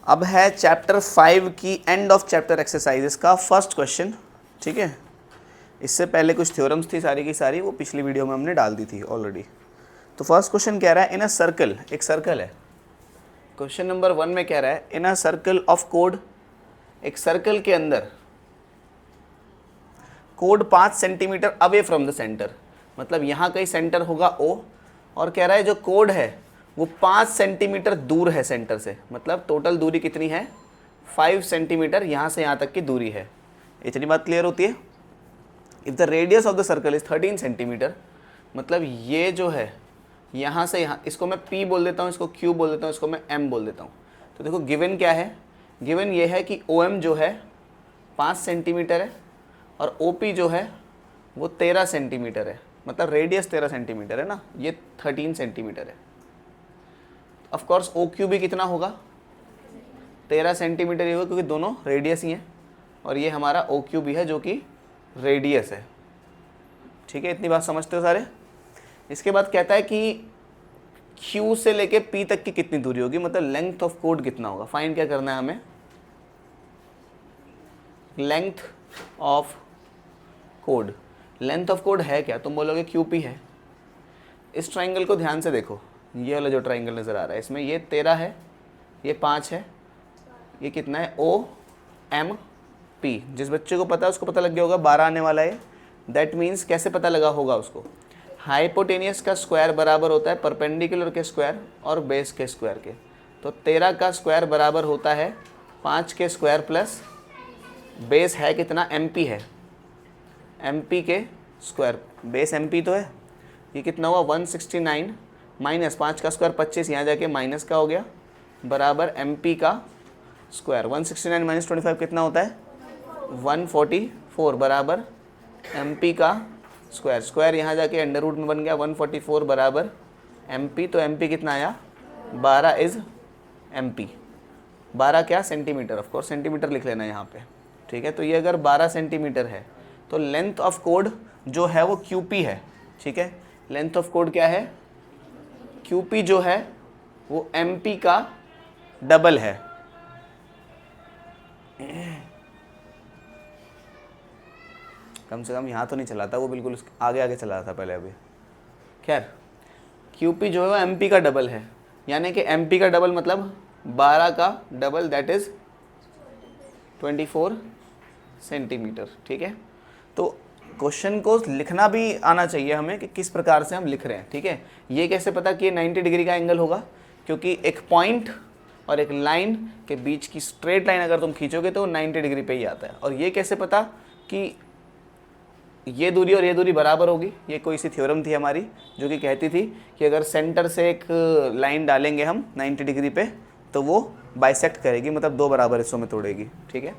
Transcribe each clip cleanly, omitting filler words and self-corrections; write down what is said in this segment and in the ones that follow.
अब है चैप्टर 5 की एंड ऑफ चैप्टर एक्सरसाइजेस का फर्स्ट क्वेश्चन, ठीक है। इससे पहले कुछ थ्योरम्स थी सारी की सारी, वो पिछली वीडियो में हमने डाल दी थी ऑलरेडी। तो फर्स्ट क्वेश्चन कह रहा है इन अ सर्कल, एक सर्कल है। क्वेश्चन नंबर 1 में कह रहा है in a circle of code, एक सर्कल के अंदर code 5 centimetre away from the centre, मतलब यहाँ कहीं सेंटर होगा O, और कह रहा है जो कोड है वो 5 सेंटीमीटर दूर है सेंटर से, मतलब टोटल दूरी कितनी है 5 सेंटीमीटर, यहाँ से यहाँ तक की दूरी है। इतनी बात क्लियर होती है। If the radius of the circle is 13 centimetre, मतलब ये जो है यहाँ से यहाँ, इसको मैं P बोल देता हूँ, इसको Q बोल देता हूँ, इसको मैं M बोल देता हूँ। तो देखो गिवन क्या है, गिवन ये है कि OM जो है 5 सेंटीमीटर है और OP जो है वो 13 सेंटीमीटर है, मतलब रेडियस 13 सेंटीमीटर है ना, ये 13 सेंटीमीटर है। ऑफ कोर्स OQ भी कितना होगा 13 सेंटीमीटर ही होगा, क्योंकि दोनों रेडियस ही हैं, और ये हमारा OQ भी है जो कि रेडियस है। ठीक है, इतनी बात समझते हो सारे। इसके बाद कहता है कि Q से लेके P तक की कितनी दूरी होगी, मतलब लेंथ ऑफ कोड कितना होगा। फाइंड क्या करना है हमें, length of code. Length of code है क्या, तुम बोलोगे QP है। इस ट्राइंगल को ध्यान से देखो, ये वाला जो ट्राइंगल नज़र आ रहा है इसमें ये 13 है, ये 5 है, ये कितना है OMP। जिस बच्चे को पता है उसको पता लग गया होगा 12 आने वाला है। दैट मीन्स कैसे पता लगा होगा उसको, हाइपोटेनियस का स्क्वायर बराबर होता है परपेंडिकुलर के स्क्वायर और बेस के स्क्वायर के। तो 13 का स्क्वायर बराबर होता है 5 के स्क्वायर प्लस बेस है कितना MP है, MP के स्क्वायर, बेस MP तो है, ये कितना हुआ 169 माइनस 5 का स्क्वायर 25, यहाँ जाके माइनस का हो गया, बराबर MP का स्क्वायर। 169 माइनस 25 कितना होता है 144, बराबर MP का स्क्वायर। स्क्वायर यहाँ जाके अंडर रूट में बन गया 144 बराबर MP। तो MP कितना आया 12 इज़ MP। 12 क्या सेंटीमीटर, ऑफ कोर्स सेंटीमीटर लिख लेना यहाँ पे, ठीक है। तो ये अगर 12 सेंटीमीटर है तो लेंथ ऑफ कोड जो है वो QP है, ठीक है। लेंथ ऑफ कोड क्या है, QP जो है वो MP का डबल है। कम से कम यहाँ तो नहीं चलाता वो, बिल्कुल आगे आगे चला था पहले अभी। खैर QP जो है वो MP का डबल है, यानी कि MP का डबल मतलब 12 का डबल, दैट इज़ 24 सेंटीमीटर, ठीक है। तो क्वेश्चन को लिखना भी आना चाहिए हमें कि किस प्रकार से हम लिख रहे हैं, ठीक है। ये कैसे पता कि ये 90 डिग्री का एंगल होगा, क्योंकि एक पॉइंट और एक लाइन के बीच की स्ट्रेट लाइन अगर तुम खींचोगे तो 90 डिग्री पे ही आता है। और ये कैसे पता कि ये दूरी और ये दूरी बराबर होगी, ये कोई सी थ्योरम थी हमारी जो कि कहती थी कि अगर सेंटर से एक लाइन डालेंगे हम 90 डिग्री पे तो वो बाइसेक्ट करेगी, मतलब 2 बराबर हिस्सों में तोड़ेगी, ठीक है।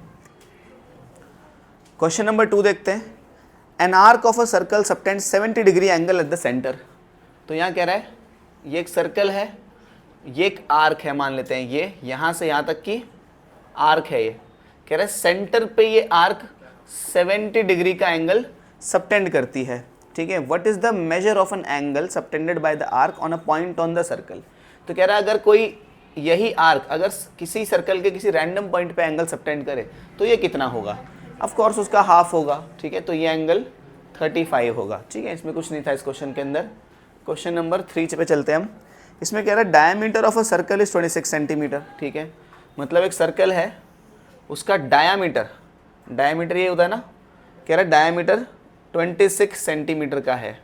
क्वेश्चन नंबर 2 देखते हैं। An arc of a circle subtend 70 degree angle at the centre. तो यहाँ कह रहा है ये एक सर्कल है, ये एक आर्क है, मान लेते हैं ये यहाँ से यहाँ तक की आर्क है। ये कह रहा है सेंटर पे ये आर्क 70 डिग्री का एंगल सबटेंड करती है, ठीक है। What is the measure of an angle subtended by the arc on a point on the circle. तो कह रहा है अगर कोई यही आर्क अगर किसी सर्कल के किसी रैंडम पॉइंट पे एंगल सबटेंड करे तो ये कितना होगा। ऑफ कोर्स उसका हाफ होगा, ठीक है। तो ये एंगल 35 होगा, ठीक है। इसमें कुछ नहीं था इस क्वेश्चन के अंदर। क्वेश्चन नंबर 3 पे चलते हैं हम। इसमें कह रहा है diameter of a circle is 26 centimetre, ठीक है। मतलब एक सर्कल है, उसका डायमीटर ये होता है ना, कह रहा है डायमीटर 26 सेंटीमीटर का है।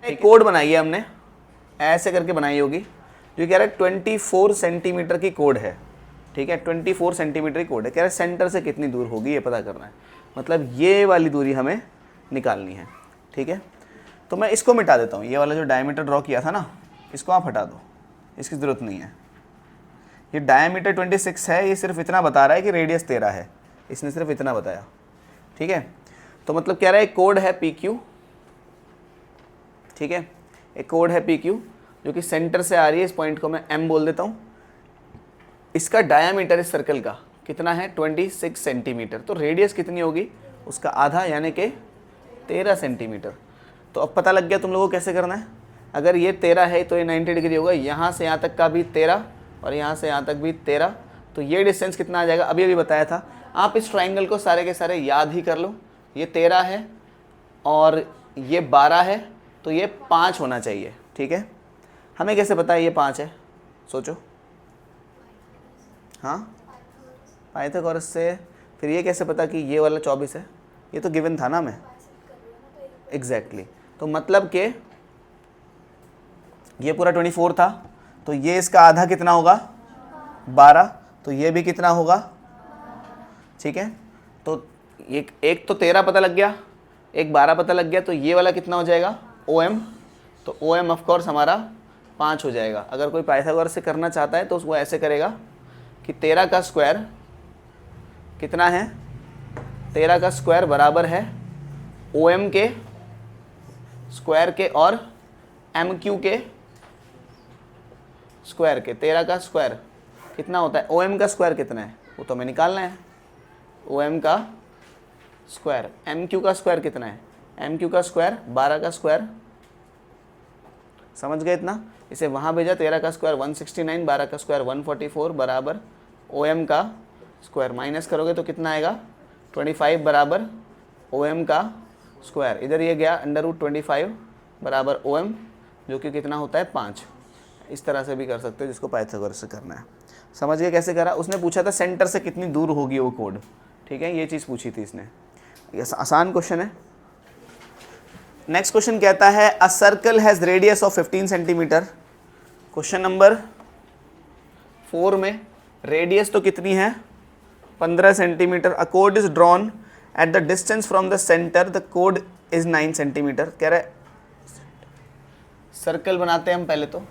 एक कोड बनाई है हमने, ऐसे करके बनाई होगी, जो कह रहा है 24 सेंटीमीटर की कोड है, ठीक है। 24 सेंटीमीटर की कोड है। कह रहा है सेंटर से कितनी दूर होगी ये पता करना है, मतलब ये वाली दूरी हमें निकालनी है, ठीक है। तो मैं इसको मिटा देता हूँ, ये वाला जो डायमीटर ड्रॉ किया था ना, इसको आप हटा दो, इसकी ज़रूरत नहीं है। ये डायमीटर 26 है, ये सिर्फ इतना बता रहा है कि रेडियस 13 है, इसने सिर्फ इतना बताया, ठीक है। तो मतलब कह रहा है एक कोड है PQ, ठीक है। एक कोड है PQ जो कि सेंटर से आ रही है, इस पॉइंट को मैं M बोल देता हूँ। इसका डायामीटर इस सर्कल का कितना है 26 सेंटीमीटर। तो रेडियस कितनी होगी उसका आधा, यानी कि 13 सेंटीमीटर। तो अब पता लग गया तुम लोगों को कैसे करना है। अगर ये 13 है तो ये 90 डिग्री होगा, यहाँ से यहाँ तक का भी 13 और यहाँ से यहाँ तक भी 13, तो ये डिस्टेंस कितना आ जाएगा, अभी अभी बताया था। आप इस ट्राइंगल को सारे के सारे याद ही कर लो। ये 13 है और ये 12 है, तो ये 5 होना चाहिए, ठीक है। हमें कैसे पता है ये 5 है, सोचो। हाँ, पाइथागोरस से। फिर ये कैसे पता कि ये वाला 24 है, ये तो गिवन था ना हमें। एग्जैक्टली तो मतलब कि ये पूरा 24 था, तो ये इसका आधा कितना होगा 12, तो ये भी कितना होगा, ठीक है। तो एक तो 13 पता लग गया, एक 12 पता लग गया, तो ये वाला कितना हो जाएगा OM, तो OM ऑफ कोर्स हमारा 5 हो जाएगा। अगर कोई पाइथागोरस से करना चाहता है तो वो ऐसे करेगा कि 13 का स्क्वायर कितना है, 13 का स्क्वायर बराबर है OM के स्क्वायर के और MQ के स्क्वायर के। 13 का स्क्वायर कितना होता है, OM का स्क्वायर कितना है वो तो हमें निकालना है, OM का स्क्वायर। MQ का स्क्वायर कितना है, MQ का स्क्वायर 12 का स्क्वायर, समझ गए इतना। इसे वहाँ भेजा, 13 का स्क्वायर 169, 12 का स्क्वायर 144 बराबर OM का स्क्वायर। माइनस करोगे तो कितना आएगा 25 बराबर OM का स्क्वायर। इधर ये गया √25 बराबर OM, जो कि कितना होता है 5। इस तरह से भी कर सकते हो जिसको पाइथागोरस से करना है। समझ गए कैसे करा। उसने पूछा था सेंटर से कितनी दूर होगी वो कोड, ठीक है, ये चीज़ पूछी थी इसने। ये आसान क्वेश्चन है। नेक्स्ट क्वेश्चन कहता है a circle has radius of 15 centimetre. Question number 4 में रेडियस तो कितनी है 15 centimetre. A code is drawn at the distance from the centre, the code is 9 centimetre. कह रहे सर्कल बनाते हैं हम पहले तो।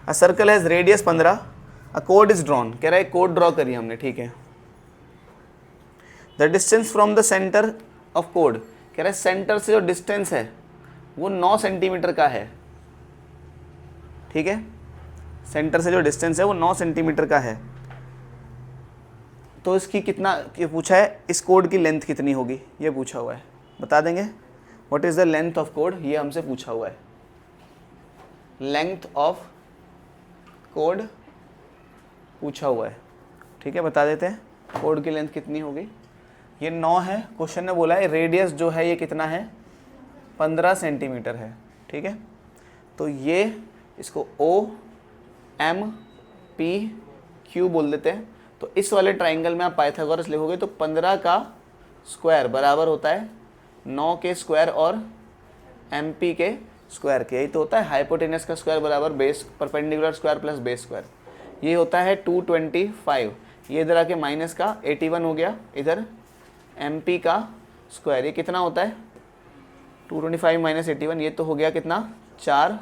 A circle has radius 15, a code is drawn, कह रहा है कोड ड्रॉ करिए हमने, ठीक है। The distance from the centre of code, कह रहा है सेंटर से जो डिस्टेंस है वो 9 सेंटीमीटर का है, ठीक है। सेंटर से जो डिस्टेंस है वो 9 सेंटीमीटर का है। तो इसकी कितना ये पूछा है, इस कोड की लेंथ कितनी होगी ये पूछा हुआ है, बता देंगे। What is the length of code, ये हमसे पूछा हुआ है। लेंथ ऑफ कोड पूछा हुआ है, ठीक है, बता देते हैं कोड की लेंथ कितनी होगी। ये 9 है, क्वेश्चन ने बोला है रेडियस जो है ये कितना है 15 सेंटीमीटर है, ठीक है। तो ये इसको OMPQ बोल देते हैं। तो इस वाले ट्राइंगल में आप पाइथागोरस लिखोगे तो 15 का स्क्वायर बराबर होता है 9 के स्क्वायर और MP के स्क्वायर के। यही तो होता है हाइपोटेनस का स्क्वायर बराबर base perpendicular square plus base square. ये होता है 225। ये इधर आके माइनस का 81 हो गया, इधर MP का स्क्वायर ये कितना होता है 225 माइनस 81, ये तो हो गया कितना 4।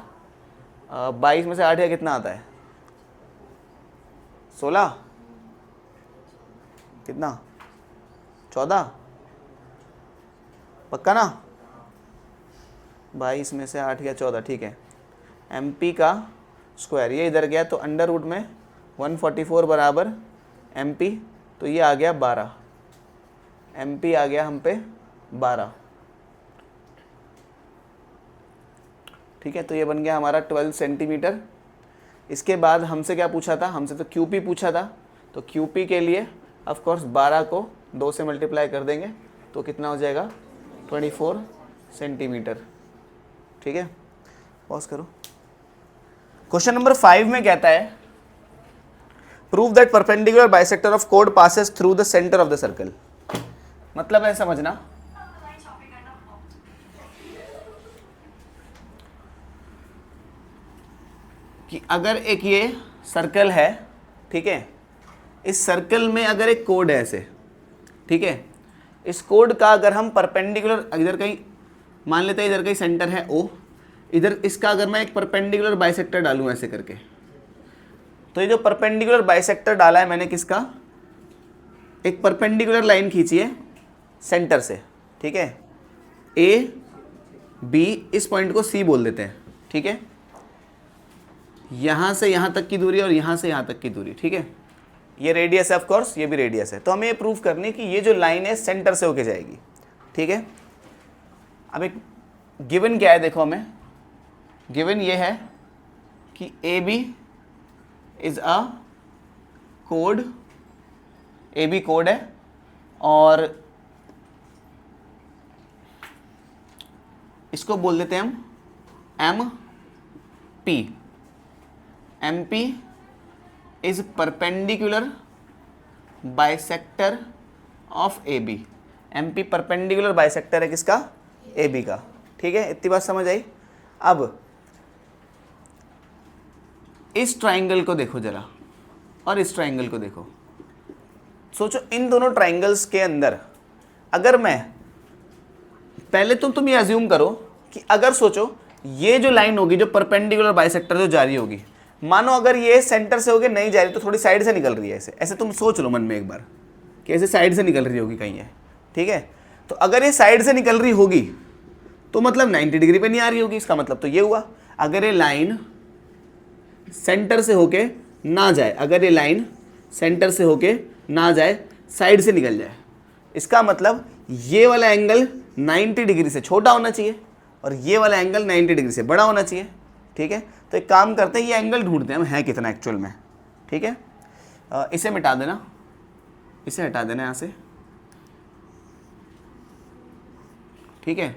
22 में से 8 या कितना आता है 16, कितना 14, पक्का ना। 22 में से 8 या 14, ठीक है। MP का स्क्वायर ये इधर गया तो अंडर रूट में 144 बराबर MP, तो ये आ गया 12, MP आ गया हम पे 12, ठीक है। तो ये बन गया हमारा 12 सेंटीमीटर। इसके बाद हमसे क्या पूछा था, हमसे तो QP पूछा था। तो QP के लिए ऑफ कोर्स 12 को 2 से मल्टीप्लाई कर देंगे तो कितना हो जाएगा 24 सेंटीमीटर, ठीक है। पॉज करो। क्वेश्चन नंबर 5 में कहता है prove that perpendicular bisector of code passes through the centre of the circle. मतलब है समझना कि अगर एक ये सर्कल है, ठीक है, इस सर्कल में अगर एक कोड है ऐसे, ठीक है, इस कोड का अगर हम परपेंडिकुलर इधर कहीं मान लेते हैं, इधर कहीं सेंटर है O, इधर इसका अगर मैं एक परपेंडिकुलर बाइसेक्टर डालूं ऐसे करके, तो ये जो परपेंडिकुलर बाइसेक्टर डाला है मैंने किसका, एक परपेंडिकुलर लाइन खींची है सेंटर से, ठीक है, A B, इस पॉइंट को C बोल देते हैं, ठीक है। यहाँ से यहाँ तक की दूरी और यहाँ से यहाँ तक की दूरी, ठीक है। ये रेडियस है ऑफ कोर्स, ये भी रेडियस है। तो हमें ये प्रूव करनी है कि ये जो लाइन है सेंटर से होके जाएगी, ठीक है। अब एक गिवन क्या है देखो, हमें गिवन ये है कि AB इज अ कोड, ए बी कोड है, और इसको बोल देते हैं हम M P. M P is perpendicular bisector of A B. M P perpendicular bisector है किसका? ए बी का। ठीक है, इतनी बात समझ आई। अब इस ट्राइंगल को देखो जरा, और इस ट्राइंगल को देखो। सोचो इन दोनों ट्राइंगल्स के अंदर अगर मैं पहले तुम ये अज्यूम करो कि अगर सोचो ये जो लाइन होगी जो परपेंडिकुलर बाइसेक्टर जो जा रही होगी, मानो अगर ये सेंटर से होके नहीं जा रही तो थोड़ी साइड से निकल रही है, ऐसे ऐसे तुम सोच लो मन में एक बार कि ऐसे साइड से निकल रही होगी कहीं है। ठीक है, तो अगर ये साइड से निकल रही होगी तो मतलब 90 डिग्री पे नहीं आ रही होगी। इसका मतलब तो ये हुआ अगर ये लाइन सेंटर से होके ना जाए, अगर ये लाइन सेंटर से होके ना जाए, साइड से निकल जाए, इसका मतलब ये वाला एंगल 90 डिग्री से छोटा होना चाहिए और ये वाला एंगल 90 डिग्री से बड़ा होना चाहिए। ठीक है, तो एक काम करते हैं, ये एंगल ढूंढते हैं हम है कितना एक्चुअल में। ठीक है, इसे मिटा देना, इसे हटा देना यहाँ से। ठीक है,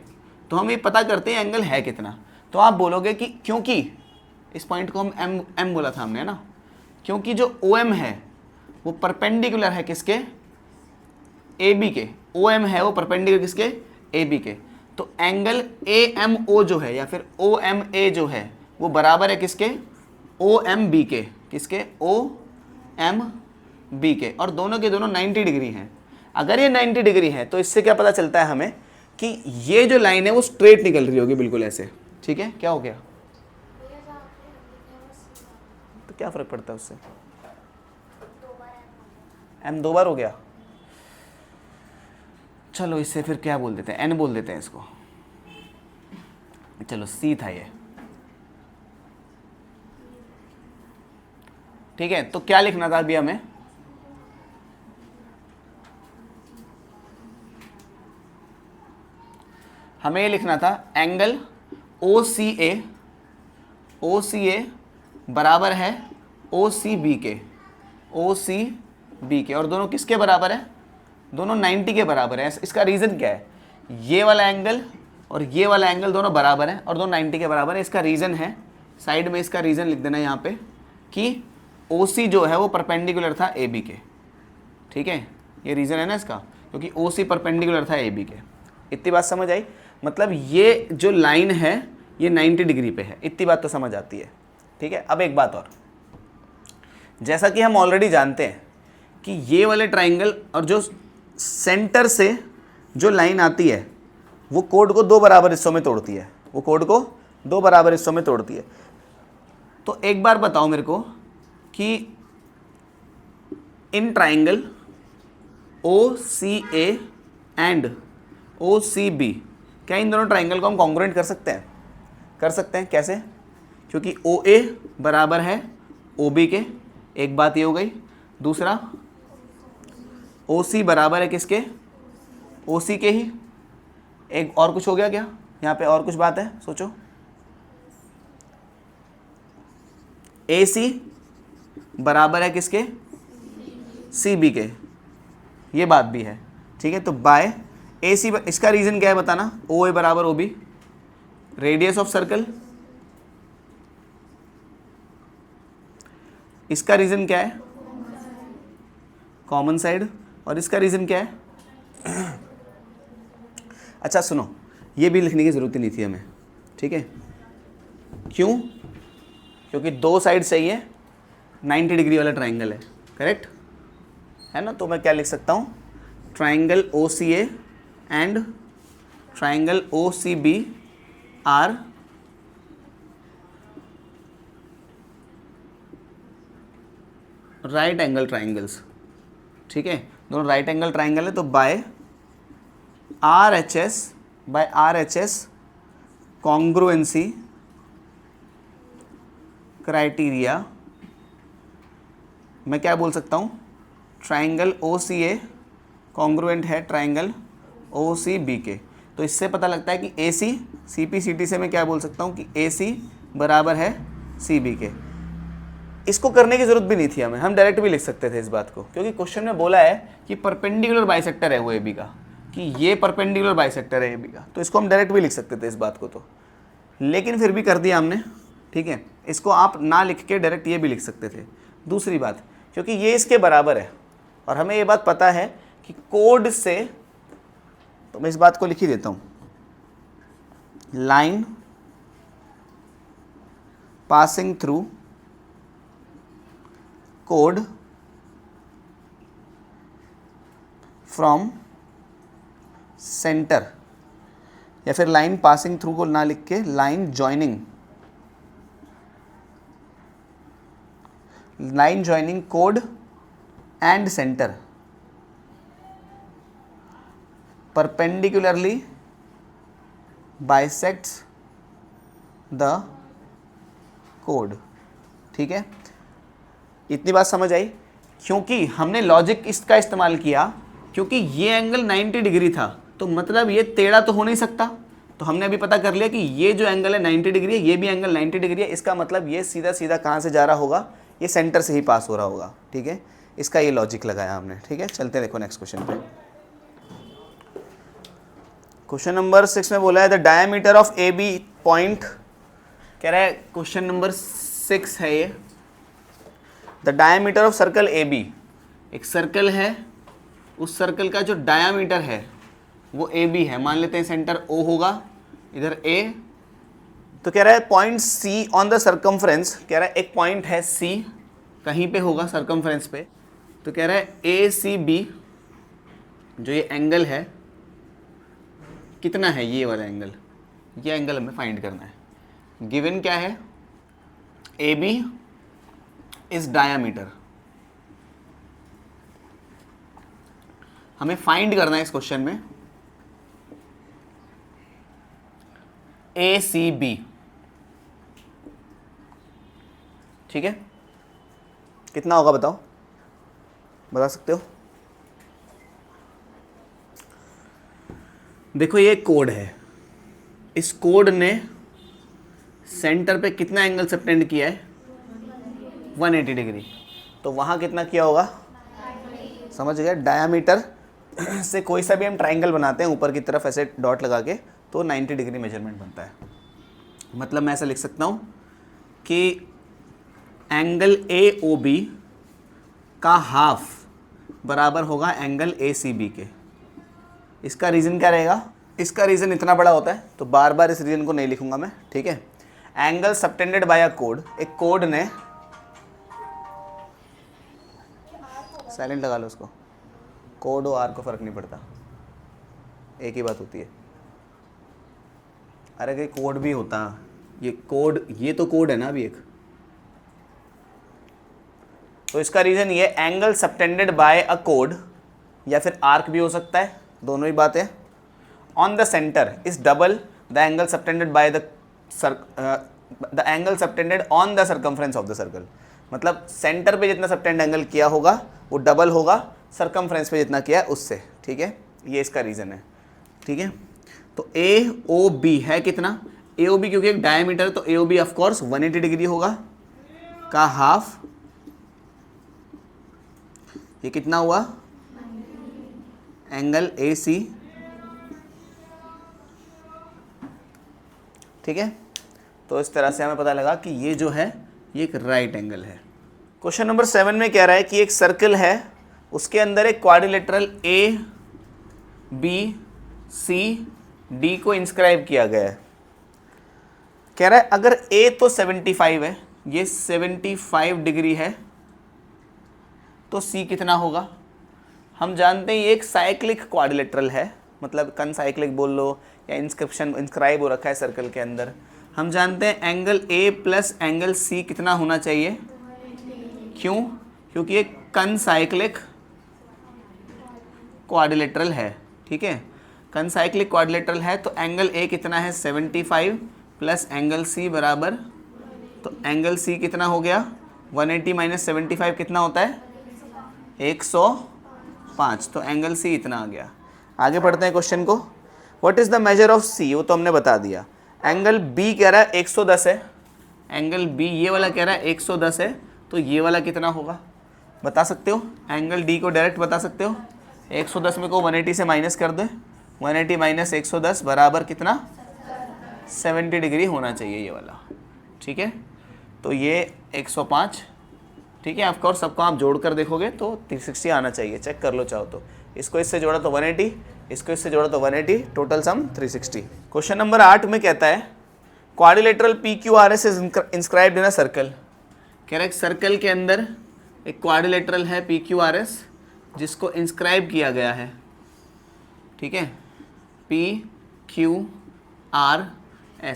तो हम ये पता करते हैं एंगल है कितना। तो आप बोलोगे कि क्योंकि इस पॉइंट को हम एम बोला था हमने ना, क्योंकि जो ओ एम है वो परपेंडिकुलर है किसके? ए बी के। ओ एम है वो परपेंडिकुलर किसके? ए बी के। तो एंगल ए एम ओ जो है या फिर ओ एम ए जो है वो बराबर है किसके? ओ एम बी के। किसके? ओ एम बी के। और दोनों के दोनों 90 डिग्री हैं। अगर ये 90 डिग्री है तो इससे क्या पता चलता है हमें कि ये जो लाइन है वो स्ट्रेट निकल रही होगी बिल्कुल ऐसे। ठीक है, क्या हो गया? तो क्या फर्क पड़ता है उससे? एम 2 बार हो गया। चलो इससे फिर क्या बोल देते हैं? एन बोल देते हैं इसको। चलो सी था ये। ठीक है, तो क्या लिखना था अभी हमें? हमें ये लिखना था एंगल ओ सी ए बराबर है ओ सी बी के। ओ सी बी के। और दोनों किसके बराबर है? दोनों 90 के बराबर है। इसका रीज़न क्या है? ये वाला एंगल और ये वाला एंगल दोनों बराबर है और दोनों 90 के बराबर है। इसका रीज़न है, साइड में इसका रीज़न लिख देना यहाँ पे, कि ओ सी जो है वो परपेंडिकुलर था ए बी के। ठीक है, ये रीज़न है ना इसका, क्योंकि ओ सी परपेंडिकुलर था ए बी के। इतनी बात समझ आई? मतलब ये जो लाइन है ये 90 डिग्री पे है। इतनी बात तो समझ आती है। ठीक है, अब एक बात और, जैसा कि हम ऑलरेडी जानते हैं कि ये वाले ट्राइंगल और जो सेंटर से जो लाइन आती है वो कोड को 2 बराबर हिस्सों में तोड़ती है। वो कोड को 2 बराबर हिस्सों में तोड़ती है। तो एक बार बताओ मेरे को कि in triangle O C A and O C B, क्या इन दोनों ट्राइंगल को हम कॉन्ग्रुएंट कर सकते हैं? कर सकते हैं। कैसे? क्योंकि ओ ए बराबर है ओ बी के। एक बात ये हो गई। दूसरा, ओ सी बराबर है किसके? ओ सी के ही। एक और कुछ हो गया क्या यहाँ पे? और कुछ बात है? सोचो। ए सी बराबर है किसके? सी बी के। ये बात भी है। ठीक है, तो बाय ए सी, इसका रीजन क्या है बताना? ओ ए बराबर O B, radius of circle. इसका रीजन क्या है? Common side. और इसका रीजन क्या है? अच्छा सुनो, ये भी लिखने की जरूरत ही नहीं थी हमें। ठीक है, क्यों? क्योंकि 2 साइड सही है, 90 डिग्री वाला ट्राइंगल है। करेक्ट है ना? तो मैं क्या लिख सकता हूँ? Triangle O C A and triangle O C B are right angle triangles. ठीक है, दोनों राइट एंगल ट्राइंगल है। तो by R H S congruency criteria मैं क्या बोल सकता हूँ? Triangle O C A congruent है ट्राइंगल ओ सी बी के। तो इससे पता लगता है कि ए सी, सी पी सी टी से मैं क्या बोल सकता हूँ कि ए सी बराबर है सी बी के। इसको करने की जरूरत भी नहीं थी हमें, हम डायरेक्ट भी लिख सकते थे इस बात को, क्योंकि क्वेश्चन में बोला है कि परपेंडिकुलर बाइसेक्टर है वो ए बी का, कि ये परपेंडिकुलर बाइसेक्टर है ए बी का, तो इसको हम डायरेक्ट भी लिख सकते थे इस बात को तो, लेकिन फिर भी कर दिया हमने, ठीक है। इसको आप ना लिख के डायरेक्ट ये भी लिख सकते थे। दूसरी बात, क्योंकि ये इसके बराबर है और हमें ये बात पता है कि कोड से, तो मैं इस बात को लिख ही देता हूँ, line passing through code from centre, या फिर लाइन पासिंग थ्रू को ना लिख के line joining code and centre perpendicularly bisects the code, ठीक है। इतनी बात समझ आई, क्योंकि हमने लॉजिक इसका इस्तेमाल किया, क्योंकि ये एंगल 90 डिग्री था, तो मतलब ये टेढ़ा तो हो नहीं सकता, तो हमने अभी पता कर लिया कि ये जो एंगल है 90 डिग्री है, ये भी एंगल 90 डिग्री है, इसका मतलब ये सीधा सीधा कहाँ से जा रहा होगा, ये सेंटर से ही पास हो रहा होगा, ठीक है। इसका ये लॉजिक लगाया हमने, ठीक है। चलते हैं, देखो नेक्स्ट क्वेश्चन पे। क्वेश्चन नंबर 6 में बोला है the diameter of A B point, कह रहा है क्वेश्चन नंबर 6 है ये, the diameter of circle A B, एक सर्कल है, उस सर्कल का जो डायमीटर है वो ए बी है, मान लेते हैं सेंटर ओ होगा, इधर ए, तो कह रहा है point C on the circumference, कह रहा है एक पॉइंट है सी कहीं पे होगा सर्कमफ्रेंस पे, तो कह रहा है ए सी बी जो ये एंगल है कितना है, ये वाला एंगल, ये एंगल हमें फाइंड करना है। गिवन क्या है, ए बी इज डायामीटर, हमें फाइंड करना है इस क्वेश्चन में ए सी बी, ठीक है। कितना होगा बताओ, बता सकते हो? देखो ये कोड है, इस कोड ने सेंटर पे कितना एंगल सबटेंड किया है, 180 डिग्री, तो वहाँ कितना किया होगा, समझ गए। डायामीटर से कोई सा भी हम ट्राइंगल बनाते हैं ऊपर की तरफ ऐसे डॉट लगा के, तो 90 डिग्री मेजरमेंट बनता है। मतलब मैं ऐसा लिख सकता हूँ कि एंगल ए ओ बी का हाफ बराबर होगा एंगल ए सी बी के। इसका रीज़न क्या रहेगा, इसका रीज़न इतना बड़ा होता है तो बार बार इस रीज़न को नहीं लिखूंगा मैं, ठीक है। Angle subtended bye a code, एक कोड ने, साइलेंट लगा लो उसको, कोड और आर को फ़र्क नहीं पड़ता, एक ही बात होती है। अरे कहीं कोड भी होता, ये कोड, ये तो कोड है ना अभी एक, तो इसका रीज़न ये angle subtended bye a code या फिर आर्क भी हो सकता है, दोनों ही बातें। On the centre is double the angle subtended by the angle subtended on the circumference of the circle, मतलब सेंटर पे जितना सबटेंड एंगल किया होगा वो डबल होगा सर्कमफ्रेंस पे जितना किया है उससे, ठीक है। ये इसका रीज़न है, ठीक है। तो ए ओ बी है कितना, ए ओ बी क्योंकि एक डायमीटर, तो ए ओ बी ऑफकोर्स 180 डिग्री होगा का हाफ, ये कितना हुआ एंगल ए सी, ठीक है। तो इस तरह से हमें पता लगा कि ये जो है ये एक राइट एंगल है। क्वेश्चन नंबर 7 में कह रहा है कि एक सर्कल है, उसके अंदर एक quadrilateral A B C D को इंस्क्राइब किया गया है। कह रहा है अगर ए तो 75 है, ये 75 डिग्री है, तो सी कितना होगा। हम जानते हैं ये एक साइक्लिक क्वाड्रिलेटरल है, मतलब कनसाइक्लिक बोल लो या इंस्क्राइब हो रखा है सर्कल के अंदर। हम जानते हैं angle A plus angle C कितना होना चाहिए, क्यों, क्योंकि ये कनसाइक्लिक क्वाड्रिलेटरल है, ठीक है। कनसाइक्लिक क्वाड्रिलेटरल है तो एंगल ए कितना है 75 प्लस एंगल सी बराबर, तो एंगल सी कितना हो गया 180 माइनस 75 कितना होता है 105, तो एंगल सी इतना आ गया। आगे पढ़ते हैं क्वेश्चन को। What is the measure of C, वो तो हमने बता दिया। एंगल बी कह रहा है 110 है, एंगल बी ये वाला कह रहा है 110 है, तो ये वाला कितना होगा बता सकते हो? एंगल डी को डायरेक्ट बता सकते हो? 110 में को 180 से माइनस कर दो, 180 माइनस 110 बराबर कितना? 70 डिग्री होना चाहिए ये वाला, ठीक है। तो ये 105, ठीक है। ऑफकोर्स सबको आप जोड़ कर देखोगे तो 360 आना चाहिए, चेक कर लो चाहो तो। इसको इससे जोड़ा तो 180, इसको इससे जोड़ा तो 180, टोटल सम 360। क्वेश्चन नंबर 8 में कहता है quadrilateral PQRS is inscribed in a circle. कह रहा है सर्कल के अंदर एक क्वाड्रिलेटरल है PQRS जिसको इंस्क्राइब किया गया है, ठीक है, PQRS।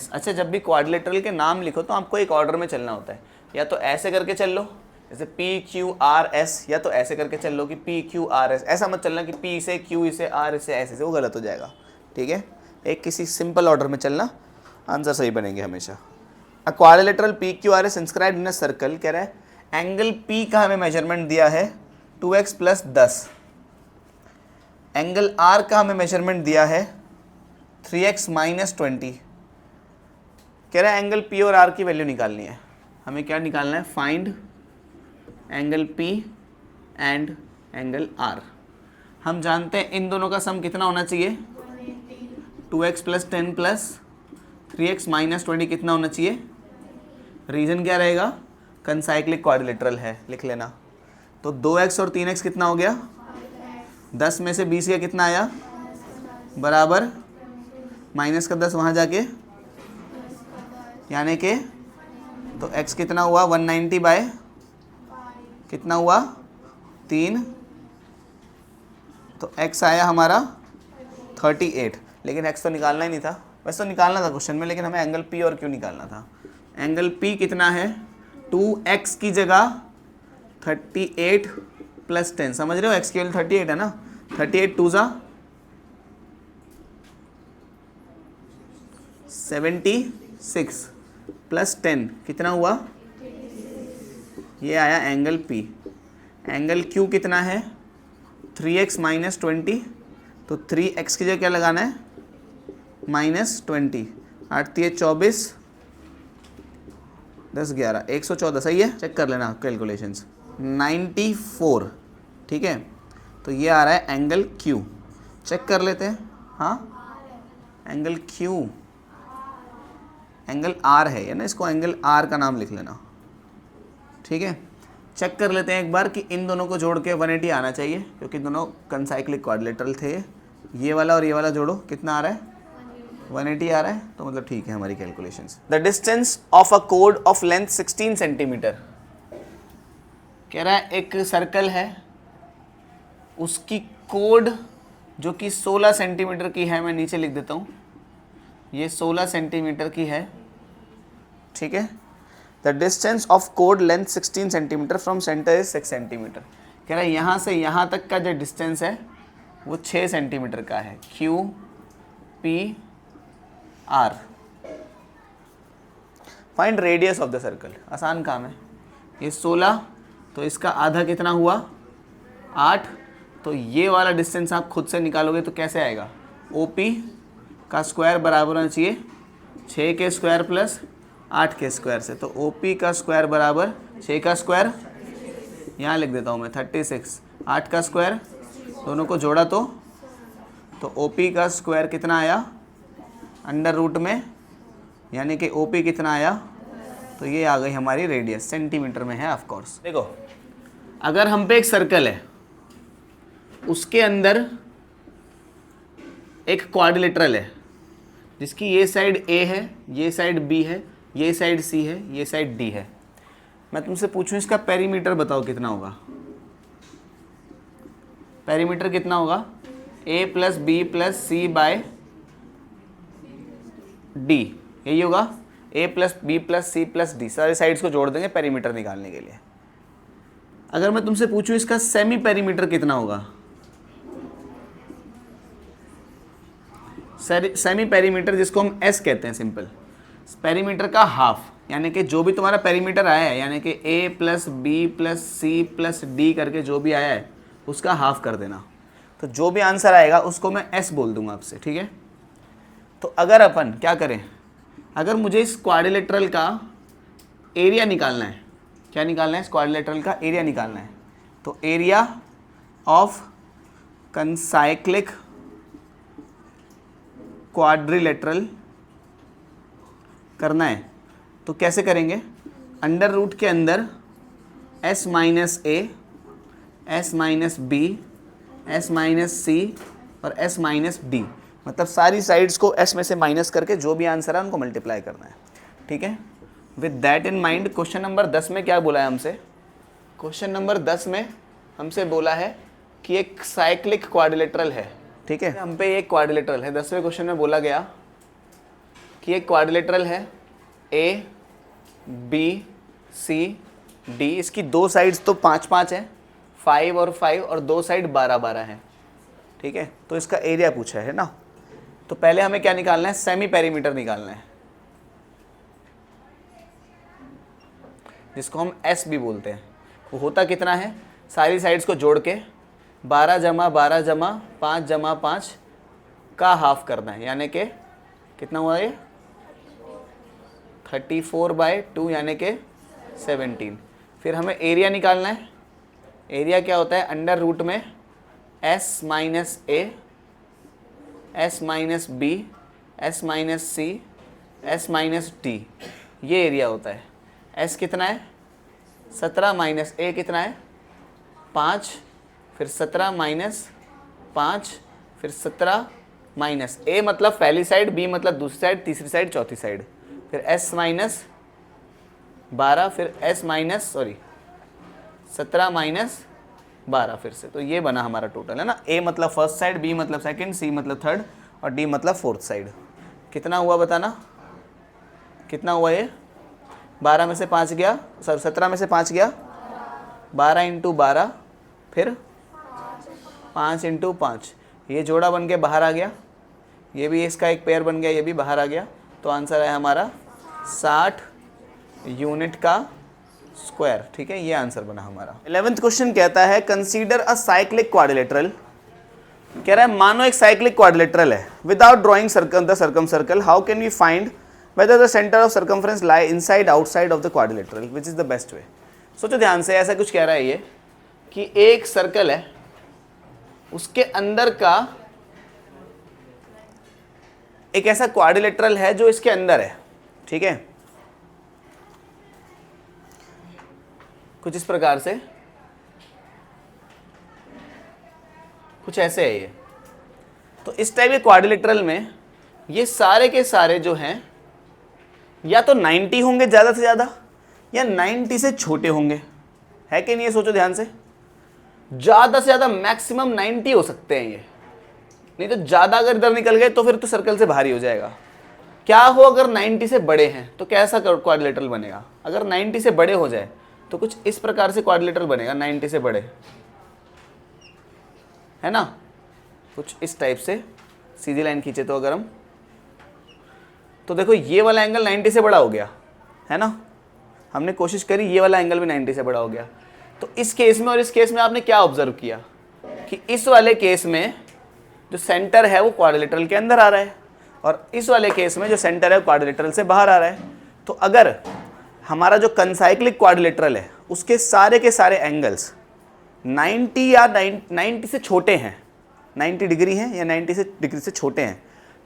अच्छा, जब भी क्वाड्रिलेटरल के नाम लिखो तो आपको एक ऑर्डर में चलना होता है, या तो ऐसे करके चल लो जैसे PQRS, या तो ऐसे करके चल लो कि PQRS। ऐसा मत चलना कि P से Q से R से ऐसे से, वो गलत हो जाएगा, ठीक है। एक किसी सिंपल ऑर्डर में चलना, आंसर सही बनेंगे हमेशा। अ quadrilateral PQRS inscribed in a circle. कह रहा है एंगल P का हमें मेजरमेंट दिया है 2x + 10, एंगल R का हमें मेजरमेंट दिया है 3x - 20। कह रहा है एंगल P और R की वैल्यू निकालनी है। हमें क्या निकालना है? Find angle P and angle R। हम जानते हैं इन दोनों का सम कितना होना चाहिए? 2x + 10 + 3x - 20 कितना होना चाहिए? रीजन क्या रहेगा? कंसाइक्लिक क्वाड्रिलेटरल है, लिख लेना। तो 2x और 3x कितना हो गया? 10 में से 20 का कितना आया? बराबर माइनस का 10 वहाँ जाके, यानी कि तो x कितना हुआ? 190 बाय कितना हुआ? 3। तो x आया हमारा 38, लेकिन x तो निकालना ही नहीं था। वैसे तो निकालना था क्वेश्चन में, लेकिन हमें एंगल P और Q निकालना था। एंगल P कितना है? 2x की जगह 38 + 10, समझ रहे हो? x की वैल्यू 38 है ना, 38 2 ज़ा 76 + 10 कितना हुआ? ये आया एंगल P। एंगल Q कितना है? 3x - 20, तो 3x की जगह क्या लगाना है? -20। 8 × 24, 10 11 114, सही है। चेक कर लेना कैलकुलेशंस। 94, ठीक है। तो ये आ रहा है एंगल Q। चेक कर लेते हैं। हाँ, एंगल Q एंगल R है, या ना, इसको एंगल R का नाम लिख लेना, ठीक है। चेक कर लेते हैं एक बार कि इन दोनों को जोड़ के 180 आना चाहिए, क्योंकि दोनों कंसाइक्लिक क्वाड्रिलेटरल थे। ये वाला और ये वाला जोड़ो, कितना आ रहा है? 180 आ रहा है, तो मतलब ठीक है हमारी calculations. The distance of a code of length 16 centimetre. कह रहा है एक सर्कल है, उसकी कोड जो कि 16 सेंटीमीटर की है, मैं नीचे लिख देता हूँ, ये 16 सेंटीमीटर की है, ठीक है। The distance of code length 16 centimetre from centre is 6 centimetre. कह रहा है यहाँ से यहाँ तक का जो डिस्टेंस है वो 6 सेंटीमीटर का है। QPR। Find radius of the circle. आसान काम है। ये 16, तो इसका आधा कितना हुआ? 8। तो ये वाला डिस्टेंस आप खुद से निकालोगे तो कैसे आएगा? OP का स्क्वायर बराबर होना चाहिए 6 के स्क्वायर प्लस 8 के स्क्वायर से। तो OP का स्क्वायर बराबर 6 का स्क्वायर, यहाँ लिख देता हूँ मैं 36, 8 का स्क्वायर, दोनों को जोड़ा तो OP का स्क्वायर कितना आया? अंडर रूट में, यानी कि OP कितना आया? तो ये आ गई हमारी रेडियस, सेंटीमीटर में है ऑफ कोर्स। देखो, अगर हम पे एक सर्कल है, उसके अंदर एक क्वाड्रिलेटरल है जिसकी ये साइड A है, ये साइड B है, ये साइड C है, ये साइड D है। मैं तुमसे पूछूं इसका पेरीमीटर बताओ कितना होगा? पेरीमीटर कितना होगा? A + B + C / D, यही होगा। A + B + C + D, सारी साइड्स को जोड़ देंगे पेरीमीटर निकालने के लिए। अगर मैं तुमसे पूछूं इसका सेमी पेरीमीटर कितना होगा? सेमी पेरीमीटर जिसको हम S कहते हैं, सिंपल पेरीमीटर का हाफ, यानी कि जो भी तुम्हारा पेरीमीटर आया है, यानी कि A + B + C + D करके जो भी आया है उसका हाफ कर देना। तो जो भी आंसर आएगा उसको मैं S बोल दूंगा आपसे, ठीक है। तो अगर अपन क्या करें, अगर मुझे इस क्वाड्रिलेटरल का एरिया निकालना है, क्या निकालना है? इस क्वाड्रिलेटरल का एरिया निकालना है। तो एरिया ऑफ कंसाइक्लिक क्वाड्रिलेटरल करना है। तो कैसे करेंगे? अंडर रूट के अंदर s minus A, s minus B, s minus C और s माइनस डी, मतलब सारी साइड्स को s में से माइनस करके जो भी आंसर है उनको मल्टीप्लाई करना है। ठीक है, with that in mind question number 10 में क्या बोला है हमसे? क्वेश्चन नंबर 10 में हमसे बोला है कि एक साइक्लिक क्वाड्रिलेटरल है। ठीक है, हम पे एक क्वाड्रिलेटरल है। 10वें क्वेश्चन में बोला गया कि एक क्वाड्रिलेटरल है ए बी सी डी, इसकी दो साइड्स तो 5-5 है, 5 और 5, और दो साइड 12-12 है। ठीक है, तो इसका एरिया पूछा है ना। तो पहले हमें क्या निकालना है? सेमी पेरीमीटर निकालना है, जिसको हम एस भी बोलते हैं। वो होता कितना है? सारी साइड्स को जोड़ के 12 जमा 12 जमा 5 जमा 5 का हाफ करना है, यानी कि कितना हुआ ये? 34/2 यानी कि 17। फिर हमें एरिया निकालना है। एरिया क्या होता है? अंडर रूट में S minus A, S minus B, S minus C, S minus D, ये एरिया होता है। एस कितना है? 17 माइनस ए कितना है? 5, फिर 17 माइनस 5, फिर 17 माइनस ए मतलब पहली साइड, बी मतलब दूसरी साइड, तीसरी साइड, चौथी साइड, फिर एस माइनस 12, फिर एस माइनस 17 माइनस 12 फिर से। तो ये बना हमारा टोटल, है ना। ए मतलब फर्स्ट साइड, बी मतलब सेकंड, सी मतलब थर्ड और डी मतलब फोर्थ साइड। कितना हुआ बताना? कितना हुआ ये? 12 में से 5 गया, 17 में से 5 गया, 12 इंटू 12, फिर 5 इंटू 5, ये जोड़ा बन के बाहर आ गया, ये भी इसका एक पेयर बन गया, ये भी बाहर आ गया। तो आंसर है हमारा 60 यूनिट का स्क्वायर। ठीक है, ये आंसर बना हमारा। 11th क्वेश्चन कहता है कंसीडर अ साइक्लिक क्वाड्रिलेटरल। कह रहा है मानो एक साइक्लिक क्वाड्रिलेटरल है। Without drawing circle the circumcircle, how can we find whether the center of circumference lie inside outside of the quadrilateral, which is the best way? सोचो ध्यान से, ऐसा कुछ कह रहा है ये कि एक सर्कल है, उसके अंदर का एक ऐसा क्वाड्रिलेटरल है जो इसके अंदर है। ठीक है, कुछ इस प्रकार से, कुछ ऐसे है ये। तो इस टाइप के क्वाड्रिलेटरल में ये सारे के सारे जो हैं या तो 90 होंगे ज़्यादा से ज़्यादा, या 90 से छोटे होंगे, है कि नहीं? ये सोचो ध्यान से, ज़्यादा से ज़्यादा मैक्सिमम 90 हो सकते हैं ये, नहीं तो ज़्यादा अगर इधर निकल गए तो फिर तो सर्कल से भारी हो जाएगा। क्या हो अगर 90 से बड़े हैं तो कैसा क्वाड्रिलेटरल बनेगा? अगर 90 से बड़े हो जाए तो कुछ इस प्रकार से क्वाड्रिलेटरल बनेगा, 90 से बड़े, है ना, कुछ इस टाइप से। सीधी लाइन खींचे तो अगर हम, तो देखो ये वाला एंगल 90 से बड़ा हो गया, है ना। हमने कोशिश करी, ये वाला एंगल भी 90 से बड़ा हो गया। तो इस केस में और इस केस में आपने क्या ऑब्जर्व किया कि इस वाले केस में जो सेंटर है वो क्वाड्रिलेटरल के अंदर आ रहा है, और इस वाले केस में जो सेंटर है वो क्वाड्रिलेटरल से बाहर आ रहा है। तो अगर हमारा जो कंसाइक्लिक क्वाड्रिलेटरल है उसके सारे के सारे एंगल्स 90 या 90 से छोटे हैं, 90 डिग्री हैं या 90 डिग्री से छोटे हैं,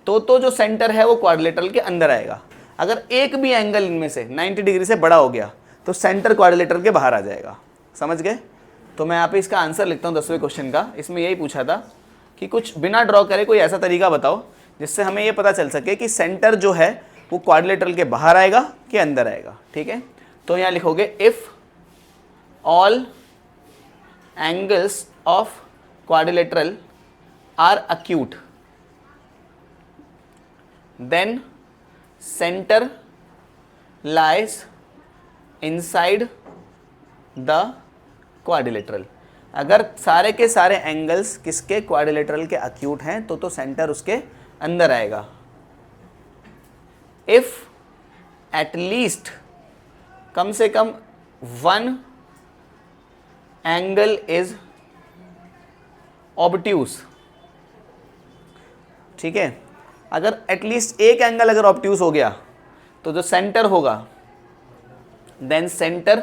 तो जो सेंटर है वो क्वाड्रिलेटरल के अंदर आएगा। अगर एक भी एंगल इनमें से 90 डिग्री से बड़ा हो गया तो सेंटर क्वाड्रिलेटरल के बाहर आ जाएगा। समझ गए? तो मैं यहाँ पे इसका आंसर लिखता हूँ 10वें क्वेश्चन का। इसमें यही पूछा था कि कुछ बिना ड्रॉ करे कोई ऐसा तरीका बताओ जिससे हमें ये पता चल सके कि सेंटर जो है वो क्वाड्रिलेटरल के बाहर आएगा कि अंदर आएगा। ठीक है, तो यहाँ लिखोगे if all angles of quadrilateral are acute, then center lies inside the quadrilateral। अगर सारे के सारे एंगल्स किसके? क्वाड्रिलेटरल के acute हैं तो सेंटर उसके अंदर आएगा। if at least कम से कम one angle is obtuse, ठीक है, अगर एटलीस्ट एक एंगल अगर ऑब्ट्यूज हो गया तो जो सेंटर होगा, then centre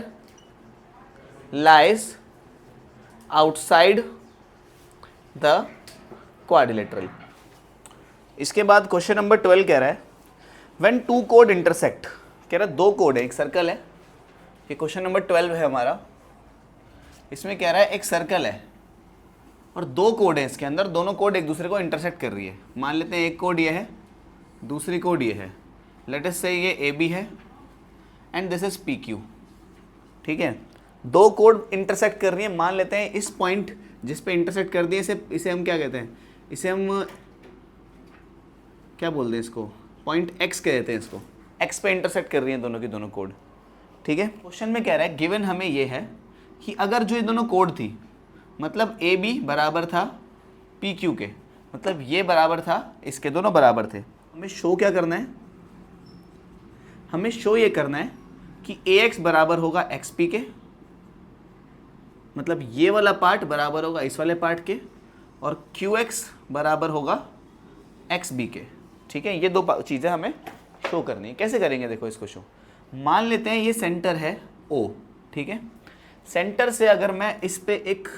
lies outside the quadrilateral. इसके बाद क्वेश्चन नंबर 12 कह रहा है व्हेन टू कोड इंटरसेक्ट, कह रहा है दो कोड है, एक सर्कल है, ये क्वेश्चन नंबर 12 है हमारा। इसमें कह रहा है एक सर्कल है और दो कोड है इसके अंदर, दोनों कोड एक दूसरे को इंटरसेक्ट कर रही है। मान लेते हैं एक कोड ये है, दूसरी कोड ये है, लेट अस से ये ए बी है and this is P Q, ठीक है। दो कोड इंटरसेक्ट कर रही है, मान लेते हैं इस पॉइंट जिस पे इंटरसेक्ट कर दिए इसे हम क्या कहते हैं, इसे हम क्या बोलते हैं, इसको पॉइंट एक्स कहते हैं, इसको एक्स पे इंटरसेक्ट कर रही है दोनों की दोनों कोड, ठीक है। क्वेश्चन में कह रहा है गिवन हमें ये है कि अगर जो ये दोनों कोड थी, मतलब ए बी बराबर था पी क्यू के, मतलब ये बराबर था इसके, दोनों बराबर थे, हमें शो क्या करना है, हमें शो ये करना है कि ए एक्स बराबर होगा एक्स पी के, मतलब ये वाला पार्ट बराबर होगा इस वाले पार्ट के, और क्यू एक्स बराबर होगा एक्स बी के, ठीक है। ये दो चीज़ें हमें शो करनी है। कैसे करेंगे देखो इसको शो, मान लेते हैं ये सेंटर है ओ, ठीक है। सेंटर से अगर मैं इस पे एक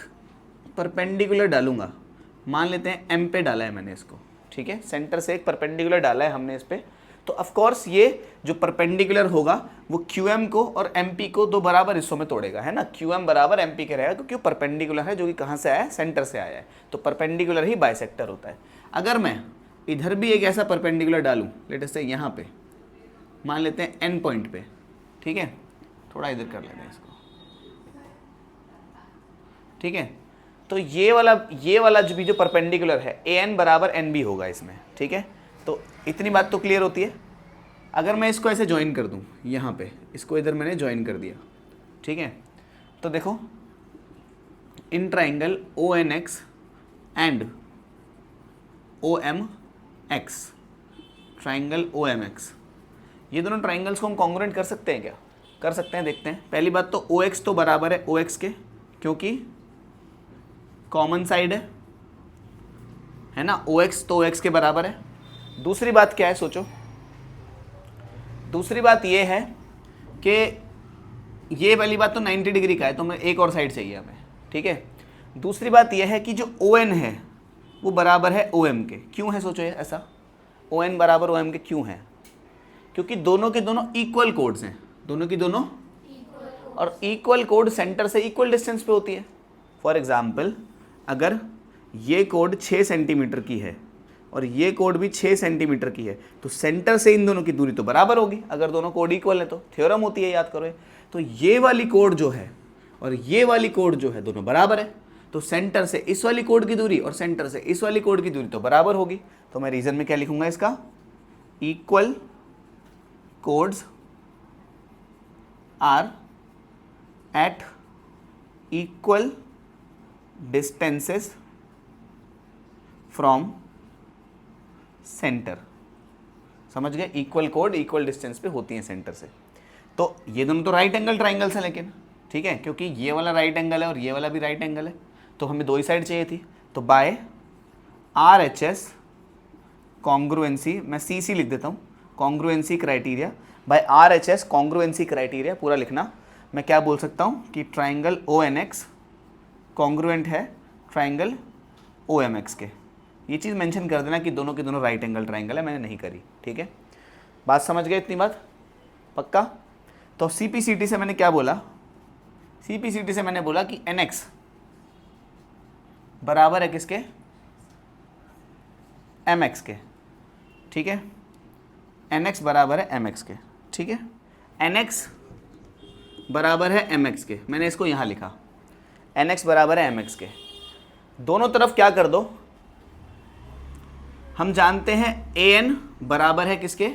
परपेंडिकुलर डालूंगा, मान लेते हैं एम पे डाला है मैंने इसको, ठीक है, सेंटर से एक परपेंडिकुलर डाला है हमने इस पे, तो ऑफ कोर्स ये जो परपेंडिकुलर होगा वो क्यू एम को और एम पी को दो बराबर हिस्सों में तोड़ेगा, है ना। क्यू एम बराबर एम पी के रहेगा क्योंकि परपेंडिकुलर है, जो कि कहाँ से आया है, सेंटर से आया है, तो परपेंडिकुलर ही बाइसेक्टर होता है। अगर मैं इधर भी एक ऐसा परपेंडिकुलर डालूं, लेट अस से यहाँ पे मान लेते हैं एन पॉइंट पे, ठीक है, थोड़ा इधर कर लेते हैं इसको, ठीक है। तो ये वाला जो भी जो परपेंडिकुलर है ए एन बराबर एन बी होगा इसमें, ठीक है। तो इतनी बात तो क्लियर होती है। अगर मैं इसको ऐसे ज्वाइन कर दूं, यहाँ पे इसको इधर मैंने ज्वाइन कर दिया, ठीक है, तो देखो in triangle O N X and O M X, triangle O M X, ये दोनों ट्राइंगल्स को हम कॉन्ग्रुएंट कर सकते हैं क्या, कर सकते हैं, देखते हैं। पहली बात तो ओ एक्स तो बराबर है ओ एक्स के, क्योंकि कॉमन साइड है ना, ओ एक्स तो ओ एक्स के बराबर है। दूसरी बात क्या है सोचो, दूसरी बात ये है कि ये वाली बात तो 90 डिग्री का है, तो मैं एक और साइड चाहिए हमें, ठीक है। दूसरी बात ये है कि जो ओ एन है वो बराबर है ओ एम के, क्यों है सोचो ऐसा, ओ एन बराबर ओ एम के क्यों है, क्योंकि दोनों के दोनों इक्वल कोड्स हैं, दोनों की दोनों, और इक्वल कोड सेंटर से इक्वल डिस्टेंस पे होती है। फॉर एग्जाम्पल अगर ये कोड 6 सेंटीमीटर की है और ये कोड भी 6 सेंटीमीटर की है, तो सेंटर से इन दोनों की दूरी तो बराबर होगी, अगर दोनों कोड इक्वल है तो थ्योरम होती है, याद करो। तो ये वाली कोड जो है और ये वाली कोड जो है दोनों बराबर है, तो सेंटर से इस वाली कोड की दूरी और सेंटर से इस वाली कोड की दूरी तो बराबर होगी। तो मैं रीजन में क्या लिखूंगा इसका, equal chords are at equal distances from centre. समझ गए, इक्वल कोड इक्वल डिस्टेंस पे होती हैं सेंटर से। तो ये दोनों तो राइट एंगल ट्राइंगल्स हैं, लेकिन ठीक है, क्योंकि ये वाला राइट एंगल है और ये वाला भी राइट एंगल है, तो हमें दो ही साइड चाहिए थी। तो by R H S congruency, मैं सी सी लिख देता हूँ, congruency criteria, by R H S congruency criteria पूरा लिखना, मैं क्या बोल सकता हूँ कि triangle O N X congruent है ट्राइंगल ओ एम एक्स के। ये चीज़ मेंशन कर देना कि दोनों के दोनों राइट एंगल ट्राइंगल है, मैंने नहीं करी, ठीक है। बात समझ गए, इतनी बात पक्का। तो CPCT से मैंने क्या बोला, CPCT से मैंने बोला कि NX बराबर है किसके, MX के, ठीक है। NX बराबर है MX के, ठीक है। NX बराबर है MX के, मैंने इसको यहाँ लिखा, NX बराबर है MX के। दोनों तरफ क्या कर दो, हम जानते हैं AN बराबर है किसके,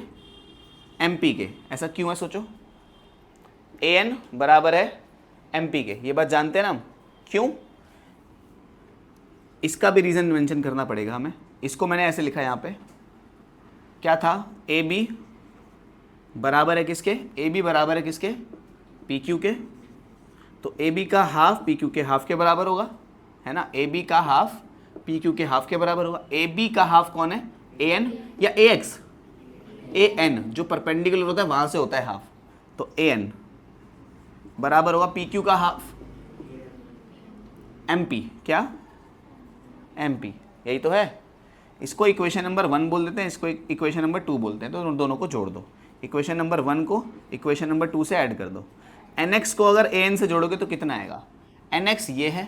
MP के। ऐसा क्यों है सोचो, AN बराबर है MP के, ये बात जानते हैं ना हम, क्यों, इसका भी रीज़न मेंशन करना पड़ेगा हमें। इसको मैंने ऐसे लिखा यहाँ पे, क्या था, AB बराबर है किसके, AB बराबर है किसके, PQ के। तो AB का हाफ PQ के हाफ के बराबर होगा, है ना, AB का हाफ PQ के हाफ के बराबर होगा। AB का हाफ कौन है, AN या AX, AN जो परपेंडिकुलर होता है वहाँ से होता है हाफ, तो AN बराबर होगा PQ का हाफ, MP, क्या MP, यही तो है। इसको इक्वेशन नंबर 1 बोल देते हैं, इसको इक्वेशन नंबर 2 बोलते हैं, तो दोनों को जोड़ दो। इक्वेशन नंबर 1 को इक्वेशन नंबर 2 से ऐड कर दो। NX को अगर AN से जोड़ोगे तो कितना आएगा? NX ये है,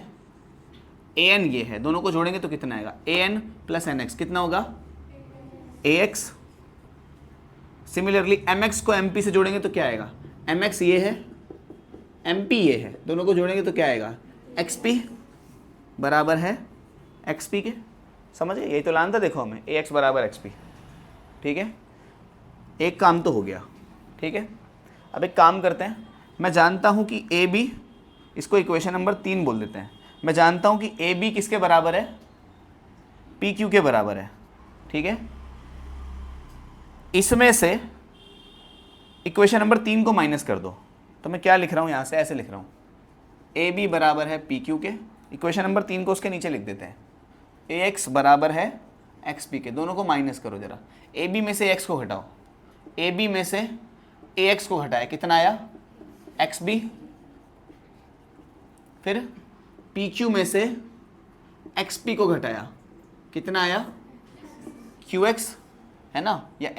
AN ये है, दोनों को जोड़ेंगे तो कितना आएगा? AN प्लस NX कितना होगा? AX। सिमिलरली MX को MP से जोड़ेंगे तो क्या आएगा? MX ये है, MP ये है, दोनों को जोड़ेंगे तो क्या आएगा? XP बराबर है XP के। समझे? यही तो लाना था, देखो हमें AX बराबर XP। ठीक है, एक काम तो हो गया। ठीक है, अब एक काम करते हैं, मैं जानता हूं कि AB, इसको इक्वेशन नंबर 3 बोल देते हैं। मैं जानता हूं कि AB किसके बराबर है? PQ के बराबर है। ठीक है, इसमें से इक्वेशन नंबर 3 को माइनस कर दो, तो मैं क्या लिख रहा हूं यहां से? ऐसे लिख रहा हूं, AB बराबर है PQ के, इक्वेशन नंबर 3 को उसके नीचे लिख देते हैं, AX बराबर है XP के। दोनों को माइनस करो जरा, AB में से AX को घटाओ, AB में से AX को घटाया, कितना आया? XB। फिर PQ में से XP को घटाया, कितना आया? QX, है ना, या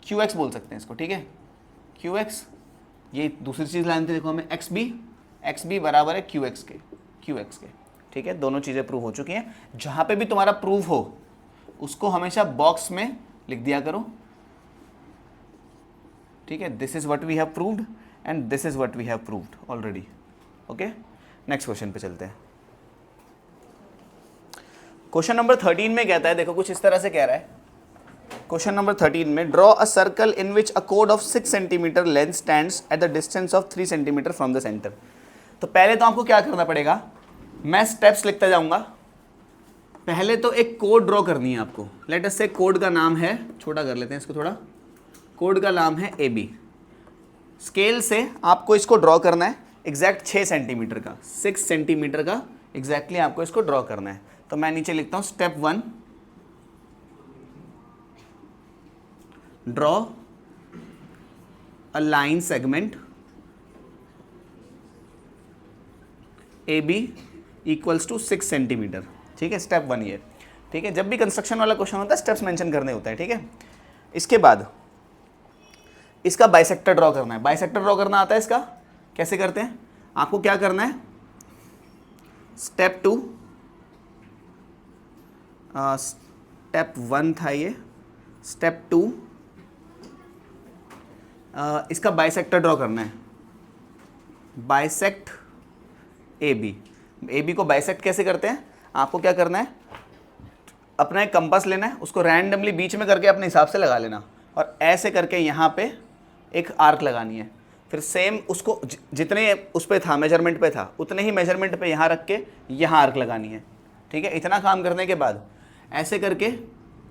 QX बोल सकते हैं इसको। ठीक है, QX। ये दूसरी चीज़ लानी थी, देखो हमें XB बराबर है QX के। ठीक है, दोनों चीज़ें प्रूव हो चुकी हैं। जहाँ पे भी तुम्हारा प्रूव हो उसको हमेशा बॉक्स में लिख दिया करो। ठीक है, this is what we have proved and this is what we have proved already. Okay, next question पे चलते हैं। क्वेश्चन नंबर 13 में कहता है, देखो कुछ इस तरह से कह रहा है। क्वेश्चन नंबर 13 में, draw a circle in which a code of 6 centimetre length stands at the distance of 3 centimetre from the centre. तो पहले तो आपको क्या करना पड़ेगा, मैं स्टेप्स लिखता जाऊंगा। पहले तो एक कोड ड्रॉ करनी है आपको। लेट अस से कोड का नाम है, छोटा कर लेते हैं इसको थोड़ा, कोड का नाम है AB। स्केल से आपको इसको ड्रॉ करना है एग्जैक्ट 6 सेंटीमीटर का, 6 सेंटीमीटर का एग्जैक्टली आपको इसको ड्रॉ करना है। तो मैं नीचे लिखता हूं step 1, draw a line segment AB equals to 6 centimetre. ठीक है, स्टेप 1 ये। ठीक है, जब भी कंस्ट्रक्शन वाला क्वेश्चन होता है स्टेप्स मेंशन करने होते हैं। ठीक है, इसके बाद इसका बाइसेक्टर ड्रॉ करना है। बाइसेक्टर ड्रॉ करना आता है इसका? कैसे करते हैं? आपको क्या करना है, स्टेप 2, स्टेप 1 था ये, स्टेप 2, इसका बाइसेक्टर ड्रॉ करना है, बाइसेक्ट AB को बाइसेक्ट कैसे करते हैं? आपको क्या करना है, अपना एक कंपास लेना है, उसको रैंडमली बीच में करके अपने हिसाब से लगा लेना, और ऐसे करके यहाँ पे एक आर्क लगानी है। फिर सेम उसको जितने उस पर था, मेजरमेंट पे था, उतने ही मेजरमेंट पे यहाँ रख के यहाँ आर्क लगानी है। ठीक है, इतना काम करने के बाद ऐसे करके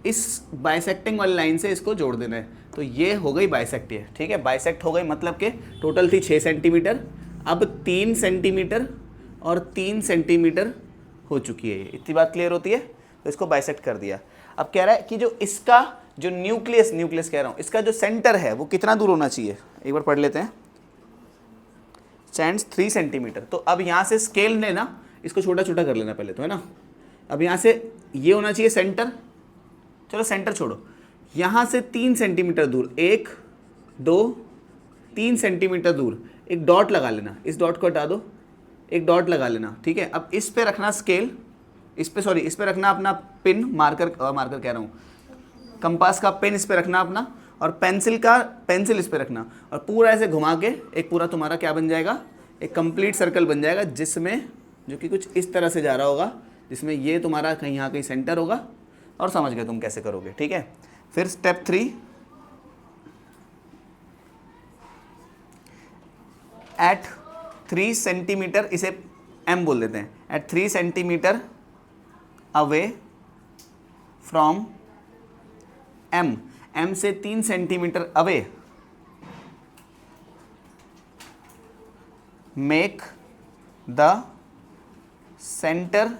इस बाइसेक्टिंग वाली लाइन से इसको जोड़ देना है। तो ये हो गई बाइसेक्ट। ये ठीक है, बाइसेक्ट हो गई, मतलब कि टोटल थी 6 सेंटीमीटर, अब 3 सेंटीमीटर और 3 सेंटीमीटर हो चुकी है। ये इतनी बात क्लियर होती है? तो इसको बाइसेक्ट कर दिया। अब कह रहा है कि जो इसका जो न्यूक्लियस कह रहा हूँ, इसका जो सेंटर है वो कितना दूर होना चाहिए, एक बार पढ़ लेते हैं। Stands 3 centimetre. तो अब यहाँ से स्केल ने ना इसको छोटा छोटा कर लेना पहले तो, है ना। अब यहाँ से ये होना चाहिए सेंटर, चलो सेंटर छोड़ो, यहाँ से 3 सेंटीमीटर दूर, 1 2 3 सेंटीमीटर दूर एक डॉट लगा लेना। इस डॉट को हटा दो, एक डॉट लगा लेना। ठीक है, अब इस पे रखना स्केल, इस पे रखना अपना पिन, मार्कर कह रहा हूँ, कंपास का पेन इस पे रखना अपना, और पेंसिल इस पे रखना, और पूरा ऐसे घुमा के एक पूरा तुम्हारा क्या बन जाएगा, एक कंप्लीट सर्कल बन जाएगा, जिसमें जो कि कुछ इस तरह से जा रहा होगा, जिसमें ये तुम्हारा कहीं यहाँ कहीं सेंटर होगा। और समझ गए तुम कैसे करोगे। ठीक है, फिर स्टेप 3, एट 3 सेंटीमीटर, इसे M बोल देते हैं, at 3 centimetre away from M से 3 centimetre away make the centre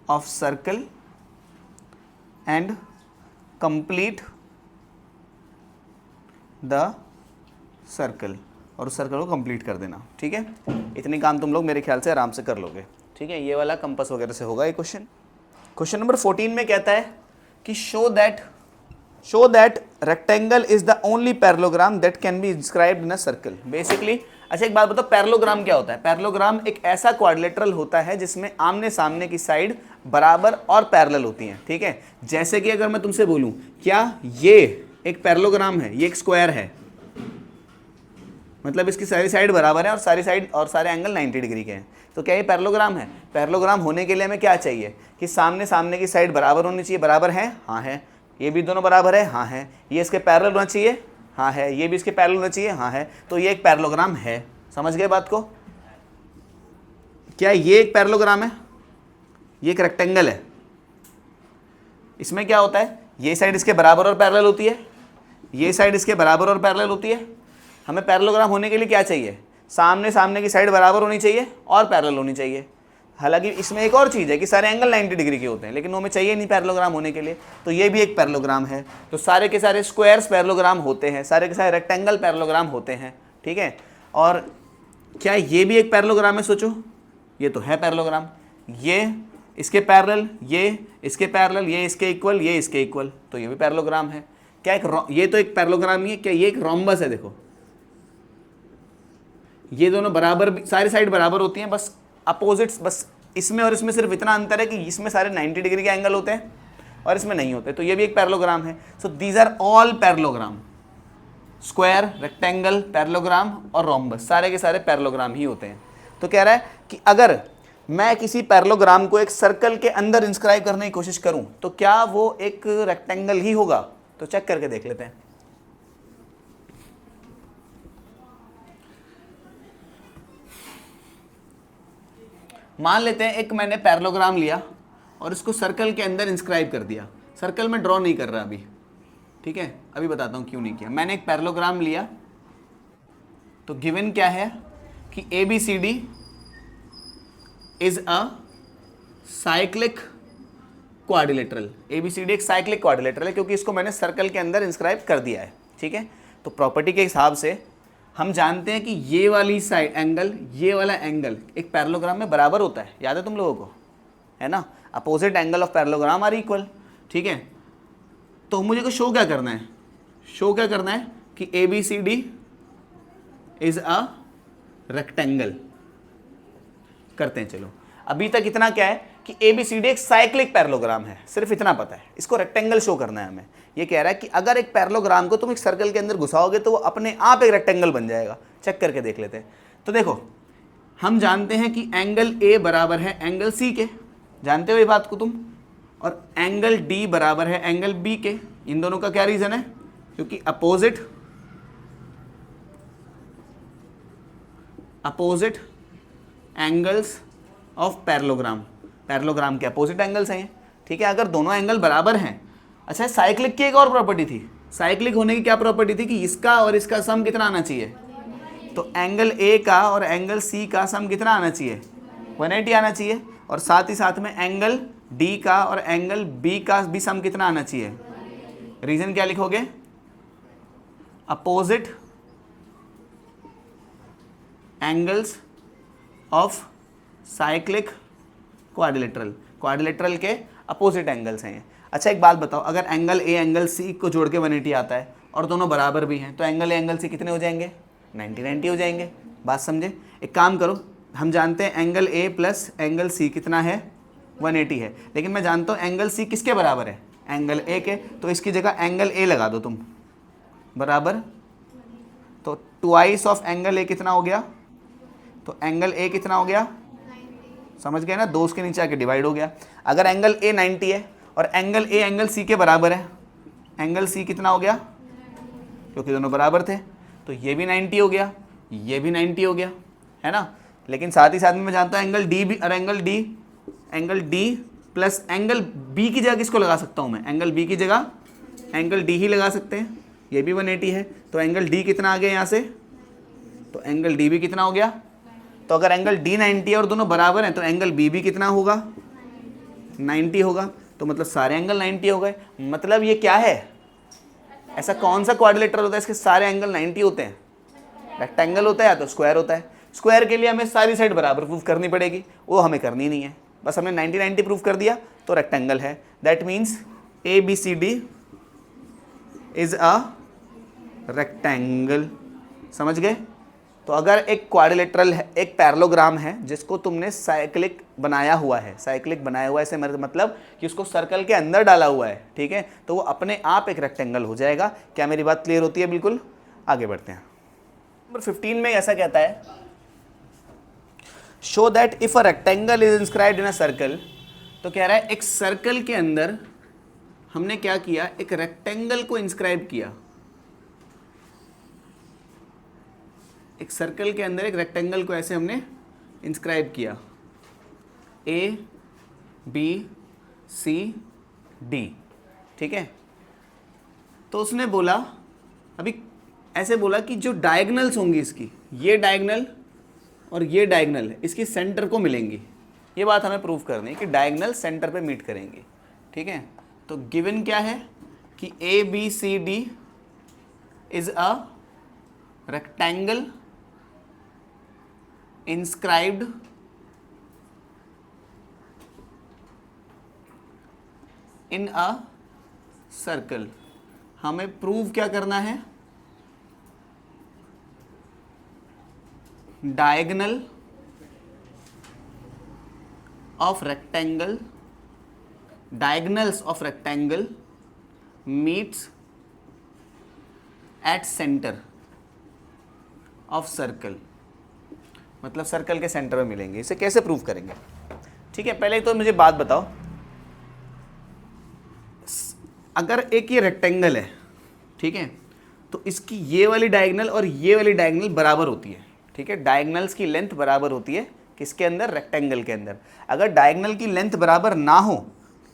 of circle and complete the circle, और उस सर्कल को कंप्लीट कर देना। ठीक है, इतने काम तुम लोग मेरे ख्याल से आराम से कर लोगे। ठीक है। ठीक है, ये वाला कंपास वगैरह से होगा ये क्वेश्चन। क्वेश्चन नंबर 14 में कहता है कि show that rectangle is the only parallelogram that can be inscribed in a circle. Basically अच्छा एक बात बताओ, पैरेललोग्राम क्या होता है? पैरेललोग्राम एक ऐसा क्वाड्रिलेटरल होता है जिसमें आमने सामने की साइड बराबर और पैरेलल होती हैं, ठीक है। जैसे कि अगर मैं तुमसे बोलूं क्या ये एक पैरेललोग्राम है, ये एक स्क्वायर है, मतलब इसकी सारी साइड बराबर है और सारी साइड और सारे एंगल 90 डिग्री के हैं, तो क्या ये पैरेललोग्राम है? पैरेललोग्राम होने के लिए हमें क्या चाहिए कि सामने की साइड बराबर होनी चाहिए। बराबर है? हाँ है। ये भी दोनों बराबर है? हाँ है। ये इसके पैरेलल होना चाहिए? हाँ है। ये भी इसके पैरेलल होना चाहिए? हाँ है। तो ये एक पैरेललोग्राम है। समझ गए बात को? क्या ये एक पैरेललोग्राम है? ये एक रेक्टेंगल है। इसमें क्या होता है, ये साइड इसके बराबर और पैरेलल होती है, ये साइड इसके बराबर और पैरेलल होती है। हमें पैरेललोग्राम होने के लिए क्या चाहिए? सामने की साइड बराबर होनी चाहिए और पैरेलल होनी चाहिए। हालांकि इसमें एक और चीज़ है कि सारे एंगल 90 डिग्री के होते हैं, लेकिन वो हमें चाहिए नहीं पैरेललोग्राम होने के लिए, तो ये भी एक पैरेललोग्राम है। तो सारे के सारे स्क्वायर्स पैरेललोग्राम होते हैं, सारे के सारे रेक्टेंगल पैरेललोग्राम होते हैं, ठीक है। और क्या ये भी एक पैरेललोग्राम है? सोचो, ये तो है पैरेललोग्राम। ये इसके पैरेलल, ये इसके पैरेलल, ये इसके इक्वल, ये इसके इक्वल, तो ये भी पैरेललोग्राम है। क्या ये तो एक पैरेललोग्राम ही है। क्या ये एक रोम्बस है? देखो ये दोनों बराबर, सारी साइड बराबर होती हैं, बस अपोजिट्स, बस इसमें और इसमें सिर्फ इतना अंतर है कि इसमें सारे 90 डिग्री के एंगल होते हैं और इसमें नहीं होते, तो ये भी एक पैरेललोग्राम है। So these are all parallelogram. Square, rectangle, parallelogram और रोम्बस, सारे के सारे पैरेललोग्राम ही होते हैं। तो कह रहा है कि अगर मैं किसी पैरेललोग्राम को एक सर्कल के अंदर इंस्क्राइब करने की कोशिश करूं तो क्या वो एक रेक्टेंगल ही होगा? तो चेक करके देख लेते हैं। मान लेते हैं एक मैंने पैरेललोग्राम लिया और इसको सर्कल के अंदर इंस्क्राइब कर दिया। सर्कल में ड्रॉ नहीं कर रहा अभी, ठीक है, अभी बताता हूं क्यों नहीं किया। मैंने एक पैरेललोग्राम लिया, तो गिवन क्या है कि ABCD is a cyclic quadrilateral. ABCD एक साइक्लिक क्वाड्रिलेटरल है क्योंकि इसको मैंने सर्कल के अंदर इंस्क्राइब कर दिया है, ठीक है। तो प्रॉपर्टी के हिसाब से हम जानते हैं कि ये वाली साइड एंगल, ये वाला एंगल एक पैरेललोग्राम में बराबर होता है। याद है तुम लोगों को, है ना? Opposite angle of parallelogram are equal, ठीक है। तो मुझे को शो क्या करना है? शो क्या करना है कि ABCD इज अ रेक्टेंगल। करते हैं, चलो। अभी तक इतना क्या है कि ABCD एक साइक्लिक पैरेललोग्राम है, सिर्फ इतना पता है। इसको रेक्टेंगल शो करना है हमें। ये कह रहा है कि अगर एक पैरेललोग्राम को तुम एक सर्कल के अंदर घुसाओगे तो वो अपने आप एक रेक्टेंगल बन जाएगा। चेक करके देख लेते हैं। तो देखो, हम जानते हैं कि एंगल A बराबर है एंगल C के, जानते हो ये बात को तुम, और एंगल D बराबर है एंगल B के। इन दोनों का क्या रीजन है? क्योंकि अपोजिट एंगल्स ऑफ पैरेललोग्राम के अपोजिट एंगल्स हैं, ठीक है। अगर दोनों एंगल बराबर हैं, अच्छा साइक्लिक की एक और प्रॉपर्टी थी। साइक्लिक होने की क्या प्रॉपर्टी थी कि इसका और इसका सम कितना आना चाहिए? तो एंगल A का और एंगल C का सम कितना आना चाहिए? 180 आना चाहिए। और साथ ही साथ में एंगल D का और एंगल B का भी सम कितना आना चाहिए? रीजन क्या लिखोगे? Opposite angles of cyclic quadrilateral के अपोजिट एंगल्स हैं। अच्छा एक बात बताओ, अगर एंगल A एंगल C को जोड़ के 180 आता है और दोनों बराबर भी हैं, तो एंगल A एंगल C कितने हो जाएंगे? 90 हो जाएंगे। बात समझे? एक काम करो, हम जानते हैं angle A plus angle C कितना है? 180 है। लेकिन मैं जानता हूँ एंगल C किसके बराबर है? एंगल A के। तो इसकी जगह एंगल A लगा दो तुम, बराबर। तो ट्वाइस ऑफ एंगल A कितना हो गया? तो एंगल A कितना हो गया? समझ गए ना? 2 उसके नीचे आके डिवाइड हो गया। अगर एंगल A 90 है और एंगल A एंगल C के बराबर है, एंगल C कितना हो गया? क्योंकि दोनों बराबर थे, तो ये भी 90 हो गया, ये भी 90 हो गया, है ना। लेकिन साथ ही साथ में मैं जानता हूँ एंगल D भी, और angle D plus angle B की जगह किसको लगा सकता हूँ मैं? एंगल B की जगह एंगल D ही लगा सकते हैं। ये भी 180 है, तो एंगल D कितना आ गया यहाँ से? तो एंगल D भी कितना हो गया? तो अगर एंगल D 90 है और दोनों बराबर हैं, तो एंगल B भी कितना होगा? 90 होगा। तो मतलब सारे एंगल 90 हो गए। मतलब ये क्या है? ऐसा कौन सा क्वाड्रिलेटरल होता है इसके सारे एंगल 90 होते हैं? रेक्टेंगल होता है या तो स्क्वायर होता है। स्क्वायर के लिए हमें सारी साइड बराबर प्रूफ करनी पड़ेगी, वो हमें करनी नहीं है, बस हमने 90-90 प्रूफ कर दिया तो रेक्टेंगल है। That means ABCD is a rectangle. समझ गए? तो अगर एक क्वाड्रिलेटरल है, एक पैरेललोग्राम है जिसको तुमने साइक्लिक बनाया हुआ है, साइक्लिक बनाया हुआ है ऐसे मतलब कि उसको सर्कल के अंदर डाला हुआ है, ठीक है, तो वो अपने आप एक रेक्टेंगल हो जाएगा। क्या मेरी बात क्लियर होती है? बिल्कुल। आगे बढ़ते हैं। नंबर 15 में ऐसा कहता है, show that if a rectangle is inscribed in a circle. तो कह रहा है एक सर्कल के अंदर हमने क्या किया, एक रेक्टेंगल को इंस्क्राइब किया। एक सर्कल के अंदर एक रेक्टेंगल को ऐसे हमने इंस्क्राइब किया, ABCD, ठीक है। तो उसने बोला, अभी ऐसे बोला कि जो डायगनल्स होंगी इसकी, ये डायगनल और ये डायगनल इसकी सेंटर को मिलेंगी। ये बात हमें प्रूफ करनी है कि डायगनल सेंटर पे मीट करेंगी, ठीक है। तो गिवन क्या है कि ABCD is a rectangle inscribed in a circle। हमें प्रूव क्या करना है, diagonal of rectangle, diagonals of rectangle meets at centre of circle, मतलब सर्कल के सेंटर में मिलेंगे। इसे कैसे प्रूव करेंगे? ठीक है, पहले तो मुझे बात बताओ, अगर एक ये रेक्टेंगल है, ठीक है, तो इसकी ये वाली डायगोनल और ये वाली डायगोनल बराबर होती है, ठीक है। डायगोनल्स की लेंथ बराबर होती है किसके अंदर? रेक्टेंगल के अंदर। अगर डायगोनल की लेंथ बराबर ना हो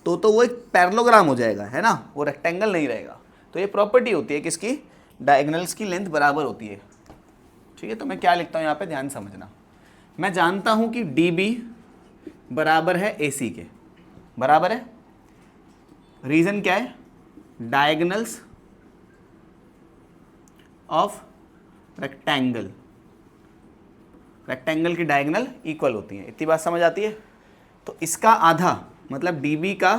तो वो एक पैरेललोग्राम हो जाएगा, है ना, वो रेक्टेंगल नहीं रहेगा। तो ये प्रॉपर्टी होती है किसकी? डायगोनल्स की लेंथ बराबर होती है, ठीक है। तो मैं क्या लिखता हूँ यहाँ पे, ध्यान समझना। मैं जानता हूँ कि DB बराबर है AC के, बराबर है। रीजन क्या है? डायगोनल्स ऑफ रेक्टेंगल, रेक्टेंगल की डायगोनल इक्वल होती है। इतनी बात समझ आती है? तो इसका आधा मतलब DB का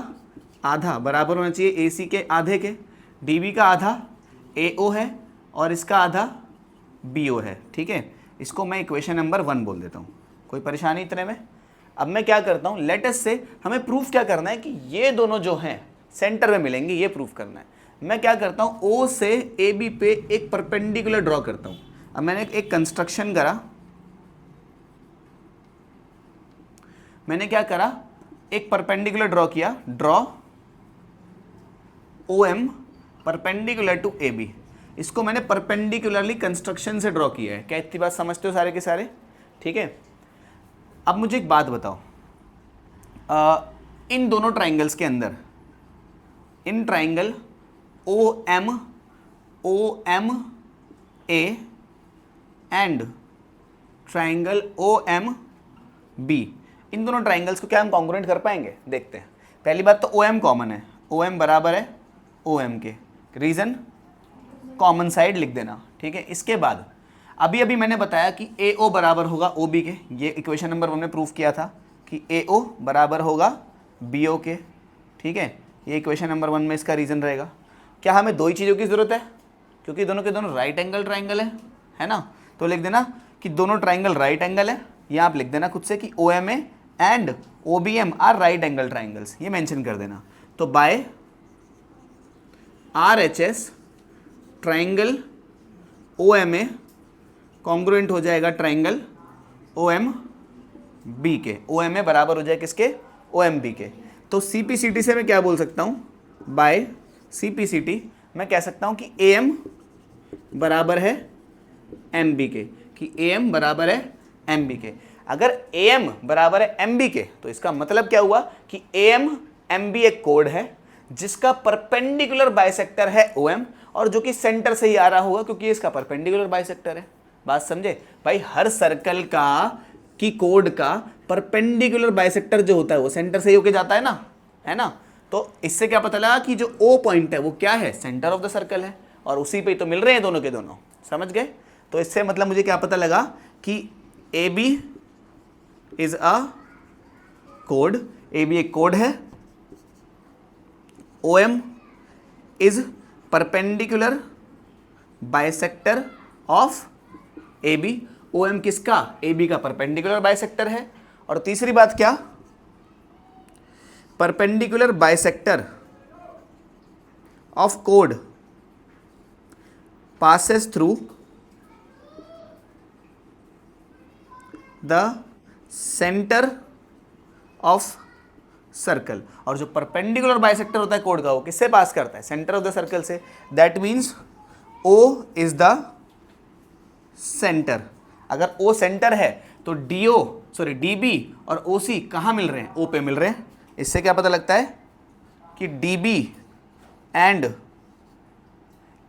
आधा बराबर होना चाहिए AC के आधे के। DB का आधा AO है और इसका आधा BO है, ठीक है। इसको मैं इक्वेशन नंबर 1 बोल देता हूँ। कोई परेशानी इतने में? अब मैं क्या करता हूँ, लेट अस से हमें प्रूफ क्या करना है कि ये दोनों जो हैं सेंटर में मिलेंगे, ये प्रूफ करना है। मैं क्या करता हूँ, O से AB पे एक परपेंडिकुलर ड्रॉ करता हूँ। अब मैंने एक कंस्ट्रक्शन करा, मैंने क्या करा, एक परपेंडिकुलर ड्रॉ किया, draw OM perpendicular to AB। इसको मैंने परपेंडिकुलरली कंस्ट्रक्शन से ड्रॉ किया है। क्या इतनी बात समझते हो सारे के सारे? ठीक है। अब मुझे एक बात बताओ, इन दोनों ट्राइंगल्स के अंदर, in triangle OMA and triangle OMB, इन दोनों ट्राइंगल्स को क्या हम कॉन्ग्रुएंट कर पाएंगे? देखते हैं। पहली बात तो OM कॉमन है, OM बराबर है OM के। रीजन? कॉमन साइड लिख देना, ठीक है। इसके बाद अभी अभी मैंने बताया कि AO बराबर होगा OB के, ये इक्वेशन नंबर 1 में प्रूफ किया था कि AO बराबर होगा BO के, ठीक है। ये इक्वेशन नंबर 1 में इसका रीजन रहेगा। क्या हमें दो ही चीज़ों की ज़रूरत है? क्योंकि दोनों के दोनों राइट एंगल ट्राइंगल है ना, तो लिख देना कि दोनों ट्राइंगल राइट एंगल है, या आप लिख देना खुद से कि OMA and OBM are right angle triangles, ये मेंशन कर देना। तो by RHS triangle OMA congruent हो जाएगा ट्राइंगल OMB के। OMA बराबर हो जाए किसके? OMB के। तो CPCT से मैं क्या बोल सकता हूँ? बाय CPCT मैं कह सकता हूँ कि AM बराबर है MB के, कि AM बराबर है MB के। अगर AM बराबर है MB के तो इसका मतलब क्या हुआ कि AM MB एक कोड है जिसका परपेंडिकुलर बाइसेक्टर है OM, और जो कि सेंटर से ही आ रहा होगा क्योंकि इसका परपेंडिकुलर बाइसेक्टर है। बात समझे भाई? हर सर्कल का की कोड का परपेंडिकुलर बाइसेक्टर जो होता है वो सेंटर से ही होके जाता है ना। तो इससे क्या पता लगा कि जो O पॉइंट है वो क्या है? सेंटर ऑफ द सर्कल है, और उसी पे ही तो मिल रहे हैं दोनों के दोनों। समझ गए? तो इससे मतलब मुझे क्या पता लगा कि ए बी इज अ कोड, ए बी एक कोड है, O M is perpendicular bisector of A B, O M किसका, ए बी का परपेंडिकुलर बाइसेक्टर है। और तीसरी बात क्या, परपेंडिकुलर बाइसेक्टर ऑफ कोड passes through the center of circle. और जो परपेंडिकुलर बाइसेक्टर होता है कोड का, वो किससे पास करता है, सेंटर ऑफ द सर्कल से। That means O is the centre. अगर O सेंटर है तो DB और OC कहाँ मिल रहे हैं, O पे मिल रहे हैं। इससे क्या पता लगता है कि DB and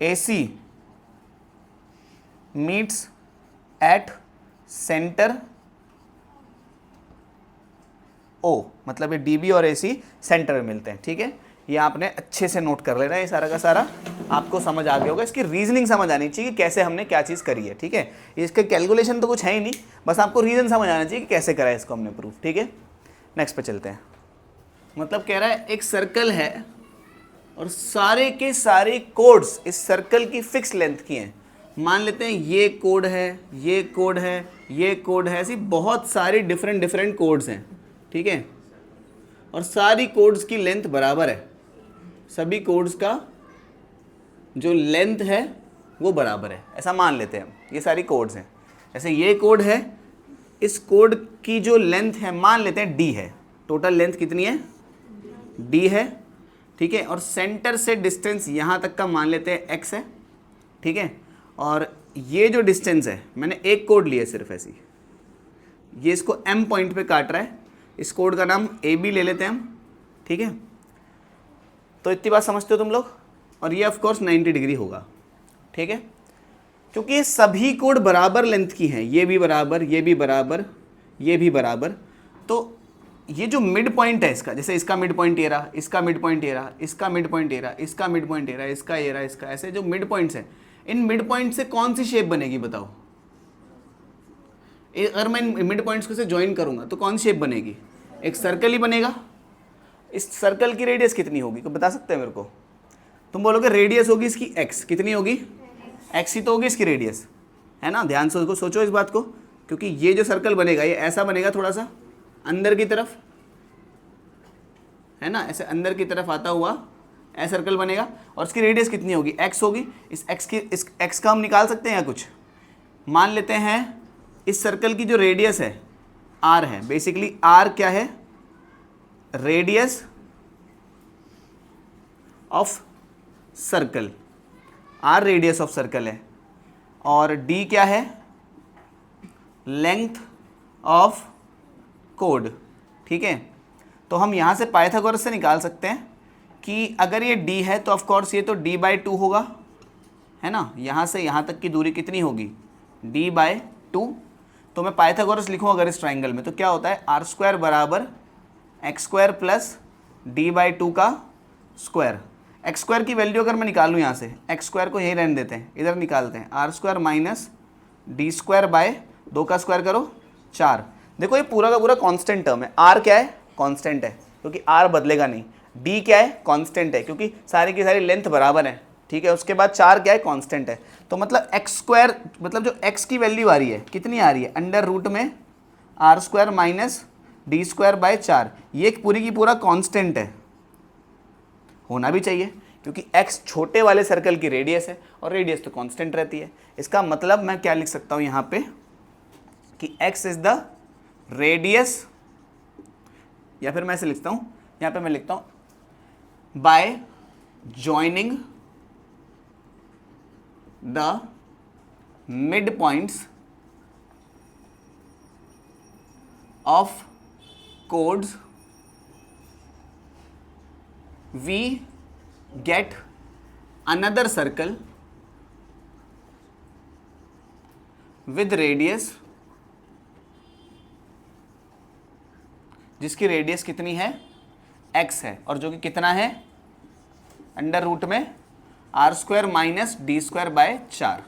AC meets at centre O, मतलब ये DB और AC सेंटर में मिलते हैं। ठीक है, ये आपने अच्छे से नोट कर लेना है, ये सारा का सारा आपको समझ आ गया होगा। इसकी रीजनिंग समझ आनी चाहिए कि कैसे हमने क्या चीज़ करी है। ठीक है, इसके कैलकुलेशन तो कुछ है ही नहीं, बस आपको रीजन समझ आना चाहिए कि कैसे करा है इसको हमने प्रूफ। ठीक है, नेक्स्ट पे चलते हैं। मतलब कह रहा है एक सर्कल है और सारे के सारे कोड्स इस सर्कल की फिक्स लेंथ की हैं। मान लेते हैं ये कोड है, ये कोड है, ये कोड है, ऐसी बहुत सारी डिफरेंट कोड्स हैं। ठीक है, और सारी कोड्स की लेंथ बराबर है, सभी कोड्स का जो लेंथ है वो बराबर है, ऐसा मान लेते हैं हम। ये सारी कोड्स हैं, जैसे ये कोड है, इस कोड की जो लेंथ है मान लेते हैं d है। टोटल लेंथ कितनी है, d है। ठीक है, और सेंटर से डिस्टेंस यहाँ तक का मान लेते हैं x है। ठीक है, और ये जो डिस्टेंस है, मैंने एक कोड लिया सिर्फ ऐसी, ये इसको m पॉइंट पे काट रहा है, इस कोड का नाम AB ले लेते हैं हम। ठीक है, तो इतनी बात समझते हो तुम लोग। और ये ऑफ कोर्स 90 डिग्री होगा। ठीक है, क्योंकि ये सभी कोड बराबर लेंथ की हैं, ये भी बराबर, ये भी बराबर, ये भी बराबर, तो ये जो मिड पॉइंट है इसका, जैसे इसका मिड पॉइंट ये रहा, इसका मिड पॉइंट ये रहा, इसका मिड पॉइंट ये रहा, इसका मिड पॉइंट ये रहा, इसका ये रहा, इसका, ऐसे जो मिड पॉइंट्स हैं, इन मिड पॉइंट से कौन सी शेप बनेगी बताओ। अगर मैं मिड पॉइंट्स को से ज्वाइन करूंगा तो कौन सी शेप बनेगी, एक सर्कल ही बनेगा। इस सर्कल की रेडियस कितनी होगी, तो बता सकते हैं मेरे को। तुम बोलोगे रेडियस होगी इसकी x, कितनी होगी, x ही तो होगी इसकी रेडियस, है ना। ध्यान से सोचो इस बात को, क्योंकि ये जो सर्कल बनेगा ये ऐसा बनेगा, थोड़ा सा अंदर की तरफ, है ना, ऐसे अंदर की तरफ आता हुआ ऐसा सर्कल बनेगा, और इसकी रेडियस कितनी होगी, x होगी। इस x का हम निकाल सकते हैं या कुछ, मान लेते हैं इस सर्कल की जो रेडियस है r है। बेसिकली r क्या है, radius of circle, r radius of circle है, और d क्या है, लेंथ ऑफ कोड। ठीक है, तो हम यहाँ से पाइथागोरस से निकाल सकते हैं कि अगर ये d है तो ऑफ कोर्स ये तो d/2 होगा, है ना। यहाँ से यहाँ तक की दूरी कितनी होगी, d/2। तो मैं पाइथागोरस लिखूँ अगर इस ट्राइंगल में, तो क्या होता है, r² बराबर x² प्लस d/2 का स्क्वायर। x² की वैल्यू अगर मैं निकालूँ यहाँ से, x² को यहीं रहने देते हैं, इधर निकालते हैं, r² माइनस d²/2 का स्क्वायर करो 4। देखो ये पूरा का पूरा कांस्टेंट टर्म है। r क्या है, कांस्टेंट है क्योंकि r बदलेगा नहीं। d क्या है, कांस्टेंट है क्योंकि सारी की सारी लेंथ बराबर है। ठीक है, उसके बाद 4 क्या है, कांस्टेंट है। तो मतलब x², मतलब जो x की वैल्यू आ रही है कितनी आ रही है, अंडर रूट में r² माइनस d²/4। ये पूरी की पूरा कांस्टेंट है, होना भी चाहिए क्योंकि x छोटे वाले सर्कल की रेडियस है और रेडियस तो कांस्टेंट रहती है। इसका मतलब मैं क्या लिख सकता हूँ यहाँ पे कि x इज द रेडियस, या फिर मैं ऐसे लिखता हूँ, यहाँ पे मैं लिखता हूँ bye joining the mid points of codes we get another circle with radius, जिसकी रेडियस कितनी है, x है, और जो कि कितना है, अंडर रूट में r² माइनस d²/4।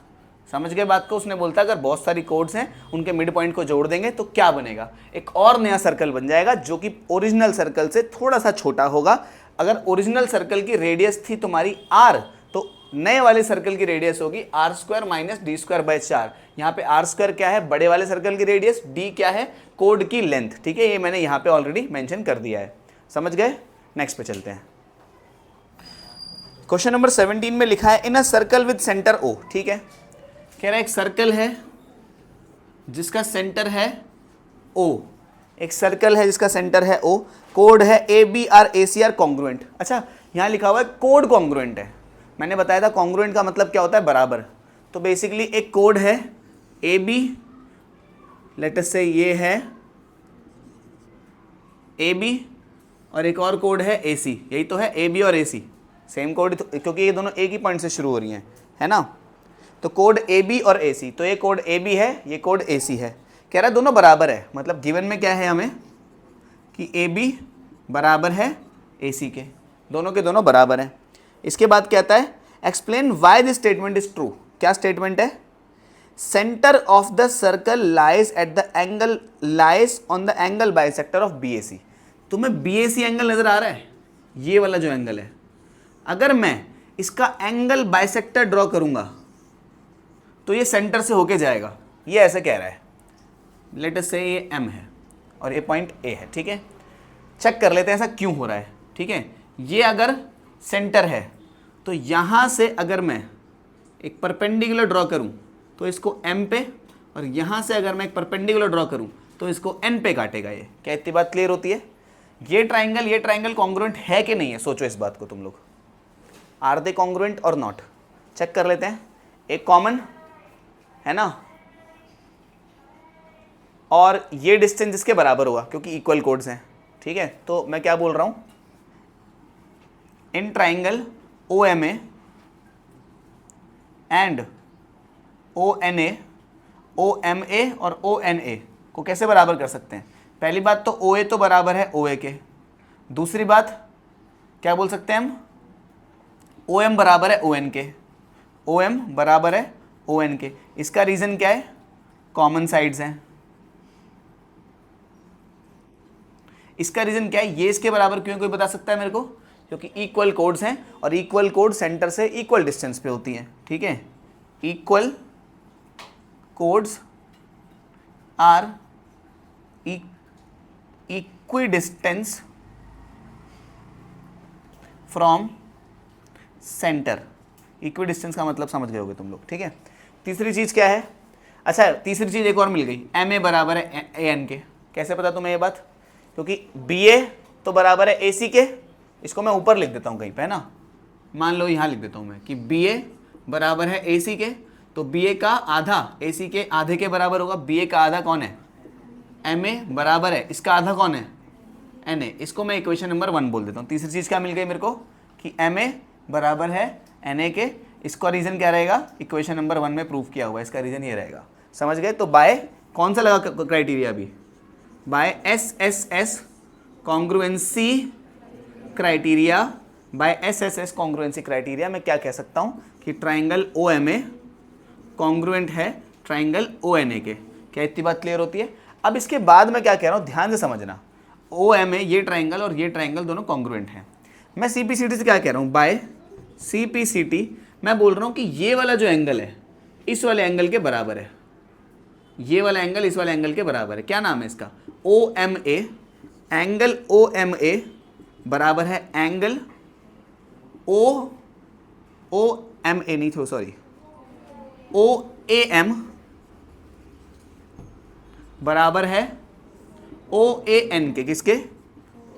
समझ गए बात को? उसने बोलता अगर बहुत सारी कोड्स हैं उनके मिड पॉइंट को जोड़ देंगे तो क्या बनेगा, एक और नया सर्कल बन जाएगा जो कि ओरिजिनल सर्कल से थोड़ा सा छोटा होगा। अगर ओरिजिनल सर्कल की रेडियस थी तुम्हारी r, तो नए वाले सर्कल की रेडियस होगी r square minus D square by 4। यहाँ पे r स्क्वायर क्या है, बड़े वाले सर्कल की रेडियस, d क्या है, कोड की लेंथ। ठीक है, ये मैंने यहाँ पे ऑलरेडी मेंशन कर दिया है। समझ गए? नेक्स्ट पे चलते हैं। क्वेश्चन नंबर 17 में लिखा है in a circle with centre O। ठीक है, कह रहा है एक सर्कल है जिसका सेंटर है O, एक सर्कल है जिसका सेंटर है O, कोड है ABR ACR कॉन्ग्रुएंट। अच्छा, यहाँ लिखा हुआ है कोड कॉन्ग्रुएंट है। मैंने बताया था कॉन्ग्रुएंट का मतलब क्या होता है, बराबर। तो बेसिकली एक कोड है AB, लेट अस से ये है AB, और एक और कोड है AC। यही तो है AB और AC, सेम कोड, क्योंकि ये दोनों एक ही पॉइंट से शुरू हो रही हैं, है ना। तो कोड AB और AC, तो ये कोड AB है, ये कोड AC है। कह रहा है दोनों बराबर है, मतलब गिवन में क्या है हमें कि AB बराबर है AC के, दोनों के दोनों बराबर हैं। इसके बाद कहता है explain why this statement is true. क्या स्टेटमेंट है? Centre of the circle lies at the angle, lies on the angle bisector of BAC। तुम्हें BAC एंगल नजर आ रहा है, ये वाला जो एंगल है, अगर मैं इसका एंगल बाइसेक्टर ड्रॉ करूंगा तो ये सेंटर से होके जाएगा। ये ऐसे कह रहा है, लेट अस से ये M है और ये पॉइंट A है। ठीक है, चेक कर लेते हैं ऐसा क्यों हो रहा है। ठीक है, ये अगर सेंटर है तो यहाँ से अगर मैं एक परपेंडिकुलर ड्रॉ करूँ तो इसको M पे, और यहाँ से अगर मैं एक परपेंडिकुलर ड्रॉ करूँ तो इसको N पे काटेगा। ये क्या इतनी बात क्लियर होती है? ये ट्राइंगल कॉन्ग्रुएंट है कि नहीं है, सोचो इस बात को तुम लोग। आर दे कॉन्ग्रुएंट और नॉट? चेक कर लेते हैं। एक कॉमन है ना, और ये डिस्टेंस इसके बराबर होगा क्योंकि इक्वल कोड्स हैं। ठीक है, तो मैं क्या बोल रहा हूं, in triangle OMA and ONA, OMA और ONA को कैसे बराबर कर सकते हैं? पहली बात तो OA तो बराबर है OA के, दूसरी बात क्या बोल सकते हैं हम, OM बराबर है ON के, OM बराबर है ON के। इसका रीजन क्या है? कॉमन साइड्स हैं। इसका रीजन क्या है? ये इसके बराबर क्यों, कोई बता सकता है मेरे को? क्योंकि इक्वल कोड्स हैं और इक्वल कोड सेंटर से इक्वल डिस्टेंस पे होती हैं। ठीक है, equal chords are equidistance from centre. Equidistance का मतलब समझ गए होगे तुम लोग। ठीक है, तीसरी चीज क्या है? अच्छा, तीसरी चीज एक और मिल गई, MA बराबर है AN के। कैसे पता तुम्हें ये बात? क्योंकि BA तो बराबर है AC के। इसको मैं ऊपर लिख देता हूँ कहीं पे, है ना, मान लो यहाँ लिख देता हूँ मैं कि BA बराबर है AC के, तो BA का आधा AC के आधे के बराबर होगा। BA का आधा कौन है? MA बराबर है, इसका आधा कौन है? NA। इसको मैं इक्वेशन नंबर 1 बोल देता हूँ। तीसरी चीज क्या मिल गई मेरे को कि MA बराबर है NA के। इसका रीजन क्या रहेगा? इक्वेशन नंबर 1 में प्रूव किया हुआ है, इसका रीजन ये रहेगा। समझ गए? तो बाय कौन सा लगा क्राइटेरिया अभी? By SSS congruency criteria, by SSS congruency criteria मैं क्या कह सकता हूँ कि ट्राइंगल OMA कॉन्ग्रुएंट है ट्राइंगल ONA के। क्या इतनी बात क्लियर होती है? अब इसके बाद मैं क्या कह रहा हूँ, ध्यान से समझना। OMA ये ट्राइंगल और ये ट्राइंगल दोनों कॉन्ग्रुएंट हैं। मैं CPCT से क्या कह रहा हूँ, बाय CPCT मैं बोल रहा हूँ कि ये वाला जो एंगल है इस वाले एंगल के बराबर है, ये वाला एंगल इस वाले एंगल के बराबर है। क्या नाम है इसका? OMA। एंगल OMA बराबर है एंगल OMA नहीं थो सॉरी OAM बराबर है OAN के। किसके?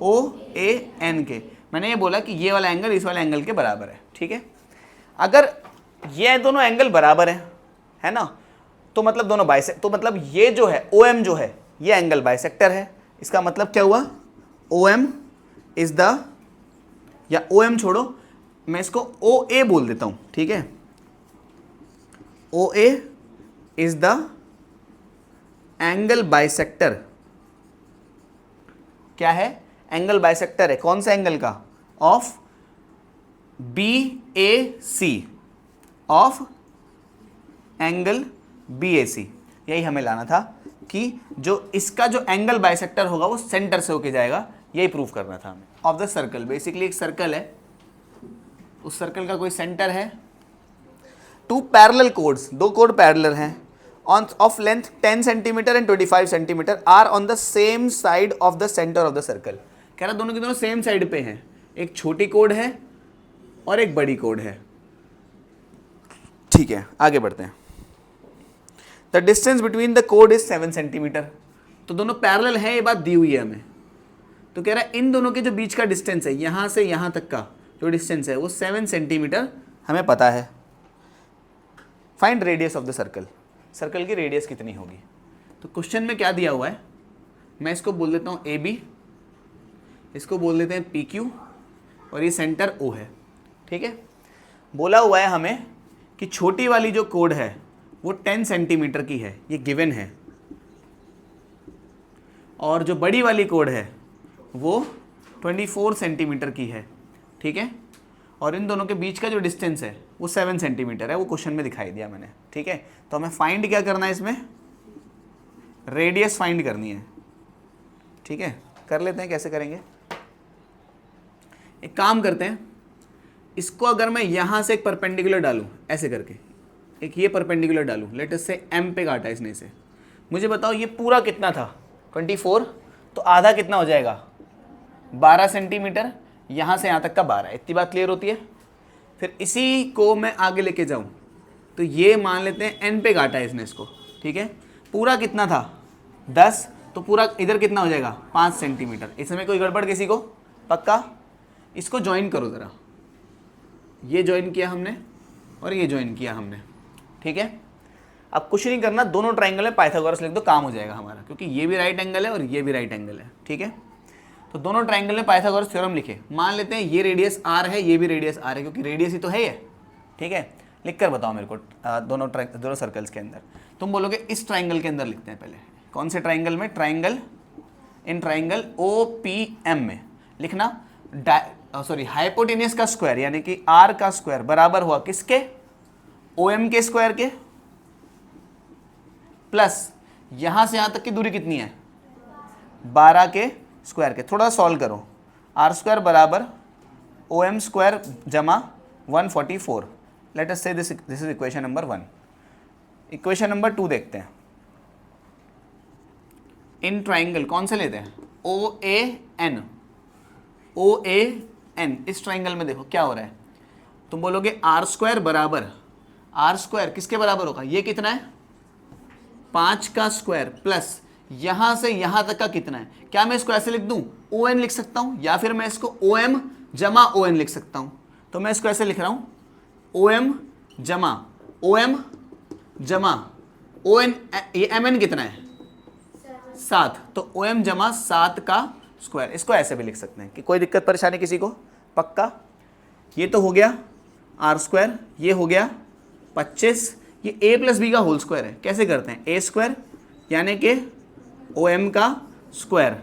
OAN के। मैंने ये बोला कि ये वाला एंगल इस वाले एंगल के बराबर है। ठीक है, अगर ये दोनों एंगल बराबर है ना, तो मतलब दोनों बाइसेक्टर, तो मतलब ये जो है OM जो है ये एंगल बाइसेक्टर है। इसका मतलब क्या हुआ? OM इज द, या OM छोड़ो मैं इसको OA बोल देता हूं। ठीक है, OA is the angle bisector. क्या है? एंगल बाइसेक्टर है। कौन सा एंगल का? Of BAC, of angle BAC, यही हमें लाना था कि जो इसका जो एंगल बाइसेक्टर होगा वो सेंटर से होके जाएगा, यही प्रूव करना था हमें। ऑफ द सर्कल, बेसिकली एक सर्कल है, उस सर्कल का कोई सेंटर है, टू पैरेलल कोड्स, दो कोड पैरेलल हैं, on of length 10 centimetre and 25 centimetre are on the same side of the centre of the circle. कह रहा दोनों के दोनों सेम साइड पे हैं, एक छोटी कोड है और एक बड़ी कोड है। ठीक है, आगे बढ़ते हैं। The distance between the code is 7 centimetre. तो दोनों पैरेलल है, ये बात दी हुई है हमें। तो कह रहा है इन दोनों के जो बीच का डिस्टेंस है, यहां से यहां तक का जो डिस्टेंस है वो 7 सेंटीमीटर हमें पता है। Find radius of the circle, circle की रेडियस कितनी होगी। तो क्वेश्चन में क्या दिया हुआ है, मैं इसको बोल देता हूँ AB, इसको बोल देते हैं PQ, और ये सेंटर O है। ठीक है, बोला हुआ है हमें कि छोटी वाली जो कोड है वो 10 सेंटीमीटर की है, ये गिवन है, और जो बड़ी वाली कोड है वो 24 सेंटीमीटर की है। ठीक है, और इन दोनों के बीच का जो डिस्टेंस है वो 7 सेंटीमीटर है, वो क्वेश्चन में दिखाई दिया मैंने। ठीक है, तो हमें फाइंड क्या करना है, इसमें रेडियस फाइंड करनी है। ठीक है, कर लेते हैं, कैसे करेंगे, एक काम करते हैं, इसको अगर मैं यहां से एक परपेंडिकुलर डालूं ऐसे करके, एक ये परपेंडिकुलर डालूं, लेट अस से M पे काटा इसने इसे, मुझे बताओ ये पूरा कितना था 24, तो आधा कितना हो जाएगा 12 सेंटीमीटर, यहाँ से यहाँ तक का 12। इतनी बात क्लियर होती है। फिर इसी को मैं आगे लेके जाऊँ तो ये मान लेते हैं N पे काटा है इसने इसको। ठीक है, पूरा कितना था 10, तो पूरा इधर कितना हो जाएगा 5 सेंटीमीटर। इसमें कोई गड़बड़ किसी को, पक्का। इसको ज्वाइन करो ज़रा, ये ज्वाइन किया हमने और ये ज्वाइन किया हमने। ठीक है, अब कुछ नहीं करना, दोनों ट्राइंगल में पाइथागोरस लिख दो, काम हो जाएगा हमारा, क्योंकि ये भी राइट एंगल है और ये भी राइट एंगल है। ठीक है, तो दोनों ट्राइंगल में पाइथागोरस थ्योरम लिखे। मान लेते हैं ये रेडियस R है, ये भी रेडियस R है, क्योंकि रेडियस ही तो है ये। ठीक है, लिख कर बताओ मेरे को दोनों सर्कल्स के अंदर। तुम बोलोगे इस ट्राइंगल के अंदर लिखते हैं पहले। कौन से ट्राइंगल में, इन ट्राइंगल OPM में लिखना, हाइपोटेनियस का स्क्वायर यानी कि R का स्क्वायर बराबर हुआ किसके, OM के स्क्वायर के, प्लस यहां से यहां तक की दूरी कितनी है 12 के स्क्वायर के। थोड़ा सॉल्व करो, R स्क्वायर बराबर OM स्क्वायर जमा 144। लेट अस से this is equation number 1। Equation number 2 देखते हैं। इन ट्राइंगल कौन से लेते हैं, OAN। इस ट्राइंगल में देखो क्या हो रहा है, तुम बोलोगे R स्क्वायर बराबर, R स्क्वायर किसके बराबर होगा, ये कितना है 5 का स्क्वायर, प्लस यहां से यहां तक का कितना है। क्या मैं इसको ऐसे लिख दूं, ON लिख सकता हूं, या फिर मैं इसको OM जमा ON लिख सकता हूं। तो मैं इसको ऐसे लिख रहा हूं, OM जमा ON, ये MN कितना है 7, तो OM जमा 7 का स्क्वायर। इसको ऐसे भी लिख सकते हैं, कि कोई दिक्कत परेशानी किसी को, पक्का। ये तो हो गया R स्क्वायर, ये हो गया 25, ये A प्लस B का होल स्क्वायर है। कैसे करते हैं, A स्क्वायर यानी कि OM का स्क्वायर,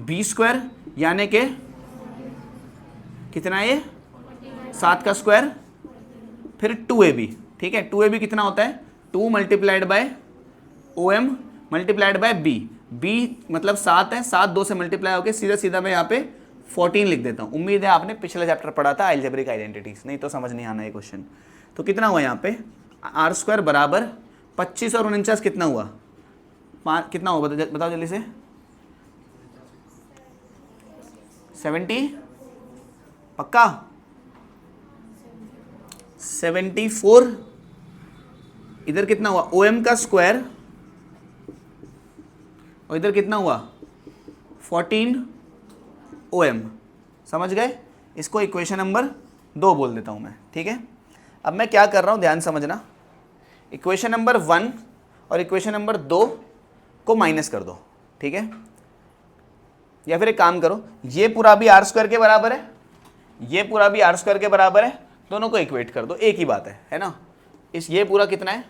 B स्क्वायर यानी कि कितना है ये 7 का स्क्वायर, फिर 2AB। ठीक है, 2AB कितना होता है 2 multiplied by OM multiplied by B मतलब 7 है, 7 2 से मल्टीप्लाई होकर सीधा सीधा मैं यहाँ पे 14 लिख देता हूँ। उम्मीद है आपने पिछले चैप्टर पढ़ा था अलजेब्रिक आइडेंटिटीज, नहीं तो समझ नहीं आना ये क्वेश्चन। तो कितना हुआ यहाँ पे R स्क्वायर बराबर 25 और 49 कितना हुआ, कितना हुआ बताओ जल्दी से, 70, पक्का 74। इधर कितना हुआ OM का स्क्वायर, और इधर कितना हुआ 14 OM। समझ गए, इसको इक्वेशन नंबर 2 बोल देता हूं मैं। ठीक है, अब मैं क्या कर रहा हूं ध्यान समझना, इक्वेशन नंबर 1 और इक्वेशन नंबर 2 को माइनस कर दो। ठीक है, या फिर एक काम करो, ये पूरा भी R स्क्वायर के बराबर है, ये पूरा भी R स्क्वायर के बराबर है, दोनों को इक्वेट कर दो, एक ही बात है ना। ये पूरा कितना है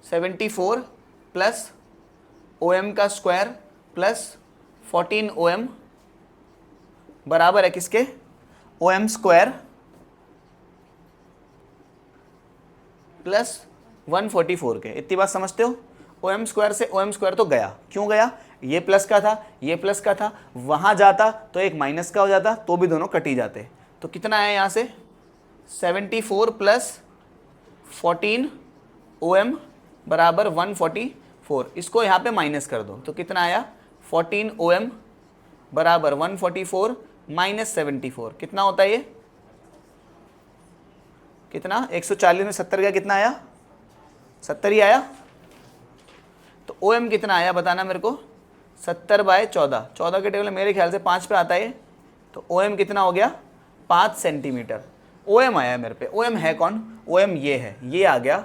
74 प्लस OM का स्क्वायर प्लस 14 OM बराबर है किसके, OM स्क्वायर प्लस 144 के। इतनी बात समझते हो? OM स्क्वायर से OM स्क्वायर तो गया, क्यों गया? ये प्लस का था, ये प्लस का था, वहाँ जाता तो एक माइनस का हो जाता, तो भी दोनों कट ही जाते। तो कितना आया यहाँ से? 74 प्लस 14 OM बराबर 144। इसको यहाँ पे माइनस कर दो तो कितना आया? 14 OM बराबर 144 माइनस 74। कितना होता है ये? कितना? 140 में 70 का कितना आया? 70 ही आया। तो OM कितना आया बताना मेरे को? 70/14। 14 के टेबल में मेरे ख्याल से 5 पे आता है। तो OM कितना हो गया? 5 सेंटीमीटर OM आया मेरे पे। OM है कौन? OM ये है, ये आ गया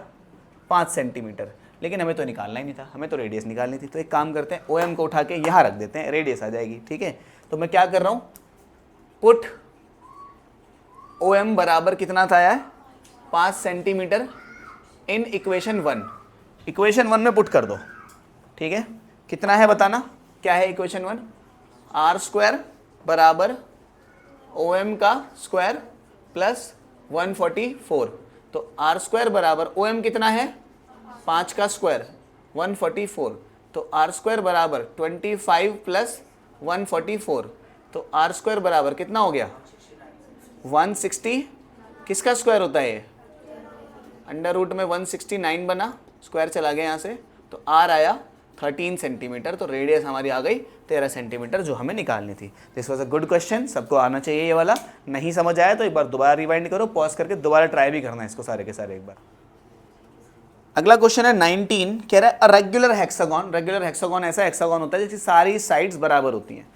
5 सेंटीमीटर। लेकिन हमें तो निकालना ही नहीं था, हमें तो रेडियस निकालनी थी। तो एक काम करते हैं, OM को उठा के यहाँ रख देते हैं, रेडियस आ जाएगी। ठीक है, तो मैं क्या कर रहा हूँ, पुट OM बराबर कितना था यार? 5 सेंटीमीटर इन इक्वेशन 1। इक्वेशन 1 में पुट कर दो। ठीक है, कितना है बताना, क्या है इक्वेशन 1? आर स्क्वायर बराबर OM का स्क्वायर प्लस 144। तो आर स्क्वायर बराबर OM कितना है? 5 का स्क्वायर 144। तो आर स्क्वायर बराबर 25 प्लस 144। तो आर स्क्वायर बराबर कितना हो गया? 160। किसका स्क्वायर होता है ये? अंडर रूट में 169 बना, स्क्वायर चला गया यहाँ से, तो आर आया 13 सेंटीमीटर। तो रेडियस हमारी आ गई 13 सेंटीमीटर, जो हमें निकालनी थी। This was a good question, सबको आना चाहिए ये वाला। नहीं समझ आया तो एक बार दोबारा रिवाइंड करो, पॉज करके दोबारा ट्राई भी करना है इसको सारे के सारे एक बार। अगला क्वेश्चन है 19, कह रहा है a regular hexagon. Regular hexagon ऐसा हेक्सागोन होता है जिसकी सारी साइड्स बराबर होती हैं।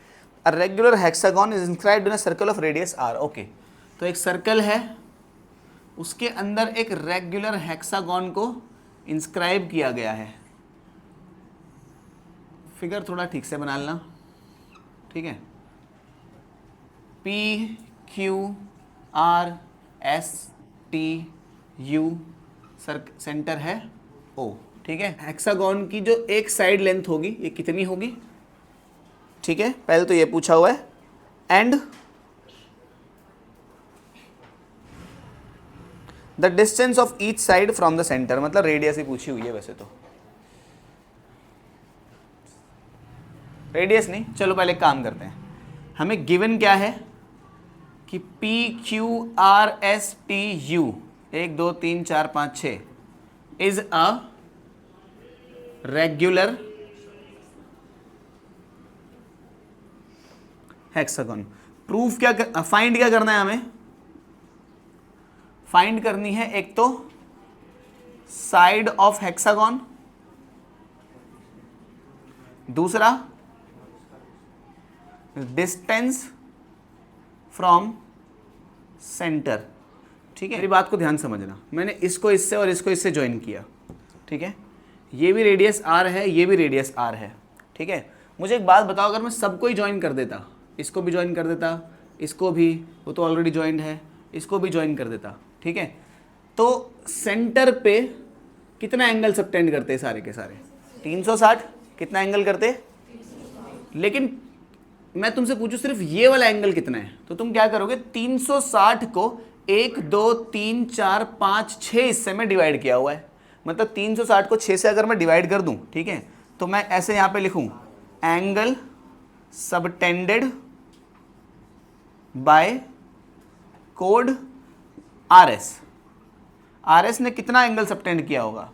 A regular hexagon is inscribed in a circle of radius r। Okay, तो एक सर्कल है, उसके अंदर एक रेगुलर हेक्सागोन को इंस्क्राइब किया गया है। फिगर थोड़ा ठीक से बना लेना, ठीक है। P Q R S T U, centre है O। ठीक है, हेक्सागोन की जो एक साइड लेंथ होगी ये कितनी होगी? ठीक है, पहले तो ये पूछा हुआ है। And the distance of each side from the centre, मतलब रेडियस ही पूछी हुई है वैसे तो, रेडियस नहीं। चलो पहले काम करते हैं, हमें गिवन क्या है कि P Q R S T U 1 2 3 4 5 6 is a regular hexagon. Proof क्या फाइंड क्या करना है हमें? फाइंड करनी है एक तो साइड ऑफ हेक्सागोन, दूसरा डिस्टेंस फ्रॉम सेंटर। ठीक है, मेरी बात को ध्यान समझना, मैंने इसको इससे और इसको इससे ज्वाइन किया। ठीक है, ये भी रेडियस r है, ये भी रेडियस r है। ठीक है, मुझे एक बात बताओ, अगर मैं सबको ही ज्वाइन कर देता, इसको भी ज्वाइन कर देता, इसको भी, वो तो ऑलरेडी ज्वाइंड है, इसको भी ज्वाइन कर देता, ठीक है, तो सेंटर पे कितना एंगल सबटेंड करते सारे के सारे? 360। कितना एंगल करते? लेकिन मैं तुमसे पूछूं सिर्फ ये वाला एंगल कितना है, तो तुम क्या करोगे? 360 को 1 2 3 4 5 6 हिस्से में डिवाइड किया हुआ है। मतलब 360 को 6 से अगर मैं डिवाइड कर दूं, ठीक है, तो मैं ऐसे यहां पे लिखूं, angle subtended bye code RS। RS ने कितना एंगल सबटेंड किया होगा?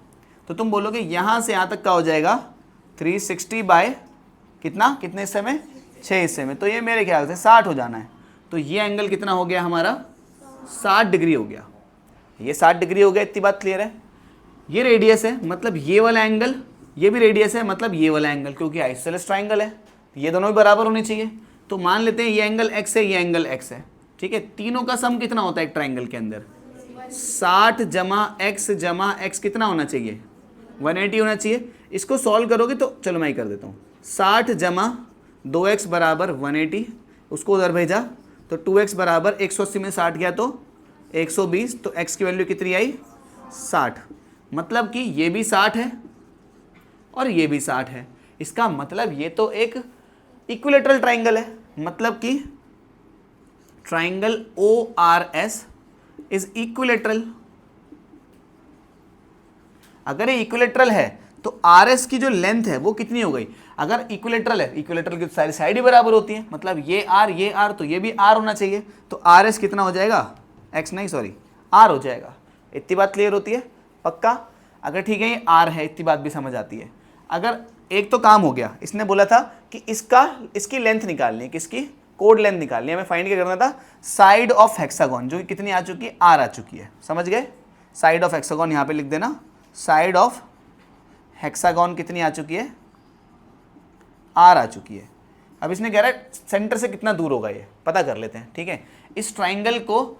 तो तुम बोलोगे यहां से यहां तक का हो जाएगा 360 बाय कितना, कितने हिस्से में? 6 हिस्से में। तो ये मेरे ख्याल से 60 हो जाना है। तो ये एंगल कितना हो गया हमारा? 60 डिग्री हो गया। ये 60 डिग्री हो गया, इतनी बात क्लियर है। ये रेडियस है, मतलब ये वाला एंगल, ये भी रेडियस है, मतलब ये वाला एंगल, क्योंकि आइसोसेलेस ट्राइंगल है, ये दोनों भी बराबर होने चाहिए। तो मान लेते हैं ये एंगल x है, ये एंगल x है। ठीक है, तीनों का सम कितना होता है एक ट्राइंगल के अंदर? 60 जमा x कितना होना चाहिए? 180 होना चाहिए। इसको सॉल्व करोगे तो चलो मैं ही कर देता हूँ। 60 जमा 2x बराबर 180, उसको उधर भेजा तो 2x बराबर 180 में 60 गया तो 120, तो x की वैल्यू कितनी आई? 60। मतलब कि ये भी 60 है और ये भी 60 है। इसका मतलब ये तो एक इक्विलेटरल ट्राइंगल है, मतलब कि ट्राइंगल ORS इज इक्विलेटरल अगर ये इक्विलेटरल है तो आर एस की जो लेंथ है वो कितनी हो गई, अगर इक्विलेटरल है, इक्विलेटरल की सारी साइड ही बराबर होती है, मतलब ये आर तो ये भी आर होना चाहिए, तो आर एस कितना हो जाएगा, एक्स नहीं सॉरी आर हो जाएगा। इतनी बात क्लियर होती है पक्का? अगर ठीक है ये आर है, इतनी बात भी समझ आती है। अगर एक तो काम हो गया, इसने बोला था कि इसकी लेंथ निकालनी है, किसकी, कोड लेंथ निकालनी है, हमें फाइंड क्या करना था, साइड ऑफ हेक्सागोन, जो कितनी आ चुकी है, आर आ चुकी है, समझ गए। साइड ऑफ हेक्सागोन यहाँ पे लिख देना, साइड ऑफ हेक्सागोन कितनी आ चुकी है, आर आ चुकी है। अब इसने कह रहा है सेंटर से कितना दूर होगा, ये पता कर लेते हैं, ठीक है। इस ट्राइंगल को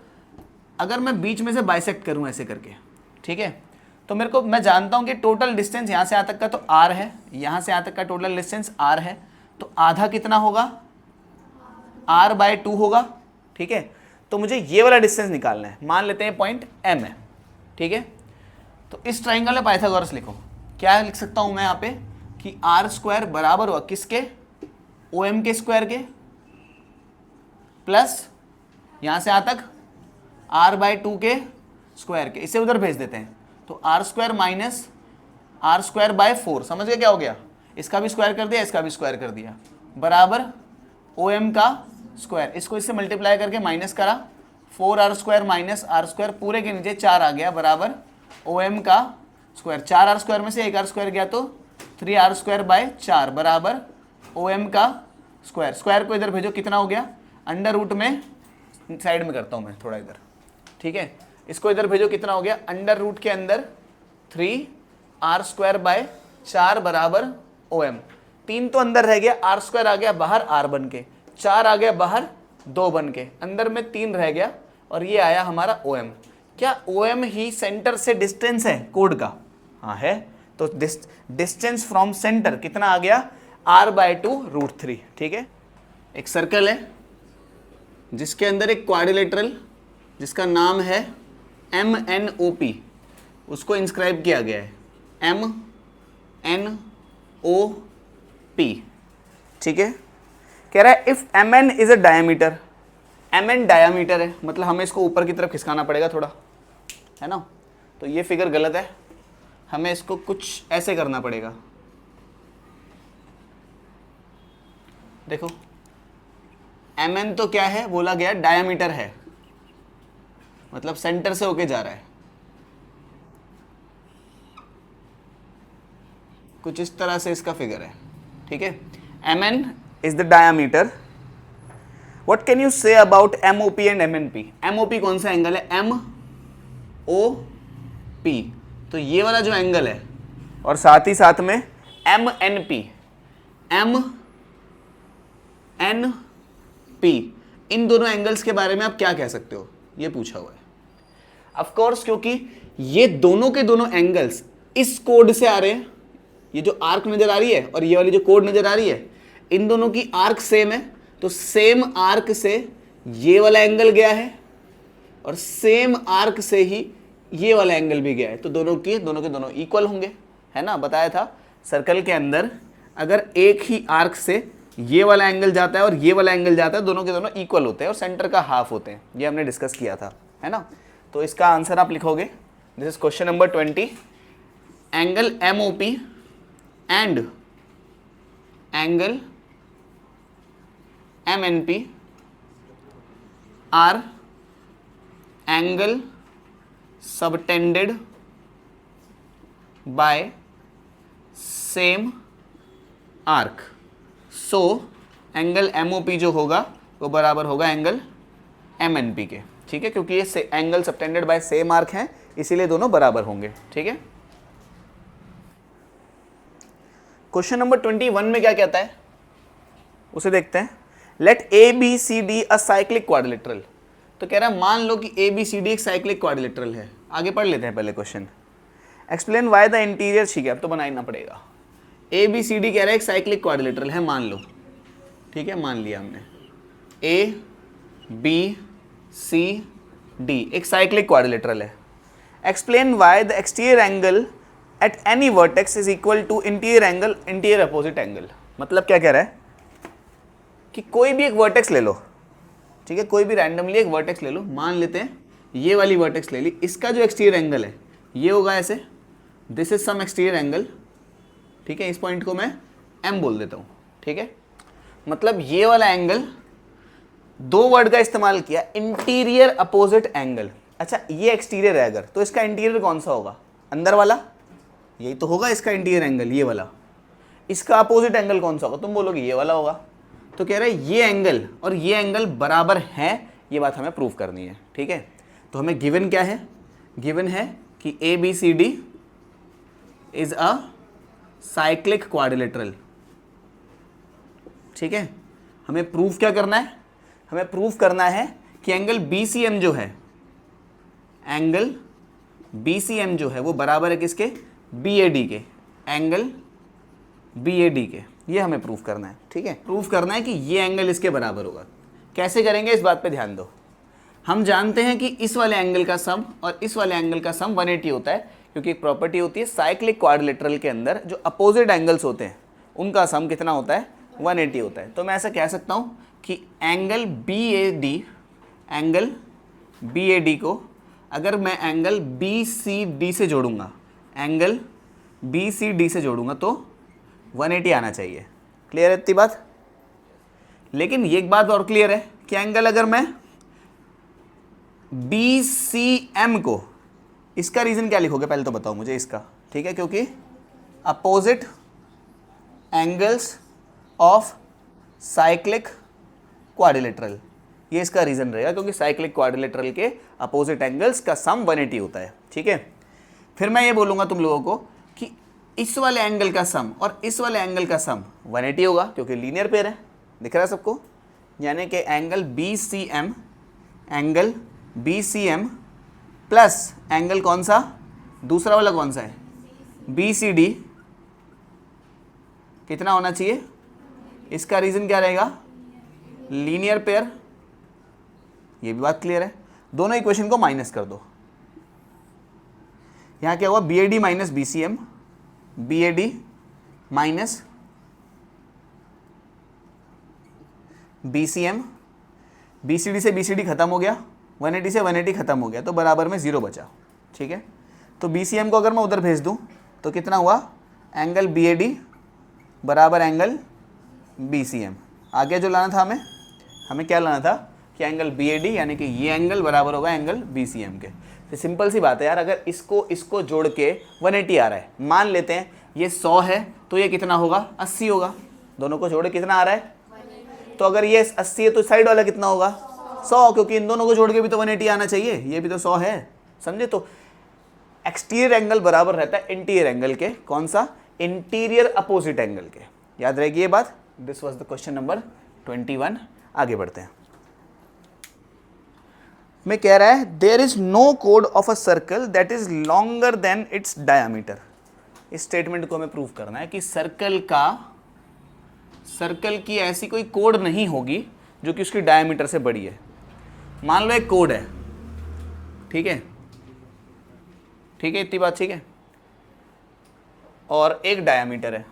अगर मैं बीच में से बाइसेक्ट करूं ऐसे करके, ठीक है, तो मैं जानता हूं कि टोटल डिस्टेंस यहां से यहां तक का तो आर है, यहां से यहां तक का टोटल डिस्टेंस आर है, तो आधा कितना होगा, r/2 होगा, ठीक है। तो मुझे ये वाला डिस्टेंस निकालना है, मान लेते हैं पॉइंट m है, ठीक है। तो इस ट्राइंगल में पाइथागोरस लिखो, क्या लिख सकता हूं मैं यहाँ पे कि r² बराबर हुआ किसके, OM के स्क्वायर के, प्लस यहां से यहां तक r/2 के स्क्वायर के, इसे उधर भेज देते हैं, तो r² माइनस r²/4, समझ गए क्या हो गया, इसका भी स्क्वायर कर दिया, इसका भी स्क्वायर कर दिया, बराबर OM का स्क्वायर, इसको इससे मल्टीप्लाई करके माइनस करा, 4r² माइनस r² पूरे के नीचे 4 आ गया, बराबर OM का स्क्वायर, 4r² में से 1r² गया तो 3r²/4 बराबर OM का स्क्वायर, स्क्वायर को इधर भेजो, कितना हो गया, अंडर रूट में, साइड में करता हूं मैं थोड़ा इधर, ठीक है, इसको इधर भेजो, कितना हो गया, अंडर रूट के अंदर 3r²/4 बराबर OM, 3 तो अंदर रह गया, r² आ गया बाहर r बन के, 4 आ गया बाहर 2 बन के, अंदर में 3 रह गया, और ये आया हमारा OM। क्या OM ही सेंटर से डिस्टेंस है कोड का, हाँ है, तो डिस्टेंस फ्रॉम सेंटर कितना आ गया, r/2√3, ठीक है। एक सर्कल है जिसके अंदर एक क्वाड्रिलेटरल जिसका नाम है MNOP, उसको इंस्क्राइब किया गया है MNOP, ठीक है। कह रहा है if MN is a diameter, MN diameter है, मतलब हमें इसको ऊपर की तरफ खिसकाना पड़ेगा थोड़ा, है ना, तो ये फिगर गलत है, हमें इसको कुछ ऐसे करना पड़ेगा, देखो MN तो क्या है, बोला गया डायमीटर है, मतलब सेंटर से होके जा रहा है, कुछ इस तरह से इसका फिगर है, ठीक है। MN is the diameter. What can you say about MOP and MNP? MOP कौन सा एंगल है, MOP, तो ये वाला जो एंगल है, और साथ ही साथ में MNP, MNP, इन दोनों एंगल्स के बारे में आप क्या कह सकते हो, ये पूछा हुआ है। ऑफ कोर्स क्योंकि ये दोनों के दोनों एंगल्स इस कोड से आ रहे हैं, ये जो आर्क नजर आ रही है और ये वाली जो कोड नजर आ रही है, इन दोनों की आर्क सेम है, तो सेम आर्क से ये वाला एंगल गया है और सेम आर्क से ही ये वाला एंगल भी गया है, तो दोनों के दोनों इक्वल होंगे, है ना। बताया था सर्कल के अंदर अगर एक ही आर्क से ये वाला एंगल जाता है और ये वाला एंगल जाता है, दोनों के दोनों इक्वल होते हैं और सेंटर का हाफ होते हैं, ये हमने डिस्कस किया था, है ना। तो इसका आंसर आप लिखोगे, this is question number 20, angle MOP and angle MNP R angle subtended bye same arc, so angle MOP जो होगा वो बराबर होगा एंगल MNP के, ठीक है, क्योंकि ये angle subtended bye same arc हैं, इसीलिए दोनों बराबर होंगे, ठीक है। क्वेश्चन नंबर 21 में क्या कहता है उसे देखते हैं। Let ABCD a cyclic quadrilateral, तो कह रहा है मान लो कि ABCD एक साइक्लिक क्वाड्रिलेटरल है। आगे पढ़ लेते हैं पहले question. Explain why the interior, ठीक है, अब तो बनाना पड़ेगा। ABCD कह रहा है एक साइक्लिक क्वाड्रिलेटरल है, मान लो, ठीक है, मान लिया हमने, ABCD एक साइक्लिक क्वाड्रिलेटरल है। Explain why the exterior angle at any vertex is equal to interior opposite angle. मतलब क्या कह रहा है कि कोई भी एक वर्टेक्स ले लो, ठीक है, कोई भी रैंडमली एक वर्टेक्स ले लो, मान लेते हैं ये वाली वर्टेक्स ले ली, इसका जो एक्सटीरियर एंगल है ये होगा ऐसे, this is some exterior angle, ठीक है, इस पॉइंट को मैं m बोल देता हूँ, ठीक है। मतलब ये वाला एंगल, दो वर्ड का इस्तेमाल किया, इंटीरियर अपोजिट एंगल। अच्छा ये एक्सटीरियर है अगर, तो इसका इंटीरियर कौन सा होगा, अंदर वाला, यही तो होगा इसका इंटीरियर एंगल, ये वाला। इसका अपोजिट एंगल कौन सा होगा, तुम बोलोगे ये वाला होगा। तो कह रहे हैं ये एंगल और ये एंगल बराबर हैं, ये बात हमें प्रूव करनी है, ठीक है। तो हमें गिवन क्या है, गिवन है कि ABCD is a cyclic quadrilateral, ठीक है। हमें प्रूफ क्या करना है, हमें प्रूफ करना है कि एंगल BCM जो है, एंगल BCM जो है वो बराबर है किसके, BAD के, एंगल BAD के। ये हमें प्रूफ करना है, ठीक है। प्रूफ करना है कि ये एंगल इसके बराबर होगा। कैसे करेंगे इस बात पे ध्यान दो। हम जानते हैं कि इस वाले एंगल का सम और इस वाले एंगल का सम 180 होता है, क्योंकि एक प्रॉपर्टी होती है साइक्लिक क्वाड्रिलेटरल के अंदर जो अपोजिट एंगल्स होते हैं उनका सम कितना होता है, 180 होता है। तो मैं ऐसा कह सकता हूँ कि एंगल BAD को अगर मैं एंगल BCD से जोड़ूंगा, एंगल BCD से जोड़ूंगा तो 180 आना चाहिए। क्लियर है इतनी बात। लेकिन ये एक बात और क्लियर है कि एंगल अगर मैं BCM को, इसका रीजन क्या लिखोगे पहले तो बताओ मुझे इसका, ठीक है, क्योंकि opposite angles of cyclic quadrilateral, ये इसका रीजन रहेगा, क्योंकि साइक्लिक क्वाड्रिलेटरल के अपोजिट एंगल्स का सम 180 होता है, ठीक है। फिर मैं ये बोलूंगा तुम लोगों को कि इस वाले एंगल का सम और इस वाले एंगल का सम 180 होगा, क्योंकि लीनियर पेयर है, दिख रहा है सबको। यानी कि एंगल BCM प्लस एंगल कौन सा, दूसरा वाला कौन सा है, BCD, कितना होना चाहिए, इसका रीजन क्या रहेगा, लीनियर पेयर। ये भी बात क्लियर है। दोनों इक्वेशन को माइनस कर दो, यहां क्या हुआ, BAD minus BCM, BAD minus BCM, BCD से BCD खत्म हो गया, 180 से 180 खत्म हो गया, तो बराबर में 0 बचा, ठीक है। तो BCM को अगर मैं उधर भेज दूं तो कितना हुआ, एंगल BAD बराबर एंगल BCM। आगे जो लाना था हमें क्या लाना था कि एंगल BAD यानी कि ये एंगल बराबर होगा एंगल BCM के। तो सिंपल सी बात है यार, अगर इसको जोड़ के 180 आ रहा है, मान लेते हैं ये 100 है तो ये कितना होगा, 80 होगा। दोनों को जोड़े कितना आ रहा है, तो अगर ये 80 है तो साइड वाला कितना होगा, 100, क्योंकि इन दोनों को जोड़ के भी तो 180 आना चाहिए, ये भी तो 100 है, समझे। तो एक्सटीरियर एंगल बराबर रहता है इंटीरियर एंगल के, कौन सा, इंटीरियर अपोजिट एंगल के। याद रहेगी ये बात। This was the question number 21। आगे बढ़ते हैं। मैं कह रहा है देयर इज नो कोड of a circle that is longer than its diameter. इस स्टेटमेंट को हमें प्रूव करना है कि सर्कल की ऐसी कोई कोड नहीं होगी जो कि उसकी डायमीटर से बड़ी है। मान लो एक कोड है, ठीक है, ठीक है, इतनी बात ठीक है, और एक डायमीटर है,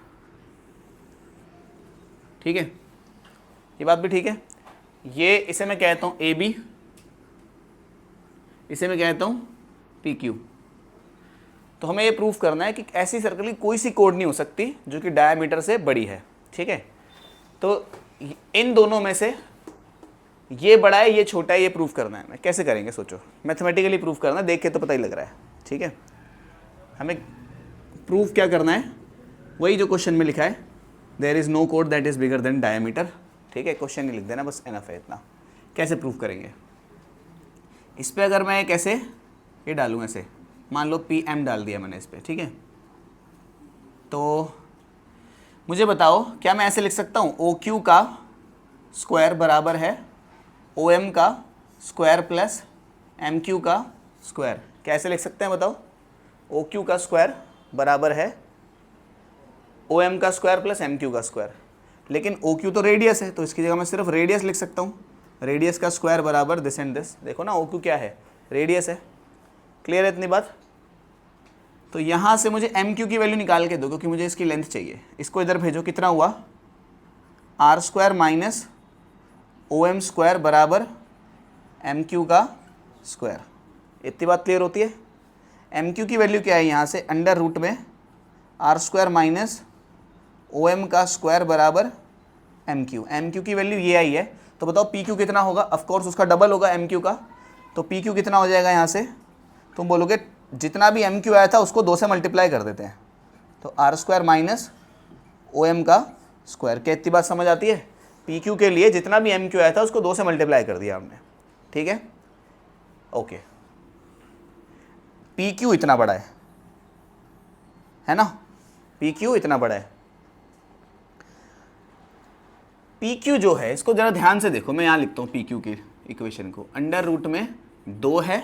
ठीक है, ये बात भी ठीक है। ये इसे मैं कहता हूं AB, इसे मैं कहता हूं PQ। तो हमें ये प्रूफ करना है कि ऐसी सर्कल की कोई सी कोड नहीं हो सकती जो कि डायमीटर से बड़ी है, ठीक है। तो इन दोनों में से ये बड़ा है, ये छोटा है, ये प्रूफ करना है। कैसे करेंगे सोचो, मैथमेटिकली प्रूफ करना है, देख के तो पता ही लग रहा है, ठीक है। हमें प्रूफ क्या करना है, वही जो क्वेश्चन में लिखा है, देयर इज नो कोड that is bigger than diameter, ठीक है। क्वेश्चन नहीं लिख देना, बस एनफ है इतना। कैसे प्रूफ करेंगे, इस पर अगर मैं कैसे ये डालूँ, ऐसे मान लो PM डाल दिया मैंने इस पर, ठीक है। तो मुझे बताओ क्या मैं ऐसे लिख सकता हूँ OQ का स्क्वायर बराबर है OM का स्क्वायर प्लस MQ का स्क्वायर। कैसे लिख सकते हैं बताओ, OQ का स्क्वायर बराबर है OM का स्क्वायर प्लस MQ का स्क्वायर। लेकिन OQ तो रेडियस है, तो इसकी जगह मैं सिर्फ रेडियस लिख सकता हूँ, रेडियस का स्क्वायर बराबर दिस एंड दिस। देखो ना OQ क्या है, रेडियस है। क्लियर है इतनी बात। तो यहाँ से मुझे MQ की वैल्यू निकाल के दो, क्योंकि मुझे इसकी लेंथ चाहिए। इसको इधर भेजो, कितना हुआ, R square minus OM square बराबर MQ का स्क्वायर। इतनी बात क्लियर होती है। एम क्यू की वैल्यू क्या है यहाँ से, अंडर रूट में R square minus O M का स्क्वायर बराबर एम क्यू। एम क्यू की वैल्यू ये आई है, तो बताओ पी क्यू कितना होगा, ऑफकोर्स उसका डबल होगा एम क्यू का, तो पी क्यू कितना हो जाएगा यहाँ से, तुम बोलोगे जितना भी एम क्यू आया था उसको 2 से मल्टीप्लाई कर देते हैं, तो R square minus O M का स्क्वायर। क्या इतनी बात समझ आती है, पी क्यू के लिए जितना भी एम क्यू आया था उसको 2 से मल्टीप्लाई कर दिया हमने, ठीक है, ओके। पी क्यू इतना बड़ा है ना, पी क्यू इतना बड़ा है। पी क्यू जो है इसको जरा ध्यान से देखो, मैं यहाँ लिखता हूँ पी क्यू की इक्वेशन को, अंडर रूट में 2 है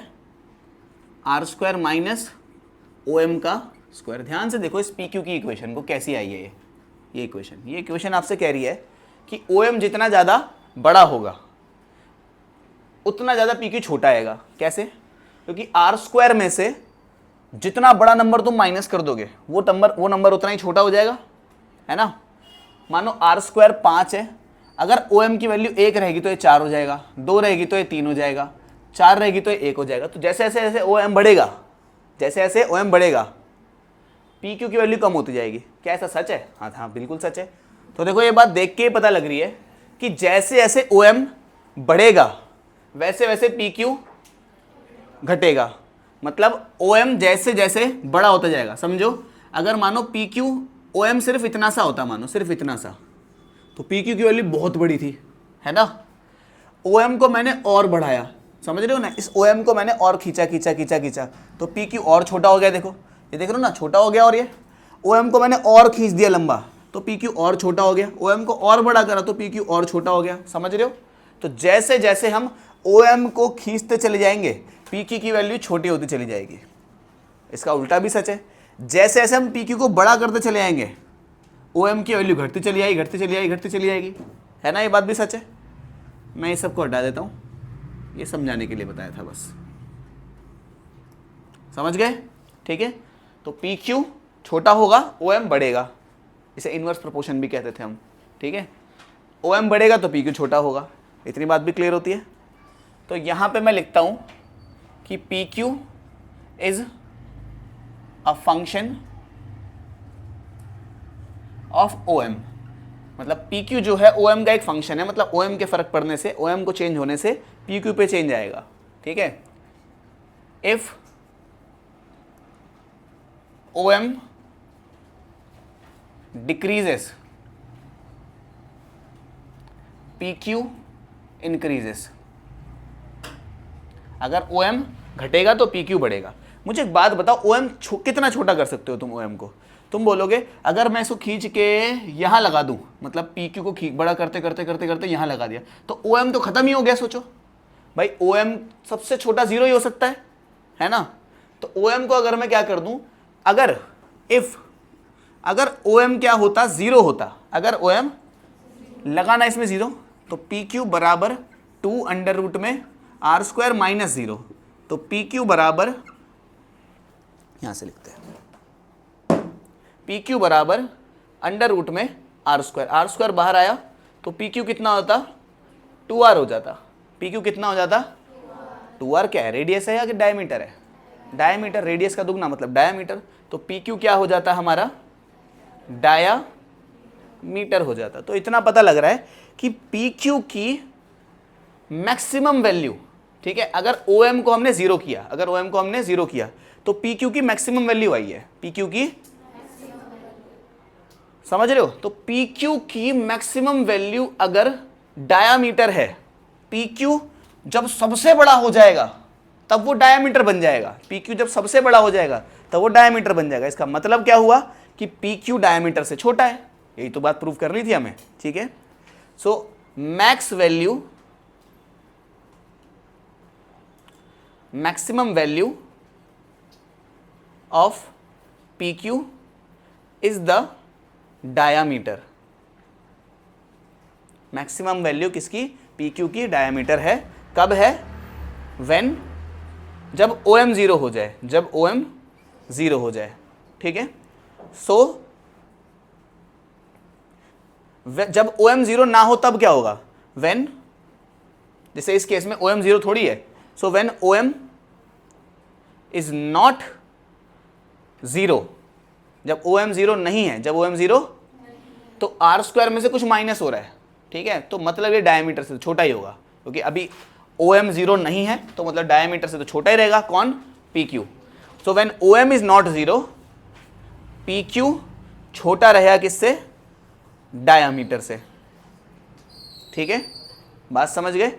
R square minus O M का स्क्वायर। ध्यान से देखो इस पी क्यू की इक्वेशन को, कैसी आई है ये इक्वेशन आपसे कह रही है कि ओ एम जितना ज़्यादा बड़ा होगा उतना ज़्यादा पी क्यू छोटा आएगा। कैसे, क्योंकि आर स्क्वायर में से जितना बड़ा नंबर तुम माइनस कर दोगे वो नंबर उतना ही छोटा हो जाएगा, है ना। मानो आर स्क्वायर 5 है, अगर ओ एम की वैल्यू 1 रहेगी तो ये 4 हो जाएगा, 2 रहेगी तो ये 3 हो जाएगा, 4 रहेगी तो ये 1 हो जाएगा। तो जैसे जैसे ओ एम बढ़ेगा पी क्यू की वैल्यू कम होती जाएगी। क्या ऐसा सच है? हाँ बिल्कुल सच है। तो देखो ये बात देख के पता लग रही है कि जैसे जैसे ओ एम बढ़ेगा वैसे वैसे पी क्यू घटेगा, मतलब ओ एम जैसे जैसे बड़ा होता जाएगा। समझो अगर मानो पी क्यू ओ एम सिर्फ इतना सा होता, मानो सिर्फ इतना सा, तो पी क्यू की वैल्यू बहुत बड़ी थी, है ना। ओ एम को मैंने और बढ़ाया, समझ रहे हो ना, इस ओ एम को मैंने और खींचा तो पी क्यू और छोटा हो गया। देखो ये देख रहे हो ना, छोटा हो गया। और ये ओ एम को मैंने और खींच दिया लंबा तो पी क्यू और छोटा हो गया। ओ एम को और बड़ा करा तो पी क्यू और छोटा हो गया। समझ रहे हो? तो जैसे जैसे हम ओ एम को खींचते चले जाएंगे पी क्यू की वैल्यू छोटी होती चली जाएगी। इसका उल्टा भी सच है, जैसे जैसे हम पी क्यू को बड़ा करते चले जाएंगे ओ एम की वैल्यू घटती चली जाएगी, है ना। ये बात भी सच है। मैं ये सबको हटा देता हूँ, ये समझाने के लिए बताया था बस, समझ गए? ठीक है, तो पी क्यू छोटा होगा ओ एम बढ़ेगा, इसे इनवर्स प्रोपोर्शन भी कहते थे हम, ठीक है। ओ एम बढ़ेगा तो पी क्यू छोटा होगा, इतनी बात भी क्लियर होती है। तो यहाँ पे मैं लिखता हूँ कि P Q is a function of O M, मतलब पी क्यू जो है ओ एम का एक फंक्शन है, मतलब ओ एम के फर्क पड़ने से, ओ एम को चेंज होने से पी क्यू पे चेंज आएगा, ठीक है। If O M decreases P Q increases. अगर ओ एम घटेगा तो पी क्यू बढ़ेगा। मुझे एक बात बताओ, ओ एम कितना छोटा कर सकते हो तुम ओ एम को? तुम बोलोगे अगर मैं इसको खींच के यहाँ लगा दूं, मतलब पी क्यू को बड़ा करते करते यहाँ लगा दिया तो ओ एम तो खत्म ही हो गया। सोचो भाई, ओ एम सबसे छोटा 0 ही हो सकता है ना। तो ओ एम को अगर मैं क्या कर दूं, अगर ओ एम क्या होता, 0 होता, अगर ओ एम लगाना इसमें 0 तो पी क्यू बराबर 2 अंडर रूट में आर स्क्वायर माइनस 0, तो पी क्यू बराबर, यहां से लिखते हैं, पी क्यू बराबर अंडर रूट में आर स्क्वायर बाहर आया तो पी क्यू कितना होता, 2r हो जाता। पी क्यू कितना हो जाता, 2r क्या है, रेडियस है या कि डायमीटर है? डायमीटर, रेडियस का दुगना मतलब डायमीटर। तो पी क्यू क्या हो जाता हमारा, डायामीटर हो जाता। तो इतना पता लग रहा है कि पी क्यू की मैक्सिमम वैल्यू, ठीक है, अगर ओ एम को हमने 0 किया, तो पी क्यू की मैक्सिमम वैल्यू आई है, पी क्यू की, समझ रहे हो? तो पी क्यू की मैक्सिमम वैल्यू अगर डायामीटर है, पी क्यू जब सबसे बड़ा हो जाएगा तब वो डायामीटर बन जाएगा। पी क्यू जब सबसे बड़ा हो जाएगा तब वो डायामीटर बन जाएगा। इसका मतलब क्या हुआ कि पी क्यू डायामीटर से छोटा है। यही तो बात प्रूव करनी थी हमें, ठीक है। So maximum value of P Q is the diameter. Maximum value किसकी, पी क्यू की, डायामीटर है। कब है, व्हेन, जब ओ एम 0 हो जाए, ठीक है। सो जब ओ एम 0 ना हो तब क्या होगा, व्हेन, जैसे इस केस में ओ एम 0 थोड़ी है, so when O M is not 0, जब ओ एम 0 नहीं है, जब ओ एम 0 तो आर स्क्वायर में से कुछ माइनस हो रहा है, ठीक है, तो मतलब ये डायमीटर से छोटा ही होगा, क्योंकि अभी ओ एम 0 नहीं है तो मतलब डायमीटर से तो छोटा ही रहेगा, कौन, P Q. So when O M is not 0, P Q छोटा रहेगा किससे, डायमीटर से, ठीक है, बात समझ गए।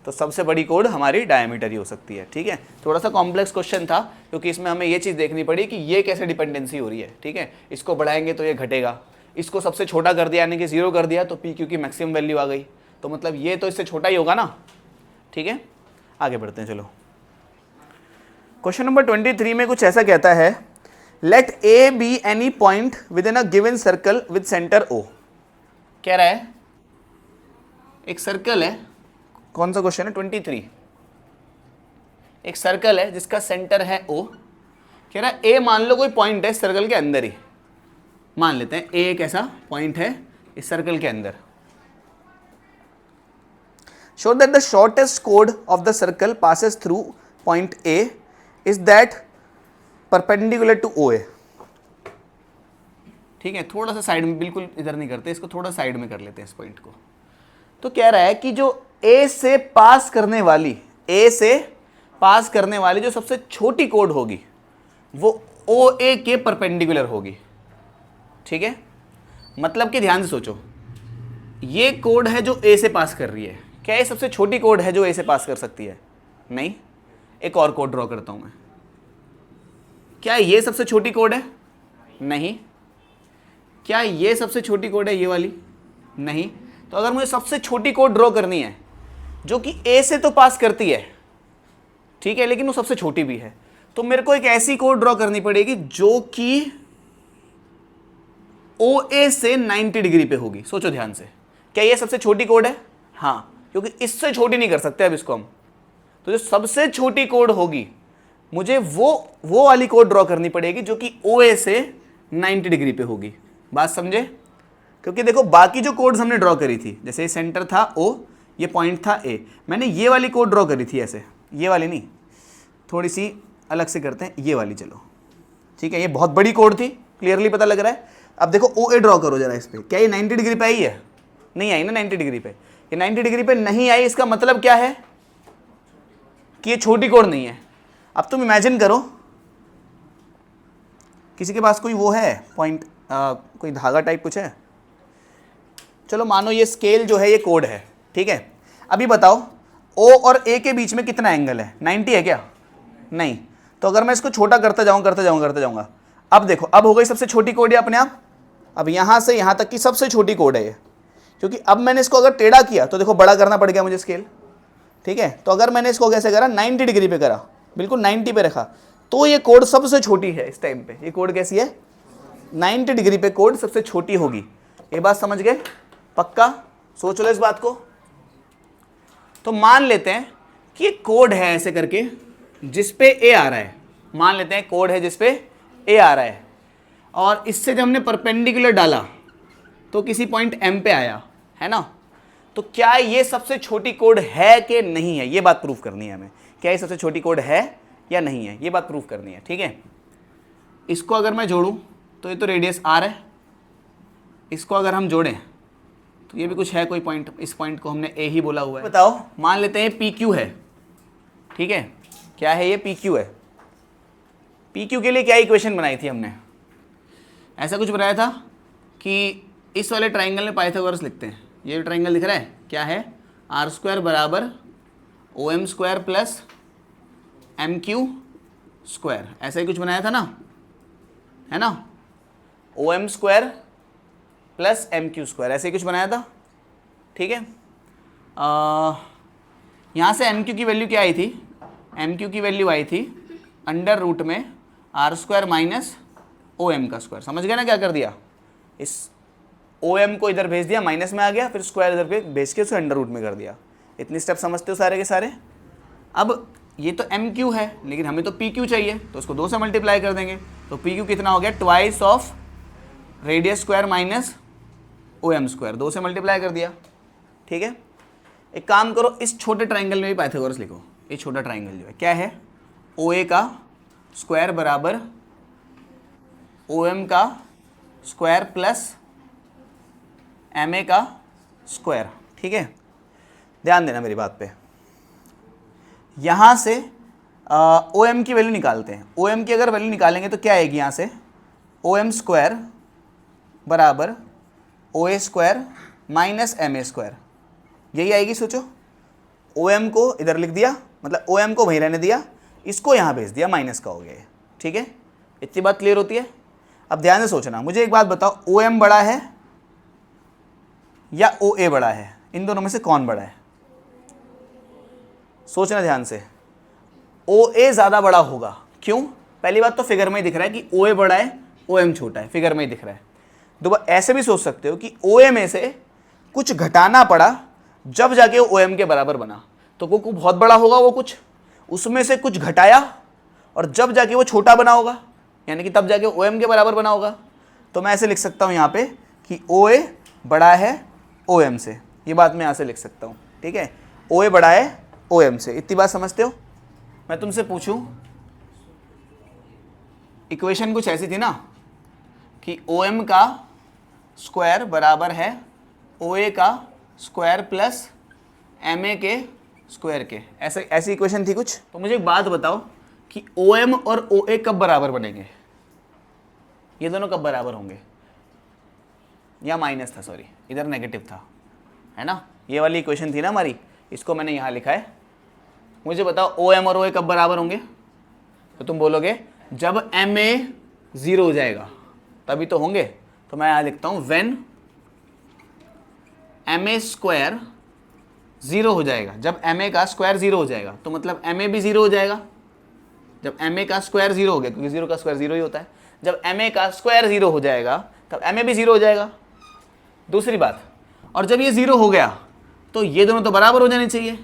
तो सबसे बड़ी कोड हमारी डायमीटर ही हो सकती है, ठीक है। थोड़ा सा कॉम्प्लेक्स क्वेश्चन था क्योंकि इसमें हमें ये चीज़ देखनी पड़ी कि ये कैसे डिपेंडेंसी हो रही है, ठीक है, इसको बढ़ाएंगे तो ये घटेगा, इसको सबसे छोटा कर दिया यानी कि 0 कर दिया तो पी क्यू की मैक्सिमम वैल्यू आ गई, तो मतलब ये तो इससे छोटा ही होगा ना, ठीक है। आगे बढ़ते हैं, चलो। क्वेश्चन नंबर 23 में कुछ ऐसा कहता है, let A B any point within a given circle with centre O. कह रहा है एक सर्कल है, कौन सा क्वेश्चन है, 23। एक सर्कल है जिसका सेंटर है ओ, कह रहा है ए मान लो कोई पॉइंट है सर्कल के अंदर ही, मान लेते हैं ए एक ऐसा पॉइंट है इस सर्कल के अंदर। शो दैट द शॉर्टेस्ट कोड of the circle passes through point A is that perpendicular to O A. ठीक है, थोड़ा सा साइड में, बिल्कुल इधर नहीं करते इसको, थोड़ा साइड में कर लेते हैं इस पॉइंट को। तो कह रहा है कि जो ए से पास करने वाली, ए से पास करने वाली जो सबसे छोटी कोड होगी वो ओ ए के परपेंडिकुलर होगी, ठीक है। मतलब कि ध्यान से सोचो, ये कोड है जो ए से पास कर रही है, क्या ये सबसे छोटी कोड है जो ए से पास कर सकती है, नहीं। एक और कोड ड्रॉ करता हूं मैं, क्या ये सबसे छोटी कोड है, नहीं। क्या ये सबसे छोटी कोड है ये वाली, नहीं। तो अगर मुझे सबसे छोटी कोड ड्रॉ करनी है जो कि ए से तो पास करती है, ठीक है, लेकिन वो सबसे छोटी भी है, तो मेरे को एक ऐसी कोड ड्रॉ करनी पड़ेगी जो कि ओ ए से 90 डिग्री पे होगी। सोचो ध्यान से, क्या ये सबसे छोटी कोड है, हाँ, क्योंकि इससे छोटी नहीं कर सकते अब इसको हम। तो जो सबसे छोटी कोड होगी मुझे वो वाली कोड ड्रॉ करनी पड़ेगी जो कि ओ ए से 90 डिग्री पे होगी। बात समझे, क्योंकि देखो बाकी जो कोड्स हमने ड्रॉ करी थी, जैसे ये सेंटर था ओ, ये पॉइंट था ए, मैंने ये वाली कोड ड्रॉ करी थी ऐसे, ये वाली नहीं, थोड़ी सी अलग से करते हैं, ये वाली, चलो ठीक है। ये बहुत बड़ी कोड थी, क्लियरली पता लग रहा है। अब देखो ओ ए ड्रॉ करो जरा इस पर, क्या ये 90 डिग्री पे आई है, नहीं आई ना 90 डिग्री पे, ये 90 डिग्री पे नहीं आई, इसका मतलब क्या है कि ये छोटी कोड नहीं है। अब तुम इमेजिन करो, किसी के पास कोई वो है पॉइंट, कोई धागा टाइप कुछ है, चलो मानो ये स्केल जो है ये कोड है, ठीक है। अभी बताओ ओ और ए के बीच में कितना एंगल है, 90 है क्या, नहीं। तो अगर मैं इसको छोटा करता जाऊंगा, अब देखो अब हो गई सबसे छोटी कोड है अपने आप। अब यहां से यहां तक की सबसे छोटी कोड है ये, क्योंकि अब मैंने इसको अगर टेढ़ा किया तो देखो बड़ा करना पड़ गया मुझे स्केल, ठीक है। तो अगर मैंने इसको कैसे करा, 90 डिग्री पे करा, बिल्कुल 90 पे रखा, तो ये कोड सबसे छोटी है इस टाइम पे। ये कोड कैसी है, 90 डिग्री पे कोड सबसे छोटी होगी। ये बात समझ गए, पक्का सोच लो इस बात को। तो मान लेते हैं कि ये कोड है ऐसे करके जिस पे ए आ रहा है, मान लेते हैं कोड है जिस पे ए आ रहा है, और इससे जब हमने परपेंडिकुलर डाला तो किसी पॉइंट एम पे आया, है ना। तो क्या ये सबसे छोटी कोड है कि नहीं है, ये बात प्रूफ करनी है हमें, क्या ये सबसे छोटी कोड है या नहीं है, ये बात प्रूफ करनी है, ठीक है। इसको अगर मैं जोड़ूं तो ये तो रेडियस आर है, इसको अगर हम जोड़ें तो ये भी कुछ है कोई पॉइंट, इस पॉइंट को हमने ए ही बोला हुआ है। बताओ, मान लेते हैं पी क्यू है, ठीक है, क्या है ये, पी क्यू है। पी क्यू के लिए क्या इक्वेशन बनाई थी हमने, ऐसा कुछ बनाया था कि इस वाले ट्राइंगल में पाइथागोरस लिखते हैं, ये ट्राइंगल दिख रहा है, क्या है, आर स्क्वायर बराबर O M square plus M Q square, ऐसा ही कुछ बनाया था ना, है ना, O M square plus M Q square, ऐसे ही कुछ बनाया था, ठीक है। यहाँ से एम क्यू की वैल्यू क्या आई थी, एम क्यू की वैल्यू आई थी अंडर रूट में R square minus O M का स्क्वायर। समझ गए ना क्या कर दिया, इस ओ एम को इधर भेज दिया, माइनस में आ गया, फिर स्क्वायर इधर पे भेज के उसे अंडर रूट में कर दिया। इतनी स्टेप समझते हो सारे के सारे। अब ये तो एम क्यू है, लेकिन हमें तो पी क्यू चाहिए, तो उसको 2 से मल्टीप्लाई कर देंगे, तो पी क्यू कितना हो गया, twice of radius square minus O M square, 2 से मल्टीप्लाई कर दिया, ठीक है। एक काम करो, इस छोटे ट्राइंगल में भी पाइथागोरस लिखो। ये छोटा ट्राइंगल जो है क्या है, ओ ए का स्क्वायर बराबर ओ एम का स्क्वायर प्लस एम ए का स्क्वायर। ठीक है, ध्यान देना मेरी बात पे। यहाँ से ओ एम की वैल्यू निकालते हैं। ओ एम की अगर वैल्यू निकालेंगे तो क्या आएगी यहाँ से, ओ एम स्क्वायर बराबर O A square minus M A square, यही आएगी। सोचो, ओ एम को इधर लिख दिया, मतलब ओ एम को वहीं रहने दिया, इसको यहाँ भेज दिया, माइनस का हो गया ये। ठीक है, इतनी बात क्लियर होती है। अब ध्यान से सोचना, मुझे एक बात बताओ, ओ एम बड़ा है या ओ ए बड़ा है, इन दोनों में से कौन बड़ा है? सोचना ध्यान से। ओ ए ज़्यादा बड़ा होगा, क्यों? पहली बात तो फिगर में ही दिख रहा है कि ओ ए बड़ा है, ओ एम छोटा है, फिगर में ही दिख रहा है। दोबारा ऐसे भी सोच सकते हो कि ओ ए में से कुछ घटाना पड़ा जब जाके ओ एम के बराबर बना, तो वो बहुत बड़ा होगा, वो कुछ उसमें से कुछ घटाया और जब जाके वो छोटा बना होगा, यानी कि तब जाके ओ एम के बराबर बना होगा। तो मैं ऐसे लिख सकता हूँ यहाँ पे कि ओ ए बड़ा है ओ एम से, ये बात मैं यहाँ से लिख सकता हूँ। ठीक है, ओ ए बड़ा है ओ एम से, इतनी बात समझते हो? मैं तुमसे पूछूं, इक्वेशन कुछ ऐसी थी ना कि ओ एम का स्क्वायर बराबर है ओ ए का स्क्वायर प्लस एम ए के स्क्वायर के, ऐसी इक्वेशन थी कुछ। तो मुझे एक बात बताओ कि ओ एम और ओ ए कब बराबर बनेंगे? ये दोनों कब बराबर होंगे? या माइनस था, सॉरी इधर नेगेटिव था, है ना, ये वाली इक्वेशन थी ना हमारी, इसको मैंने यहाँ लिखा है। मुझे बताओ ओ एम और ओ ए कब बराबर होंगे? तो तुम बोलोगे जब एम ए 0 हो जाएगा तभी तो होंगे। तो मैं यहाँ लिखता हूँ व्हेन एम ए स्क्वायर 0 हो जाएगा, जब एम ए का स्क्वायर 0 हो जाएगा, तो मतलब एम ए भी 0 हो जाएगा। जब एम ए का स्क्वायर 0 हो गया, क्योंकि 0 का स्क्वायर 0 ही होता है, जब एम ए का स्क्वायर 0 हो जाएगा तब एम ए भी 0 हो जाएगा। दूसरी बात, और जब ये 0 हो गया तो ये दोनों तो बराबर हो जाने चाहिए।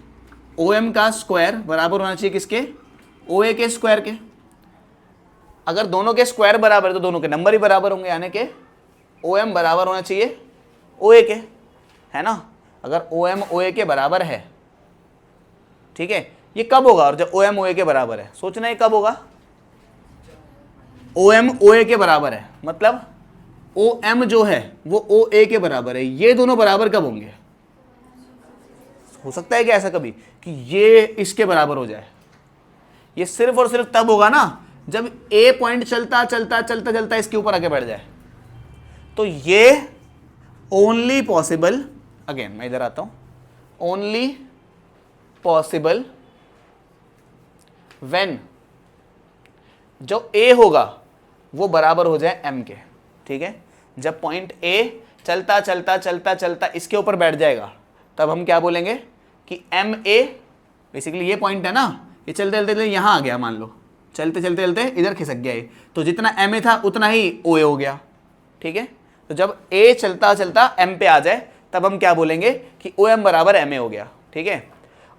ओ एम का स्क्वायर बराबर होना चाहिए किसके? ओ ए के स्क्वायर के। अगर दोनों के स्क्वायर बराबर है तो दोनों के नंबर ही बराबर होंगे, यानी कि ओ एम बराबर होना चाहिए ओ ए के, है ना। अगर ओ एम ओ ए के बराबर है, ठीक है, ये कब होगा? और जब ओ एम ओ ए के बराबर है, सोचना ये कब होगा? ओ एम ओ ए के बराबर है, मतलब ओ एम जो है वो ओ ए के बराबर है। ये दोनों बराबर कब होंगे? हो सकता है कि ऐसा कभी कि ये इसके बराबर हो जाए? ये सिर्फ और सिर्फ तब होगा ना जब ए पॉइंट चलता चलता चलता चलता इसके ऊपर आके बैठ जाए। तो ये ओनली पॉसिबल, अगेन मैं इधर आता हूं, ओनली पॉसिबल व्हेन जो ए होगा वो बराबर हो जाए एम के। ठीक है, जब पॉइंट ए चलता चलता चलता चलता इसके ऊपर बैठ जाएगा तब हम क्या बोलेंगे कि एम ए, बेसिकली ये पॉइंट है ना, ये चलते चलते चलते यहाँ आ गया, मान लो चलते चलते चलते इधर खिसक गया ये, तो जितना एम ए था उतना ही ओ ए हो गया। ठीक है, तो जब ए चलता चलता एम पे आ जाए तब हम क्या बोलेंगे कि ओ एम बराबर एम ए हो गया। ठीक है,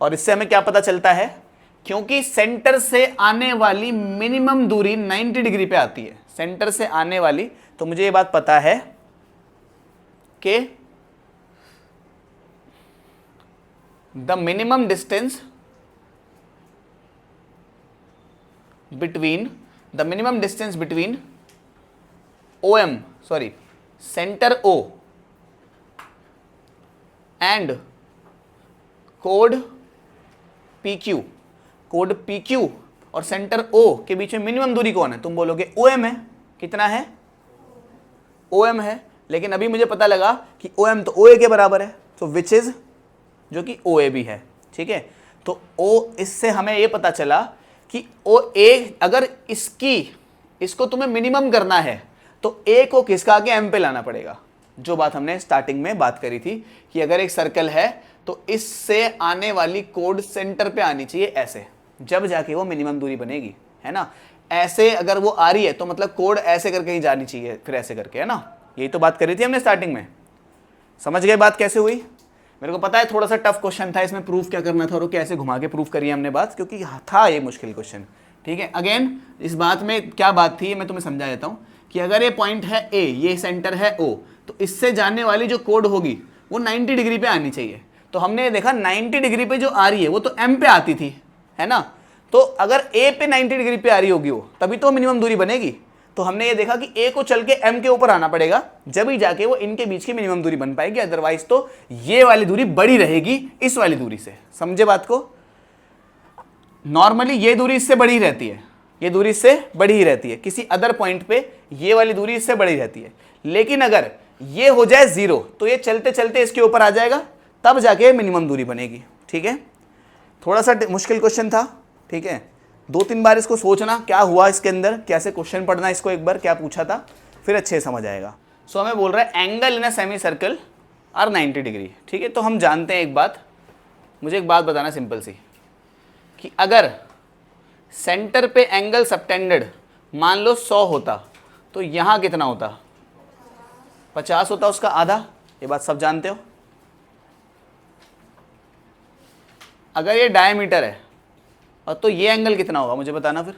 और इससे हमें क्या पता चलता है, क्योंकि सेंटर से आने वाली मिनिमम दूरी 90 डिग्री पे आती है, सेंटर से आने वाली, तो मुझे ये बात पता है कि the minimum distance between O M, sorry centre O and कोड पी क्यू और सेंटर ओ के बीच में मिनिमम दूरी कौन है? तुम बोलोगे ओ एम है। कितना है? ओ एम है, लेकिन अभी मुझे पता लगा कि ओ एम तो ओ ए के बराबर है, तो विच इज, जो कि ओ ए भी है। ठीक है, तो ओ, इससे हमें ये पता चला कि ओ ए, अगर इसको तुम्हें मिनिमम करना है तो ए को खिसका के एम पे लाना पड़ेगा। जो बात हमने स्टार्टिंग में बात करी थी कि अगर एक सर्कल है तो इससे आने वाली कोड सेंटर पे आनी चाहिए ऐसे, जब जाके वो मिनिमम दूरी बनेगी, है ना। ऐसे अगर वो आ रही है तो मतलब कोड ऐसे करके ही जानी चाहिए, फिर ऐसे करके, है ना। यही तो बात करी थी हमने स्टार्टिंग में। समझ गए बात कैसे हुई? मेरे को पता है थोड़ा सा टफ क्वेश्चन था, इसमें प्रूफ क्या करना था और कैसे घुमा के प्रूफ करी हमने बात, क्योंकि था ये मुश्किल क्वेश्चन। ठीक है, अगेन इस बात में क्या बात थी मैं तुम्हें समझा देता हूँ कि अगर ये पॉइंट है ए, ये सेंटर है ओ, तो इससे जाने वाली जो कोड होगी वो 90 डिग्री पे आनी चाहिए। तो हमने देखा 90 डिग्री पे जो आ रही है वो तो एम पे आती थी, है ना। तो अगर ए पे 90 डिग्री पे आ रही होगी वो, तभी तो मिनिमम दूरी बनेगी। तो हमने ये देखा कि ए को चल के एम के ऊपर आना पड़ेगा, जब ही जाके वो इनके बीच की मिनिमम दूरी बन पाएगी, अदरवाइज तो ये वाली दूरी बड़ी रहेगी इस वाली दूरी से। समझे बात को? नॉर्मली ये दूरी इससे बड़ी रहती है, ये दूरी इससे बड़ी ही रहती है, किसी अदर पॉइंट पे ये वाली दूरी इससे बड़ी रहती है। लेकिन अगर ये हो जाए 0 तो ये चलते चलते इसके ऊपर आ जाएगा, तब जाके मिनिमम दूरी बनेगी। ठीक है, थोड़ा सा मुश्किल क्वेश्चन था। ठीक है, 2-3 बार इसको सोचना क्या हुआ इसके अंदर, कैसे क्वेश्चन पढ़ना इसको एक बार, क्या पूछा था, फिर अच्छे समझ आएगा। सो हमें बोल रहा है angle in a semi circle are 90 degree. ठीक है, तो हम जानते हैं एक बात, मुझे एक बात बताना सिंपल सी, कि अगर सेंटर पे एंगल सबटेंडेड मान लो 100 होता तो यहाँ कितना होता? 50 होता, उसका आधा। ये बात सब जानते हो। अगर ये डायमीटर है और तो ये एंगल कितना होगा मुझे बताना फिर,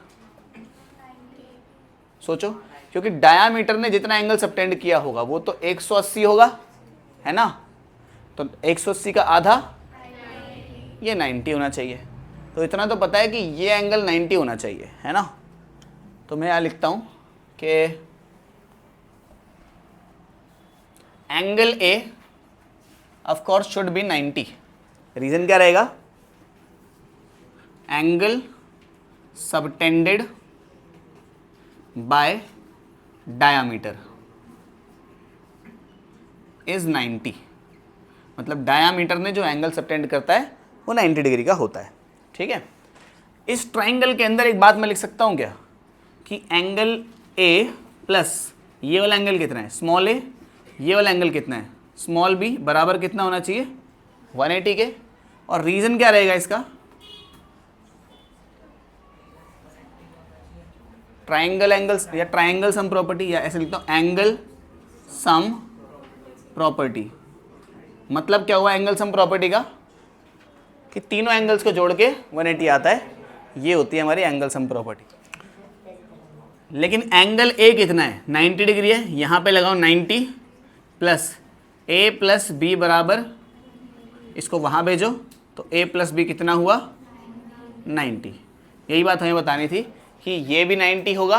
सोचो, क्योंकि डायामीटर ने जितना एंगल सबटेंड किया होगा वो तो 180 होगा, है ना? तो 180 का आधा ये 90 होना चाहिए। तो इतना तो पता है कि ये एंगल 90 होना चाहिए, है ना? तो मैं यहाँ लिखता हूँ कि angle A of course should be 90। Reason क्या रहेगा? Angle subtended by diameter is 90। मतलब डायामीटर ने जो एंगल सबटेंड करता है वो 90 डिग्री का होता है। ठीक है, इस ट्राइंगल के अंदर एक बात मैं लिख सकता हूँ क्या, कि एंगल ए प्लस ये वाला एंगल कितना है, स्मॉल ए, ये वाला एंगल कितना है, स्मॉल बी, बराबर कितना होना चाहिए, 180 के। और रीजन क्या रहेगा इसका? ट्राइंगल एंगल्स या ट्राइंगल सम प्रॉपर्टी, या ऐसे लिखता हूँ एंगल सम प्रॉपर्टी। मतलब क्या हुआ एंगल सम प्रॉपर्टी का, कि तीनों एंगल्स को जोड़ के 180 आता है, ये होती है हमारी एंगल सम प्रॉपर्टी। लेकिन एंगल ए कितना है, 90 डिग्री है, यहाँ पे लगाओ 90 प्लस ए प्लस बी बराबर, इसको वहाँ भेजो तो ए प्लस बी कितना हुआ, 90। यही बात हमें बतानी थी कि ये भी 90 होगा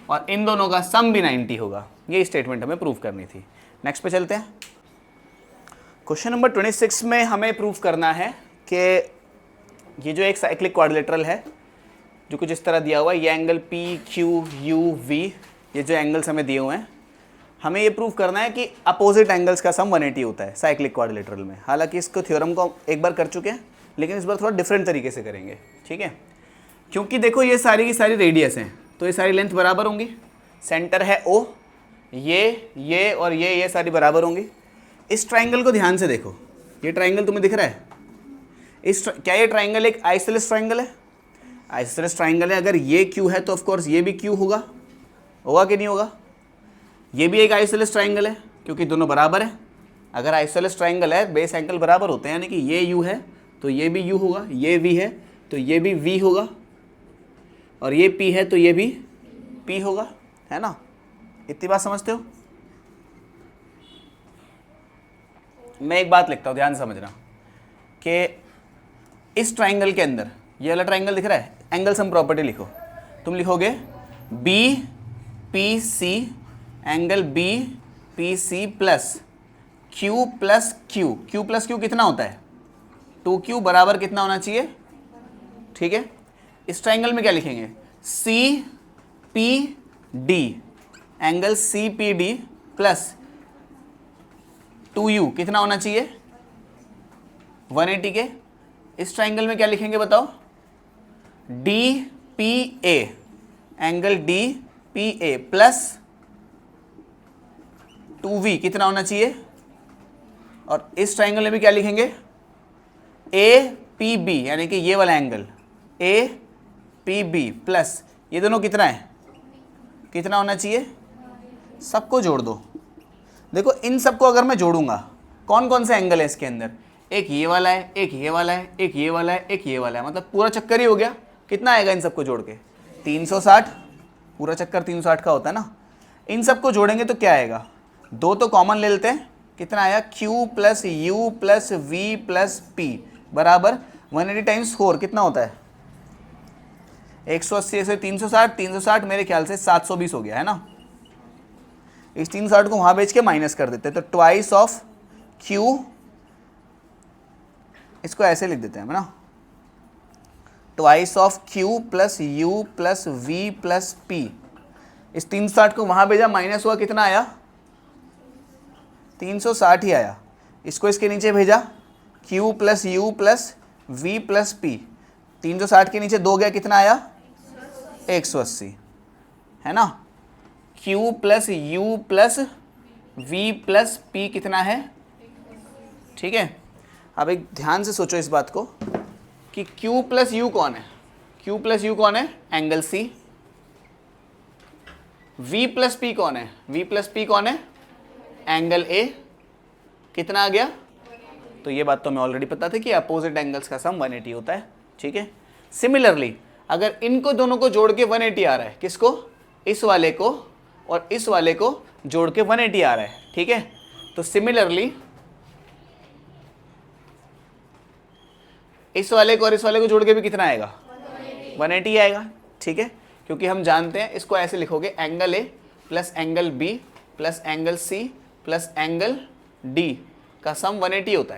और इन दोनों का सम भी 90 होगा। ये स्टेटमेंट हमें प्रूव करनी थी। नेक्स्ट पे चलते हैं। क्वेश्चन नंबर 26 में हमें प्रूव करना है कि ये जो एक साइक्लिक क्वाड्रिलेटरल है जो कुछ इस तरह दिया हुआ है, ये angle P Q U V, ये जो एंगल्स हमें दिए हुए हैं, हमें ये प्रूव करना है कि अपोजिट एंगल्स का सम 180 होता है साइक्लिक क्वाड्रिलेटरल में। हालांकि इसको थ्योरम को एक बार कर चुके हैं, लेकिन इस बार थोड़ा डिफरेंट तरीके से करेंगे। ठीक है, क्योंकि देखो ये सारी की सारी रेडियस हैं, तो ये सारी लेंथ बराबर होंगी। सेंटर है ओ, ये और ये सारी बराबर होंगी। इस ट्राइंगल को ध्यान से देखो, ये ट्राइंगल तुम्हें दिख रहा है? क्या ये ट्राइंगल एक आइसोसेलेस ट्राइंगल है? आइसोसेलेस ट्राइंगल है। अगर ये क्यू है तो ऑफकोर्स ये भी क्यू होगा, होगा कि नहीं होगा? ये भी एक आइसोसेलेस ट्राइंगल है क्योंकि दोनों बराबर है। अगर आइसोसेलेस ट्राइंगल है, बेस एंगल बराबर होते हैं, यानी कि ये यू है तो ये भी यू होगा, ये वी है तो ये भी वी होगा, और ये पी है तो ये भी पी होगा, है ना? इतनी बात समझते हो? मैं एक बात लिखता हूँ, ध्यान से समझना, कि इस ट्राइंगल के अंदर ये वाला ट्राइंगल दिख रहा है, एंगल सम प्रॉपर्टी लिखो। तुम लिखोगे B P C, angle B P C plus Q plus Q. Q plus Q कितना होता है, 2q बराबर कितना होना चाहिए? ठीक है, इस ट्राइंगल में क्या लिखेंगे, C P D, angle C P D plus 2u कितना होना चाहिए, 180 के। इस ट्राइंगल में क्या लिखेंगे बताओ, D P A, angle D P A plus 2v कितना होना चाहिए, और इस ट्राइंगल में भी क्या लिखेंगे, ए पी बी, यानी कि ये वाला angle A P B plus ये दोनों कितना है, कितना होना चाहिए, सबको जोड़ दो। देखो इन सबको अगर मैं जोड़ूंगा, कौन कौन से एंगल है इसके अंदर, एक ये वाला है, एक ये वाला है, एक ये वाला है, एक ये वाला है, मतलब पूरा चक्कर ही हो गया। कितना आएगा इन सबको जोड़ के, 360। पूरा चक्कर 360 का होता है ना। इन सबको जोड़ेंगे तो क्या आएगा, दो तो कॉमन ले लेते हैं, कितना आया, Q plus U plus V plus P बराबर 180 टाइम्स 4 कितना होता है? 180 से 360, 360 मेरे ख्याल से 720 हो गया है ना। इस 360 को वहां बेच के माइनस कर देते हैं, तो ट्वाइस ऑफ Q, इसको ऐसे लिख देते हैं ना, twice of Q plus U plus V plus P। इस 360 को वहां भेजा, माइनस हुआ, कितना आया? 360 ही आया। इसको इसके नीचे भेजा, Q plus U plus V plus P, 360 के नीचे 2 गया, कितना आया? 180, है ना। Q plus U plus V plus P कितना है? ठीक है। अब एक ध्यान से सोचो इस बात को कि Q प्लस U कौन है? Q प्लस U कौन है? Angle C। V plus P कौन है? V प्लस P कौन है? Angle A। कितना आ गया? तो ये बात तो हमें ऑलरेडी पता थी कि अपोजिट एंगल्स का सम 180 होता है। ठीक है। सिमिलरली अगर इनको दोनों को जोड़ के 180 आ रहा है, किसको? इस वाले को और इस वाले को जोड़ के 180 आ रहा है। ठीक है। तो सिमिलरली इस वाले को और इस वाले को जोड़ के भी कितना आएगा? 180 आएगा। ठीक है। क्योंकि हम जानते हैं, इसको ऐसे लिखोगे, angle A plus angle B plus angle C plus angle D का सम 180 होता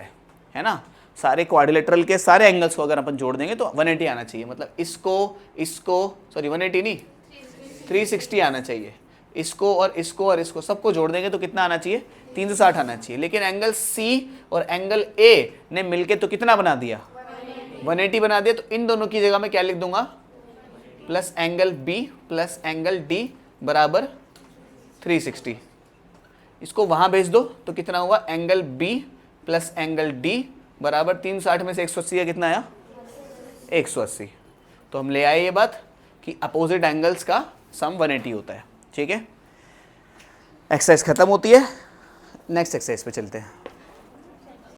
है ना। सारे क्वाड्रिलेटरल के सारे एंगल्स को अगर अपन जोड़ देंगे तो 180 आना चाहिए। मतलब इसको सॉरी 180 नहीं, 360 आना चाहिए। इसको और इसको सबको जोड़ देंगे तो कितना आना चाहिए? 360 आना चाहिए। लेकिन एंगल C और एंगल A ने मिलके तो कितना बना दिया? 180 बना दिया। तो इन दोनों की जगह मैं क्या लिख दूंगा? Plus angle B plus angle D बराबर 360। इसको वहां भेज दो तो कितना हुआ? Angle B plus angle D बराबर 360 में से 180 का कितना आया? 180। तो हम ले आए ये बात कि अपोजिट एंगल्स का सम 180 होता है। ठीक है। एक्सरसाइज खत्म होती है। नेक्स्ट एक्सरसाइज पे चलते हैं।